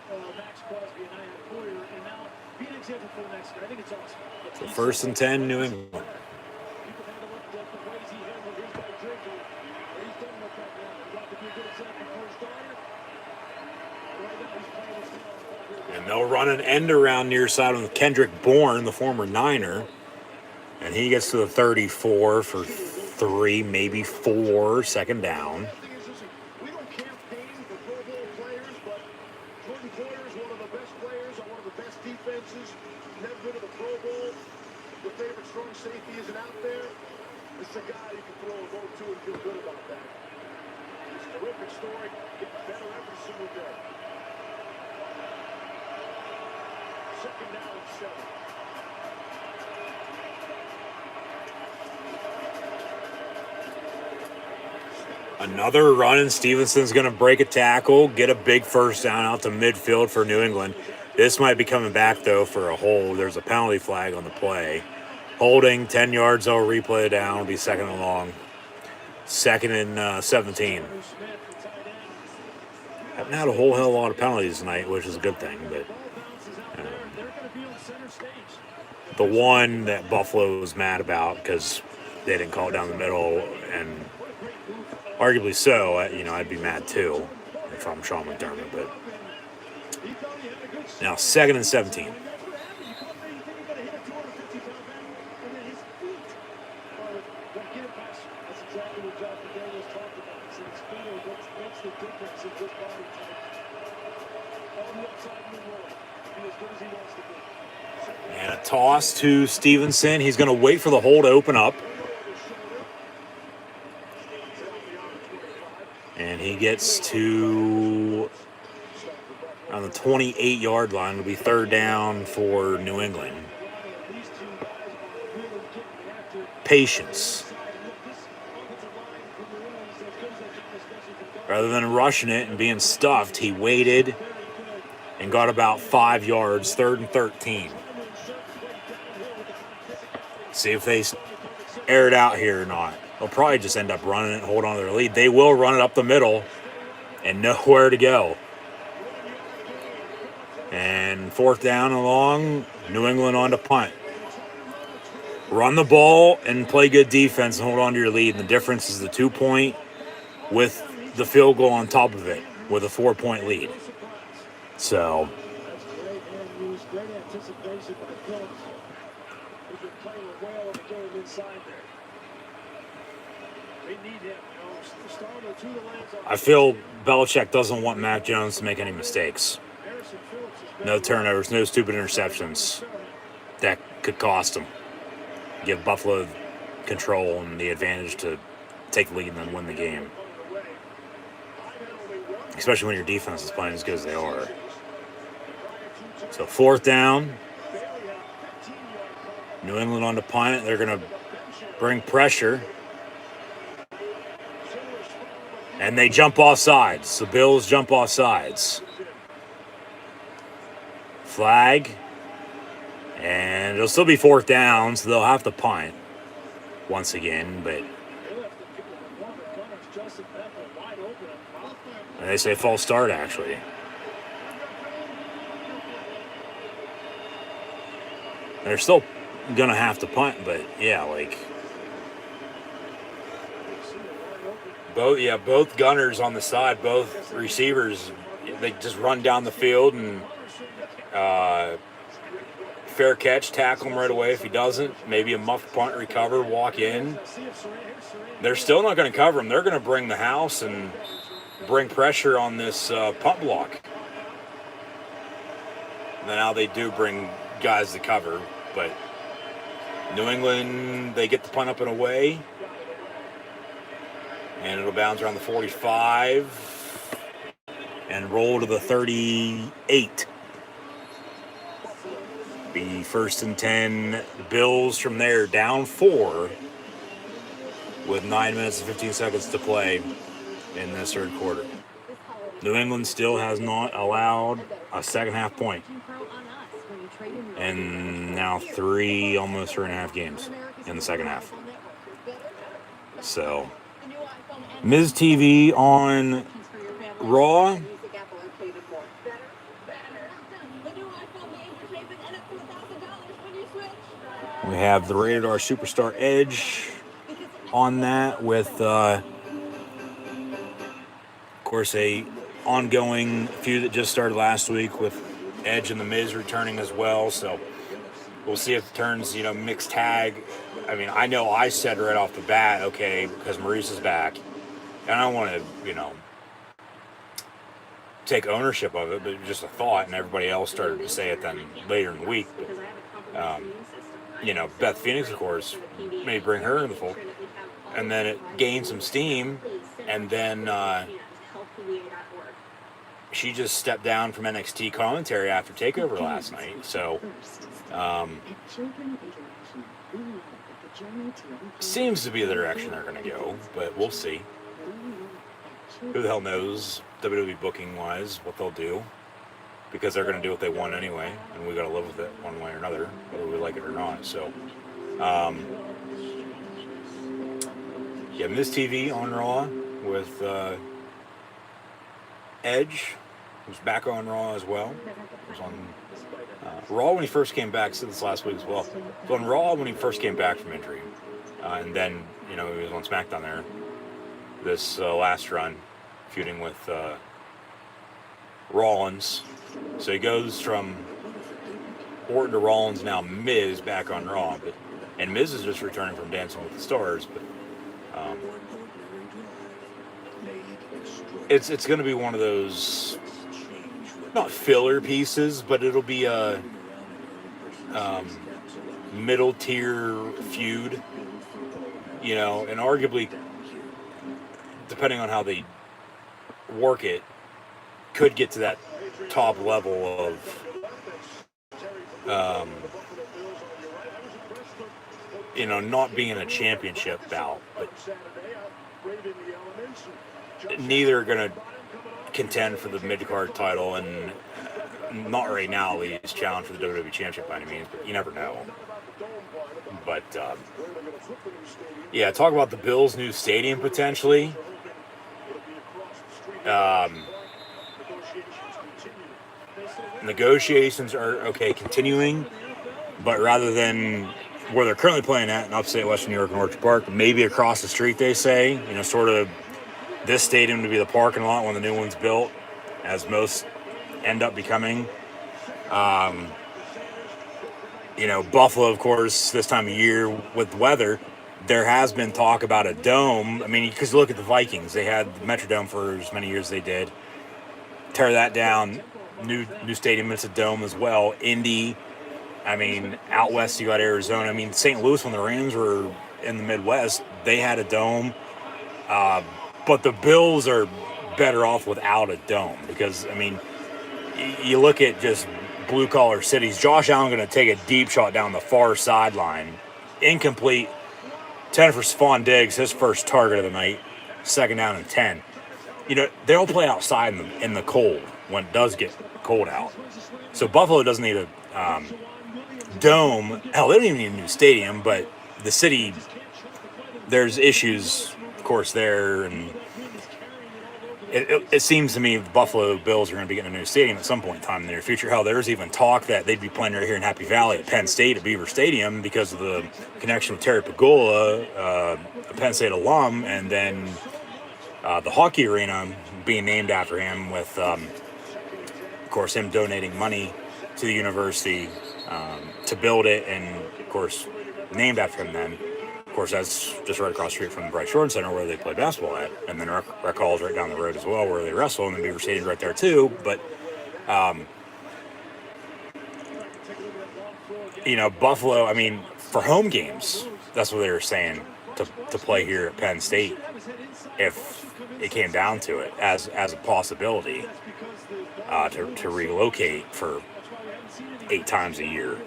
you have Max Crosby, and I have Poyer, and now be an example for the next guy. I think it's awesome. So 1st and 10, New England. You can handle it the ways he handled his by drinking. He's done with that now. He's got to be a good example for his daughter. Right now he's playing his tail. And they'll run an end around near side with Kendrick Bourne, the former Niner. And he gets to the 34 for 3, maybe 4, 2nd down. We don't campaign for Pro Bowl players, but Jordan Poyer is one of the best players on one of the best defenses. Never been to the Pro Bowl. Your favorite strong safety isn't out there. This is a guy you can throw a vote to and feel good about that. It's a terrific story. Getting better every single day. 2nd down and 7. Another run, and Stevenson's going to break a tackle, get a big first down out to midfield for New England. This might be coming back, though, for a hold. There's a penalty flag on the play. Holding, 10 yards, they'll replay it down. It'll be 2nd and long. 2nd and 17. Haven't had a whole hell of a lot of penalties tonight, which is a good thing, but the one that Buffalo was mad about because they didn't call it down the middle, and arguably so, I'd be mad too if I'm Sean McDermott. But now 2nd and 17. And a toss to Stevenson. He's going to wait for the hole to open up. And he gets to on the 28-yard line. It'll be third down for New England. Patience. Rather than rushing it and being stuffed, he waited and got about 5 yards, 3rd and 13. See if they air it out here or not. They'll probably just end up running it and hold on to their lead. They will run it up the middle and nowhere to go. And 4th down and long, New England on to punt. Run the ball and play good defense and hold on to your lead. And the difference is the 2-point with the field goal on top of it with a 4-point lead. So That's great hand use, great anticipation by Phillips. He's been playing well on the game inside there. They need him, starting to the lanes on. I feel Belichick doesn't want Mac Jones to make any mistakes. No turnovers, no stupid interceptions. That could cost him. Give Buffalo control and the advantage to take the lead and then win the game. Especially when your defense is playing as good as they are. So 4th down. New England on to punt. They're going to bring pressure. And they jump off sides. The Bills jump off sides. Flag. And it'll still be 4th down, so they'll have to punt once again. But they say false start, actually. They're still going to have to punt, but yeah, like both gunners on the side, both receivers, they just run down the field and fair catch, tackle him right away. If he doesn't, maybe a muff punt, recover, walk in. They're still not going to cover him. They're going to bring the house and bring pressure on this punt block. Now they do bring guys to cover, but New England, they get the punt up and away. And it'll bounce around the 45 and roll to the 38. Be 1st and 10. The Bills from there down 4 with 9 minutes and 15 seconds to play in this 3rd quarter. New England still has not allowed a second half point. And now 3, almost 3.5 games in the second half. So, Ms. TV on Raw. We have the Rated R Superstar Edge on that with, of course, a ongoing feud that just started last week with Edge and The Miz returning as well. So we'll see if it turns, mixed tag. I mean, I know I said right off the bat, okay, because Maurice is back. And I don't want to, take ownership of it, but just a thought, and everybody else started to say it then later in the week. But, Beth Phoenix, of course, may bring her in the fold. And then it gained some steam, and then she just stepped down from NXT commentary after TakeOver last night. So, seems to be the direction they're going to go, but we'll see. Who the hell knows, WWE booking-wise, what they'll do. Because they're going to do what they want anyway, and we got to live with it one way or another, whether we like it or not. So, Miz TV on Raw with Edge, who's back on Raw as well. He was on Raw when he first came back. I said this last week as well. So on Raw when he first came back from injury, and then he was on SmackDown there. This last run, feuding with Rollins. So he goes from Orton to Rollins, now Miz back on Raw, and Miz is just returning from Dancing with the Stars. But it's going to be one of those not filler pieces, but it'll be a middle tier feud, and arguably depending on how they work it, could get to that top level of, not being a championship bout, but neither are going to contend for the mid-card title, and not right now, at least, challenge for the WWE Championship by any means, but you never know. But, yeah, talk about the Bills' new stadium potentially. Negotiations are, continuing, but rather than where they're currently playing at in upstate Western New York and Orchard Park, maybe across the street, they say, sort of this stadium to be the parking lot when the new one's built, as most end up becoming. Buffalo, of course, this time of year with the weather, there has been talk about a dome. I mean, because you look at the Vikings, they had the Metrodome for as many years as they did. Tear that down, new stadium, it's a dome as well. Indy, I mean, out west you got Arizona. I mean, St. Louis, when the Rams were in the Midwest, they had a dome. But the Bills are better off without a dome because, I mean, you look at just blue-collar cities. Josh Allen going to take a deep shot down the far sideline. Incomplete. 10 for Stephon Diggs, his first target of the night. 2nd down and 10. They'll play outside in the cold when it does get cold out. So Buffalo doesn't need a dome. Hell, they don't even need a new stadium, but the city, there's issues, of course, there, and it seems to me the Buffalo Bills are going to be getting a new stadium at some point in time in the near future. Hell, there's even talk that they'd be playing right here in Happy Valley at Penn State at Beaver Stadium because of the connection with Terry Pagula, a Penn State alum, and then the hockey arena being named after him with, of course, him donating money to the university to build it, and, of course, named after him then. Of course, that's just right across the street from the Bryce Jordan Center where they play basketball at. And then Rec Hall is right down the road as well where they wrestle, and the Beaver Stadium's right there too. But, Buffalo, I mean, for home games, that's what they were saying, to play here at Penn State if it came down to it as a possibility to relocate for 8 times a year.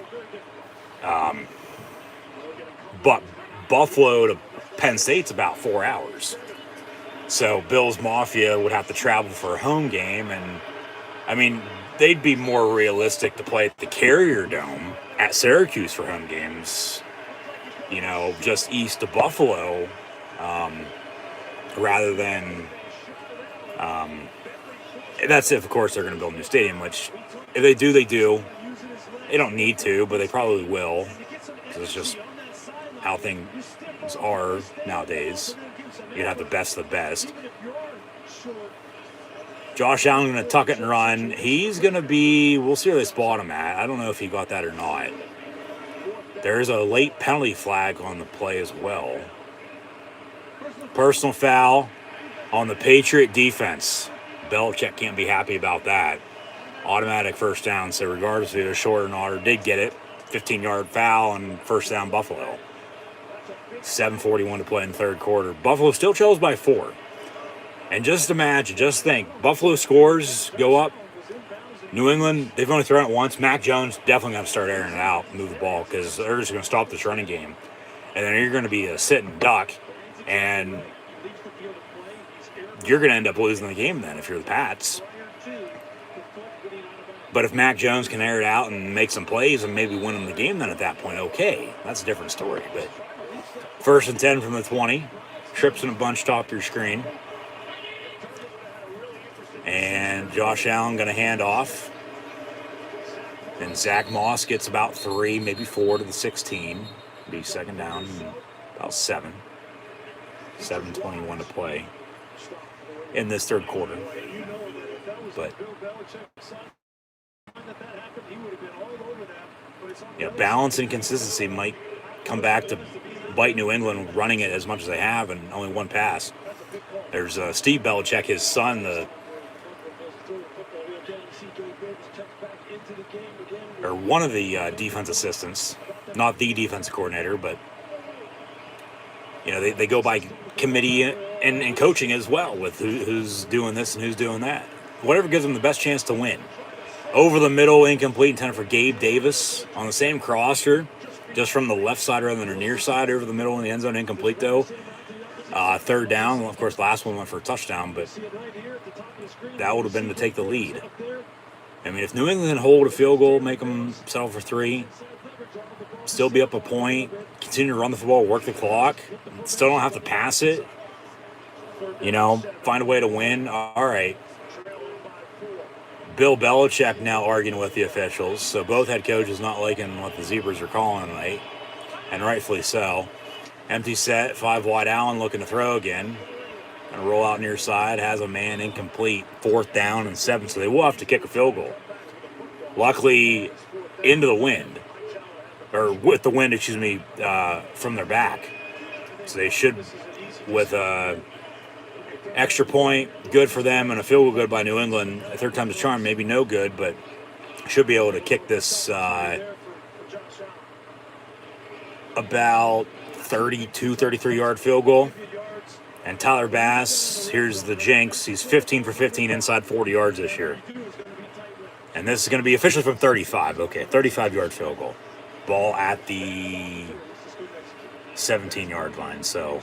But Buffalo to Penn State's about 4 hours. So Bills Mafia would have to travel for a home game, and I mean, they'd be more realistic to play at the Carrier Dome at Syracuse for home games, just east of Buffalo, rather than that's if, of course, they're going to build a new stadium, which if they do, they do. They don't need to, but they probably will, because it's just how things are nowadays. You'd have the best of the best. Josh Allen going to tuck it and run. He's going to be, we'll see where they spot him at. I don't know if he got that or not. There is a late penalty flag on the play as well. Personal foul on the Patriot defense. Belichick can't be happy about that. Automatic first down, so regardless if it was short or not, or did get it, 15-yard foul and first down Buffalo. 7:41 to play in the third quarter. Buffalo still trails by 4. And just think, Buffalo scores, go up. New England, they've only thrown it once. Mac Jones definitely going to start airing it out, move the ball, because they're just going to stop this running game. And then you're going to be a sitting duck, and you're going to end up losing the game then if you're the Pats. But if Mac Jones can air it out and make some plays and maybe win them the game, then at that point, okay, that's a different story. But 1st and 10 from the 20. Trips in a bunch top your screen. And Josh Allen going to hand off. And Zach Moss gets about 3, maybe 4 to the 16. Be 2nd down, about 7. 7:21 to play in this third quarter. But balance and consistency might come back to bite New England running it as much as they have and only one pass. There's Steve Belichick, his son, or one of the defense assistants, not the defensive coordinator, but they go by committee and coaching as well with who's doing this and who's doing that. Whatever gives them the best chance to win. Over the middle, incomplete, intended for Gabe Davis on the same crosser, just from the left side rather than the near side. Over the middle in the end zone, incomplete though. Third down. Well, of course, last one went for a touchdown, but that would have been to take the lead. I mean, if New England can hold a field goal, make them settle for 3, still be up a point, continue to run the football, work the clock, still don't have to pass it, find a way to win, all right. Bill Belichick now arguing with the officials, so both head coaches not liking what the Zebras are calling tonight, and rightfully so. Empty set, 5 wide Allen looking to throw again. Gonna roll out near side, has a man incomplete, 4th down and 7, so they will have to kick a field goal. Luckily, into the wind, or with the wind, from their back. So they should, with a extra point, good for them, and a field goal good by New England. A third time's a charm, maybe no good, but should be able to kick this about 32, 33-yard field goal. And Tyler Bass, here's the jinx. He's 15 for 15 inside 40 yards this year. And this is going to be officially from 35. Okay, 35-yard field goal. Ball at the 17-yard line. So,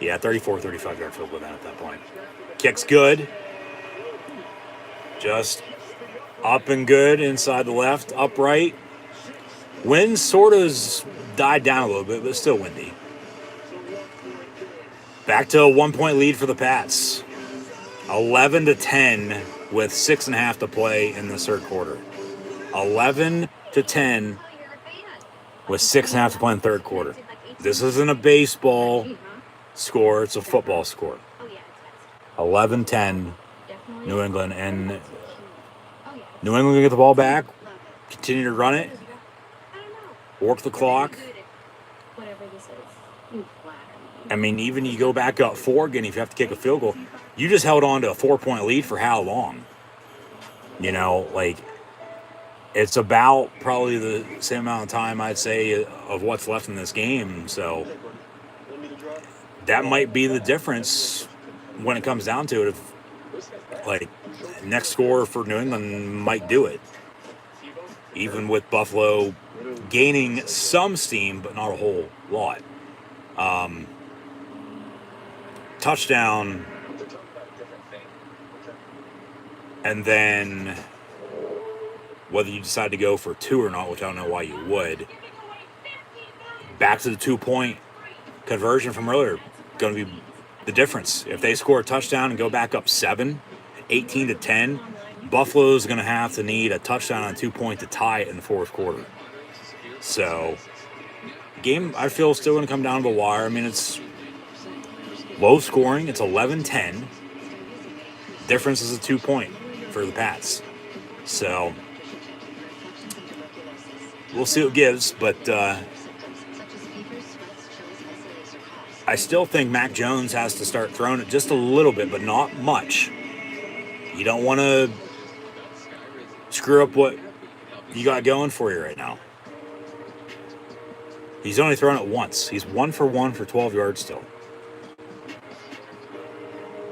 yeah, 34, 35-yard field goal then at that point. Kick's good. Just up and good inside the left, upright. Wind sort of died down a little bit, but still windy. Back to a 1-point lead for the Pats. 11-10 with 6.5 to play in the third quarter. 11-10 with 6.5 to play in the third quarter. This isn't a baseball score, it's a football score. 11-10 New England, and New England will get the ball back, continue to run it, work the clock. I mean, even you go back up 4 again, if you have to kick a field goal, you just held on to a 4-point lead for how long? It's about probably the same amount of time, I'd say, of what's left in this game. So that might be the difference when it comes down to it. If, next score for New England might do it. Even with Buffalo gaining some steam, but not a whole lot. Touchdown, and then whether you decide to go for 2 or not, which I don't know why you would, back to the 2-point conversion from earlier, going to be the difference. If they score a touchdown and go back up 7, 18-10, Buffalo's going to have to need a touchdown on 2-point to tie it in the fourth quarter. So, game, I feel, is still going to come down to the wire. I mean, it's low scoring. It's 11-10. Difference is a 2-point for the Pats. So, we'll see what it gives. But I still think Mac Jones has to start throwing it just a little bit, but not much. You don't want to screw up what you got going for you right now. He's only thrown it once. He's 1 for 1 for 12 yards still.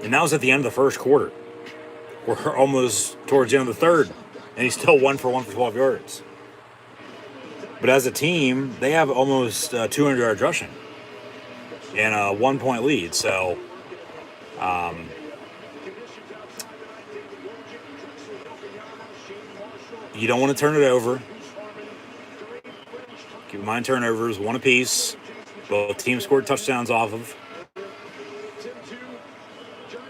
And that was at the end of the first quarter. We're almost towards the end of the third, and he's still 1 for 1 for 12 yards. But as a team, they have almost 200 yards rushing and a 1-point lead. So, you don't want to turn it over. Keep in mind turnovers, 1 apiece. Both teams scored touchdowns off of.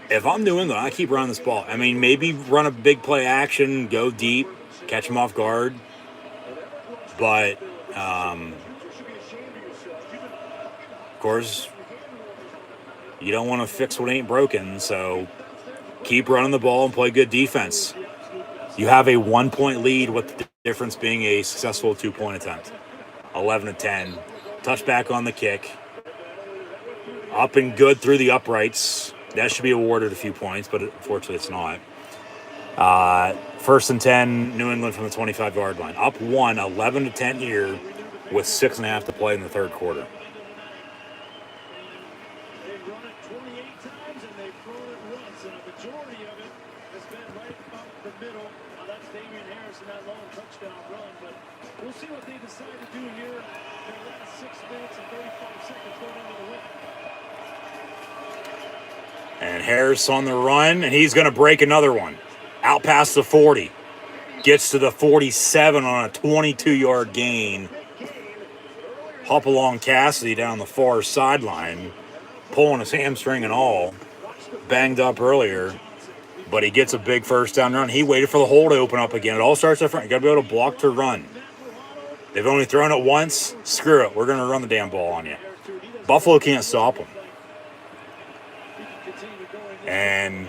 If I'm New England, I keep running this ball. I mean, maybe run a big play action, go deep, catch them off guard. But, of course, you don't want to fix what ain't broken. So keep running the ball and play good defense. You have a 1-point lead with the difference being a successful 2-point attempt. 11-10. Touchback on the kick. Up and good through the uprights. That should be awarded a few points, but unfortunately it's not. 1st and 10, New England from the 25-yard line. Up 11-10 here with 6.5 to play in the third quarter. run it 28 times, and they've thrown it once, and a majority of it has been right up the middle. Now, that's Damian Harris in that long touchdown run, but we'll see what they decide to do here in the last 6 minutes and 35 seconds going into the win. And Harris on the run, and he's going to break another one. Out past the 40. Gets to the 47 on a 22-yard gain. Hop along Cassidy down the far sideline, pulling his hamstring and all. Banged up earlier, but he gets a big first down run. He waited for the hole to open up again. It all starts up front. You got to be able to block to run. They've only thrown it once. Screw it. We're going to run the damn ball on you. Buffalo can't stop them. And